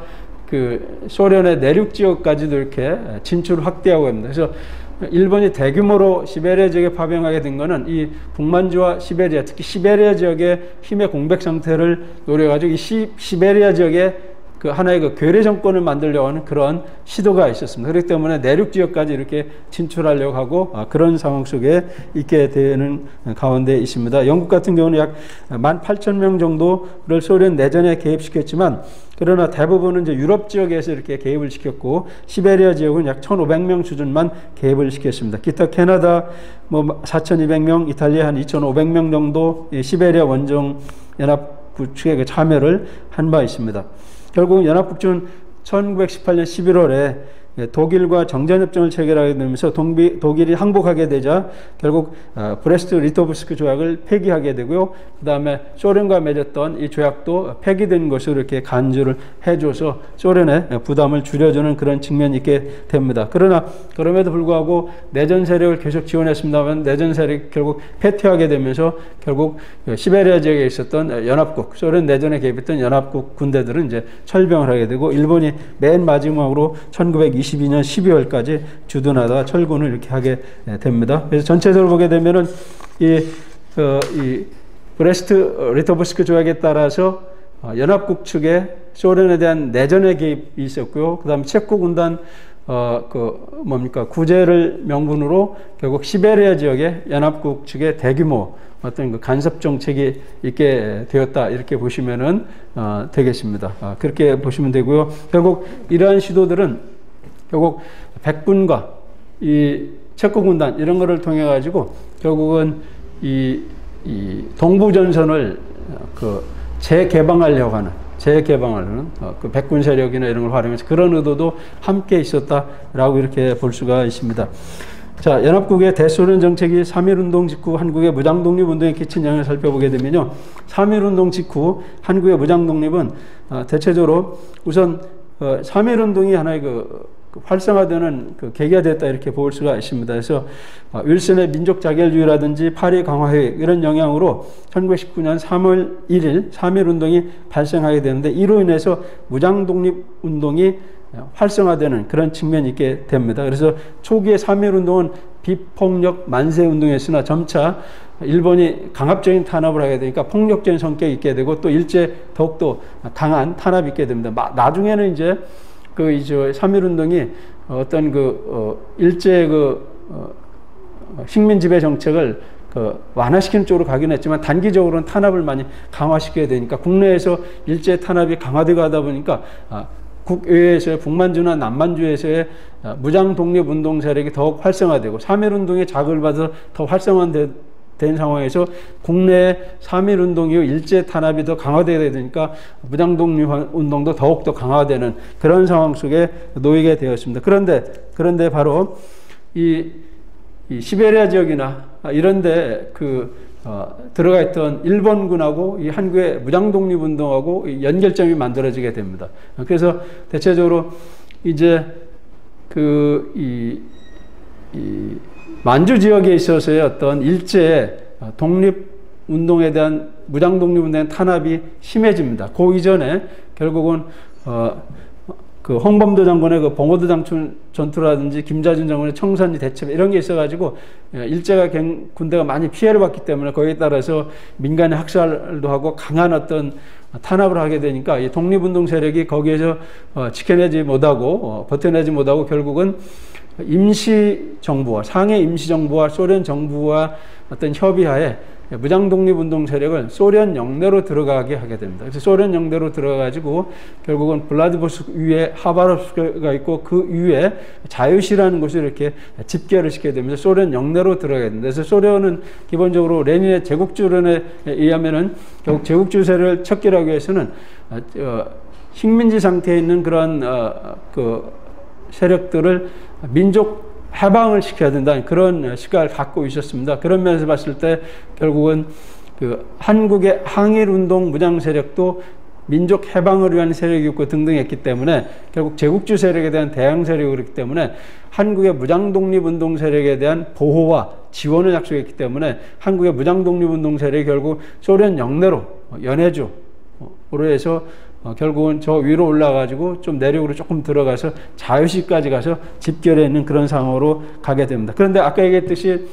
그 소련의 내륙 지역까지도 이렇게 진출을 확대하고 합니다. 그래서 일본이 대규모로 시베리아 지역에 파병하게 된 거는 이 북만주와 시베리아, 특히 시베리아 지역의 힘의 공백 상태를 노려가지고 이 시베리아 지역에 그 하나의 그 괴뢰 정권을 만들려고 하는 그런 시도가 있었습니다. 그렇기 때문에 내륙 지역까지 이렇게 진출하려고 하고 그런 상황 속에 있게 되는 가운데 있습니다. 영국 같은 경우는 약 18,000명 정도를 소련 내전에 개입시켰지만 그러나 대부분은 이제 유럽 지역에서 이렇게 개입을 시켰고 시베리아 지역은 약 1,500명 수준만 개입을 시켰습니다. 기타 캐나다 4,200명, 이탈리아 한 2,500명 정도 시베리아 원정 연합국 측에 참여를 한 바 있습니다. 결국 연합국은 1918년 11월에 독일과 정전협정을 체결하게 되면서 독일이 항복하게 되자 결국 브레스트 리토브스크 조약을 폐기하게 되고요. 그 다음에 소련과 맺었던 이 조약도 폐기된 것으로 이렇게 간주를 해줘서 소련의 부담을 줄여주는 그런 측면이 있게 됩니다. 그러나 그럼에도 불구하고 내전 세력을 계속 지원했습니다만 내전 세력이 결국 패퇴하게 되면서 결국 시베리아 지역에 있었던 연합국, 소련 내전에 개입했던 연합국 군대들은 이제 철병을 하게 되고 일본이 맨 마지막으로 1922년 12월까지 주둔하다가 철군을 이렇게 하게 됩니다. 그래서 전체적으로 보게 되면은 이 브레스트 리토브스크 조약에 따라서 연합국 측에 소련에 대한 내전의 개입이 있었고요. 그다음에 체코 군단 구제를 명분으로 결국 시베리아 지역에 연합국 측의 대규모 어떤 그 간섭 정책이 있게 되었다 이렇게 보시면은 되겠습니다. 그렇게 보시면 되고요. 결국 이러한 시도들은 결국 백군과 이 체코 군단 이런 거를 통해 가지고 결국은 이 동부 전선을 재개방하려고 하는 그 백군 세력이나 이런 걸 활용해서 그런 의도도 함께 있었다라고 이렇게 볼 수가 있습니다. 자, 연합국의 대소련 정책이 3.1운동 직후 한국의 무장독립운동에 끼친 영향을 살펴보게 되면요. 3.1운동 직후 한국의 무장독립은 대체적으로 우선 3.1운동이 하나의 활성화되는 계기가 됐다 이렇게 볼 수가 있습니다. 그래서 윌슨의 민족 자결주의라든지 파리 강화회의 이런 영향으로 1919년 3월 1일 3.1운동이 발생하게 되는데 이로 인해서 무장독립운동이 활성화되는 그런 측면이 있게 됩니다. 그래서 초기에 3.1운동은 비폭력 만세운동이었으나 점차 일본이 강압적인 탄압을 하게 되니까 폭력적인 성격이 있게 되고 또 일제 더욱더 강한 탄압이 있게 됩니다. 나중에는 이제 그 이제 3.1운동이 어떤 일제 식민 지배 정책을 완화시키는 쪽으로 가긴 했지만 단기적으로는 탄압을 많이 강화시켜야 되니까 국내에서 일제 탄압이 강화되고 하다 보니까 국외에서의 북만주나 남만주에서의 무장 독립운동 세력이 더욱 활성화되고 3.1운동의 자극을 받아서 더 활성화된 상황에서 국내의 3.1운동 이후 일제 탄압이 더 강화되게 되니까 무장 독립운동도 더욱더 강화되는 그런 상황 속에 놓이게 되었습니다. 그런데 바로 이 시베리아 지역이나 이런데 들어가 있던 일본군하고 이 한국의 무장 독립운동하고 연결점이 만들어지게 됩니다. 그래서 대체적으로 이제 이 만주 지역에 있어서의 어떤 일제의 독립운동에 대한 무장 독립운동의 탄압이 심해집니다. 그 이전에 결국은 홍범도 장군의 봉오도 장춘 전투라든지 김자준 장군의 청산리 대첩 이런 게 있어가지고 일제가 군대가 많이 피해를 받기 때문에 거기에 따라서 민간의 학살도 하고 강한 어떤 탄압을 하게 되니까 이 독립운동 세력이 거기에서 지켜내지 못하고 버텨내지 못하고 결국은 임시정부와 상해 임시정부와 소련 정부와 어떤 협의하에 무장 독립운동 세력을 소련 영내로 들어가게 하게 됩니다. 그래서 소련 영내로 들어가가지고 결국은 블라디보스토크 위에 하바롭스크가 있고 그 위에 자유시라는 곳을 이렇게 집결을 시켜야 됩니다. 소련 영내로 들어가게 됩니다. 그래서 소련은 기본적으로 레닌의 제국주론에 의하면은 결국 제국주 세력을 척결하기 위해서는 식민지 상태에 있는 그런 세력들을 민족 해방을 시켜야 된다는 그런 시각을 갖고 있었습니다. 그런 면에서 봤을 때 결국은 한국의 항일운동 무장 세력도 민족 해방을 위한 세력이었고 등등 했기 때문에 결국 제국주 세력에 대한 대항 세력이기 때문에 한국의 무장 독립운동 세력에 대한 보호와 지원을 약속했기 때문에 한국의 무장 독립운동 세력이 결국 소련 영내로 연해주로 해서 결국은 저 위로 올라가지고 좀 내륙으로 조금 들어가서 자유시까지 가서 집결해 있는 그런 상황으로 가게 됩니다. 그런데 아까 얘기했듯이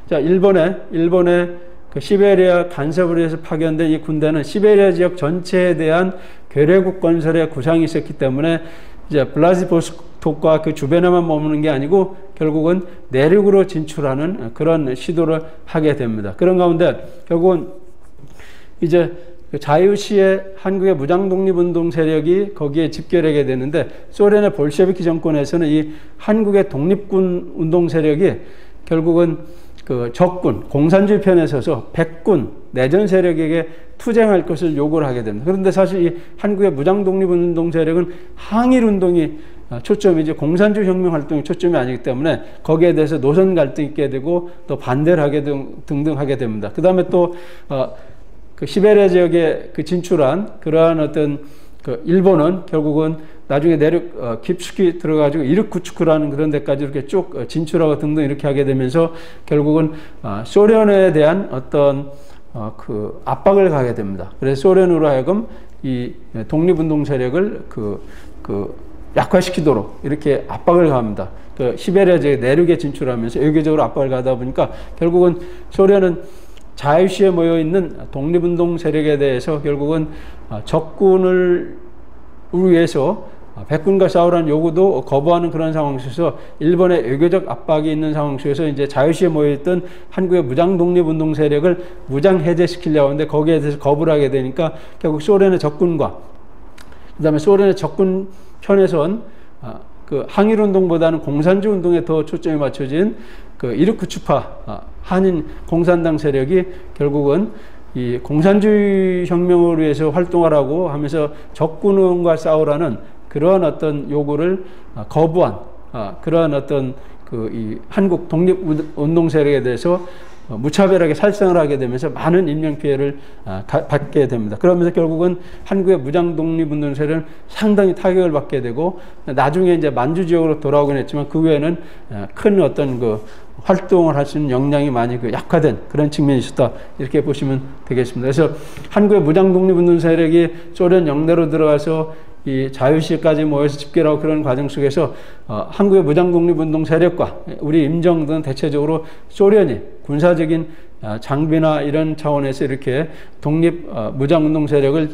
자 일본의 시베리아 간섭을 위해서 파견된 이 군대는 시베리아 지역 전체에 대한 괴뢰국 건설에 구상이 있었기 때문에 이제 블라디보스토크와 그 주변에만 머무는 게 아니고 결국은 내륙으로 진출하는 그런 시도를 하게 됩니다. 그런 가운데 결국은 이제 자유시의 한국의 무장 독립운동 세력이 거기에 집결하게 되는데 소련의 볼셰비키 정권에서는 이 한국의 독립군 운동 세력이 결국은 적군 공산주의 편에 서서 백군 내전 세력에게 투쟁할 것을 요구를 하게 됩니다. 그런데 사실 이 한국의 무장 독립운동 세력은 항일운동이 초점이지 공산주의 혁명 활동이 초점이 아니기 때문에 거기에 대해서 노선 갈등이 있게 되고 또 반대를 하게 등등 하게 됩니다. 그 다음에 또 시베리아 지역에 진출한 그러한 어떤 일본은 결국은 나중에 내륙 깊숙이 들어가지고 이르쿠츠크라는 그런 데까지 이렇게 쭉 진출하고 등등 이렇게 하게 되면서 결국은 소련에 대한 어떤 압박을 가게 됩니다. 그래서 소련으로 하여금 이 독립운동 세력을 약화시키도록 이렇게 압박을 가합니다. 시베리아 지역 내륙에 진출하면서 외교적으로 압박을 가다 보니까 결국은 소련은 자유시에 모여있는 독립운동 세력에 대해서 결국은 적군을 위해서 백군과 싸우라는 요구도 거부하는 그런 상황 속에서 일본의 외교적 압박이 있는 상황 속에서 이제 자유시에 모여있던 한국의 무장 독립운동 세력을 무장 해제시키려고 하는데 거기에 대해서 거부를 하게 되니까 결국 소련의 적군과 그 다음에 소련의 적군 편에선 항일운동보다는 공산주의 운동에 더 초점이 맞춰진 이르쿠츠파 한인 공산당 세력이 결국은 이 공산주의 혁명을 위해서 활동하라고 하면서 적군과 싸우라는 그러한 어떤 요구를 거부한 그러한 어떤 이 한국 독립운동 세력에 대해서 무차별하게 살상을 하게 되면서 많은 인명 피해를 받게 됩니다. 그러면서 결국은 한국의 무장 독립운동 세력은 상당히 타격을 받게 되고 나중에 이제 만주 지역으로 돌아오긴 했지만 그 외에는 큰 어떤 활동을 할 수 있는 역량이 많이 약화된 그런 측면이 있었다 이렇게 보시면 되겠습니다. 그래서 한국의 무장 독립운동 세력이 소련 영내로 들어가서 이 자유시까지 모여서 집결하고 그런 과정 속에서 한국의 무장 독립운동 세력과 우리 임정들은 대체적으로 소련이 군사적인 장비나 이런 차원에서 이렇게 독립 무장 운동 세력을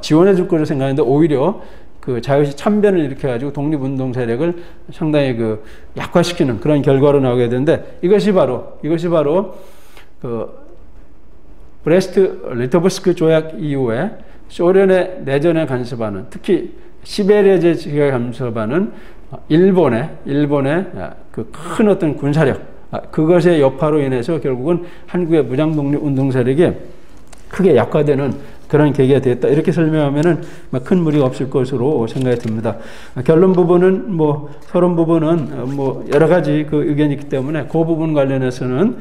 지원해 줄 거로 생각하는데 오히려 그 자유시 참변을 일으켜가지고 독립운동 세력을 상당히 그 약화시키는 그런 결과로 나오게 되는데 이것이 바로 그 브레스트 리토브스크 조약 이후에 소련의 내전에 간섭하는 특히 시베리아 제지가 간섭하는 일본의 그 큰 어떤 군사력 그것의 여파로 인해서 결국은 한국의 무장독립운동 세력이 크게 약화되는 그런 계기가 되었다. 이렇게 설명하면은 큰 무리가 없을 것으로 생각이 듭니다. 결론 부분은 서론 부분은 여러 가지 그 의견이 있기 때문에 그 부분 관련해서는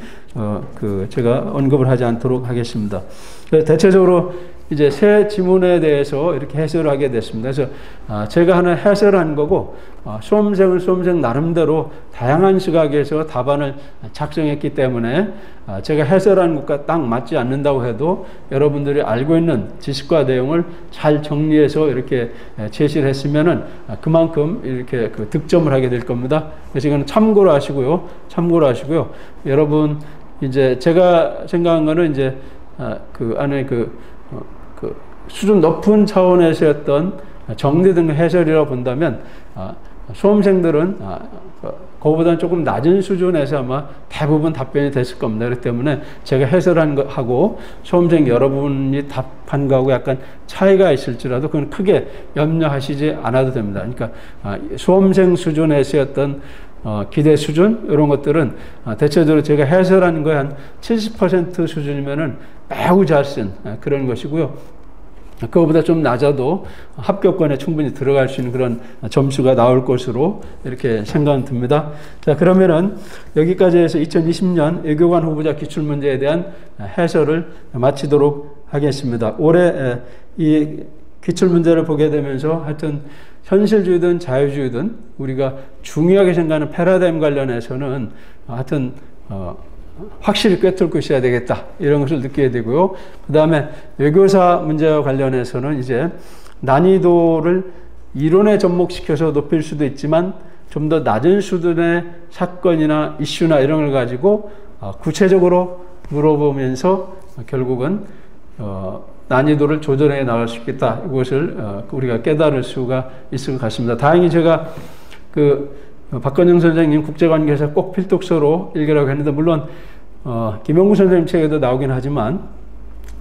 제가 언급을 하지 않도록 하겠습니다. 대체적으로 이제 세 지문에 대해서 이렇게 해설을 하게 됐습니다. 그래서 제가 하나 해설한 거고 수험생 나름대로 다양한 시각에서 답안을 작성했기 때문에 제가 해설한 것과 딱 맞지 않는다고 해도 여러분들이 알고 있는 지식과 내용을 잘 정리해서 이렇게 제시를 했으면은 그만큼 이렇게 그 득점을 하게 될 겁니다. 그래서 이거는 참고로 하시고요. 여러분 이제 제가 생각한 거는 이제 그 안에 그 수준 높은 차원에서 어떤 정리된 해설이라고 본다면 수험생들은 그거보다는 조금 낮은 수준에서 아마 대부분 답변이 됐을 겁니다. 그렇기 때문에 제가 해설한 거하고 수험생 여러분이 답한 거하고 약간 차이가 있을지라도 그건 크게 염려하시지 않아도 됩니다. 그러니까 수험생 수준에서 어떤 기대 수준 이런 것들은 대체적으로 제가 해설한 거에 한 70% 수준이면은 매우 잘 쓴 그런 것이고요. 그거보다 좀 낮아도 합격권에 충분히 들어갈 수 있는 그런 점수가 나올 것으로 이렇게 생각은 듭니다. 자, 그러면은 여기까지 해서 2020년 외교관 후보자 기출문제에 대한 해설을 마치도록 하겠습니다. 올해 이 기출문제를 보게 되면서 하여튼 현실주의든 자유주의든 우리가 중요하게 생각하는 패러다임 관련해서는 하여튼 확실히 꿰뚫고 있어야 되겠다 이런 것을 느끼게 되고요. 그 다음에 외교사 문제와 관련해서는 이제 난이도를 이론에 접목시켜서 높일 수도 있지만 좀 더 낮은 수준의 사건이나 이슈나 이런 걸 가지고 구체적으로 물어보면서 결국은 난이도를 조절해 나갈 수 있겠다. 이것을 우리가 깨달을 수가 있을 것 같습니다. 다행히 제가 박건영 선생님 국제관계에서 꼭 필독서로 읽으라고 했는데 물론 김영구 선생님 책에도 나오긴 하지만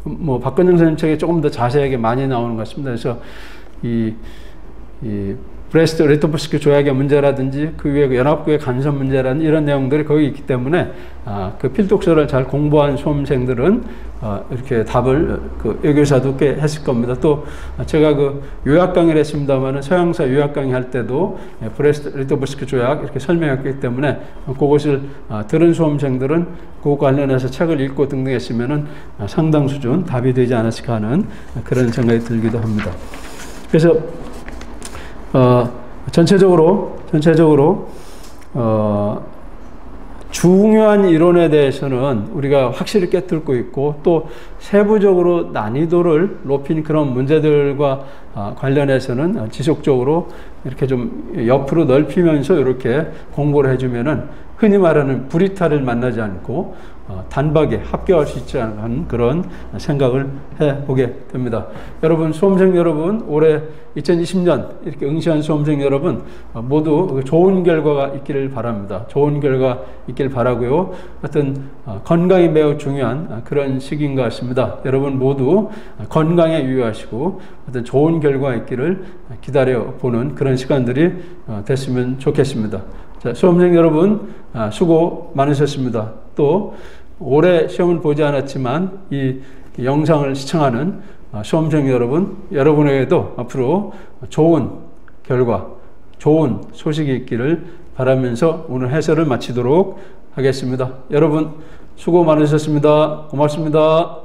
박건영 선생님 책에 조금 더 자세하게 많이 나오는 것 같습니다. 그래서 이 브레스트 리토브스크 조약의 문제라든지 그 위에 연합국의 간섭 문제라는 이런 내용들이 거기 있기 때문에 그 필독서를 잘 공부한 수험생들은 이렇게 답을 외교사도 꽤 했을 겁니다. 또 제가 요약 강의를 했습니다만은 서양사 요약 강의 할 때도 브레스트 리토브스크 조약 이렇게 설명했기 때문에 그것을 들은 수험생들은 그 관련해서 책을 읽고 등등했으면은 상당 수준 답이 되지 않았을까 하는 그런 생각이 들기도 합니다. 그래서 전체적으로 중요한 이론에 대해서는 우리가 확실히 깨뚫고 있고 또 세부적으로 난이도를 높인 그런 문제들과 관련해서는 지속적으로 이렇게 좀 옆으로 넓히면서 이렇게 공부를 해주면은 흔히 말하는 불이탈을 만나지 않고 단박에 합격할 수 있지 않은 그런 생각을 해보게 됩니다. 여러분, 수험생 여러분, 올해 2020년 이렇게 응시한 수험생 여러분 모두 좋은 결과가 있기를 바랍니다. 좋은 결과 있기를 바라고요. 하여튼 건강이 매우 중요한 그런 시기인 것 같습니다. 여러분 모두 건강에 유의하시고 하여튼 좋은 결과 있기를 기다려보는 그런 시간들이 됐으면 좋겠습니다. 자, 수험생 여러분 수고 많으셨습니다. 또 올해 시험은 보지 않았지만 이 영상을 시청하는 수험생 여러분, 여러분에게도 앞으로 좋은 결과, 좋은 소식이 있기를 바라면서 오늘 해설을 마치도록 하겠습니다. 여러분 수고 많으셨습니다. 고맙습니다.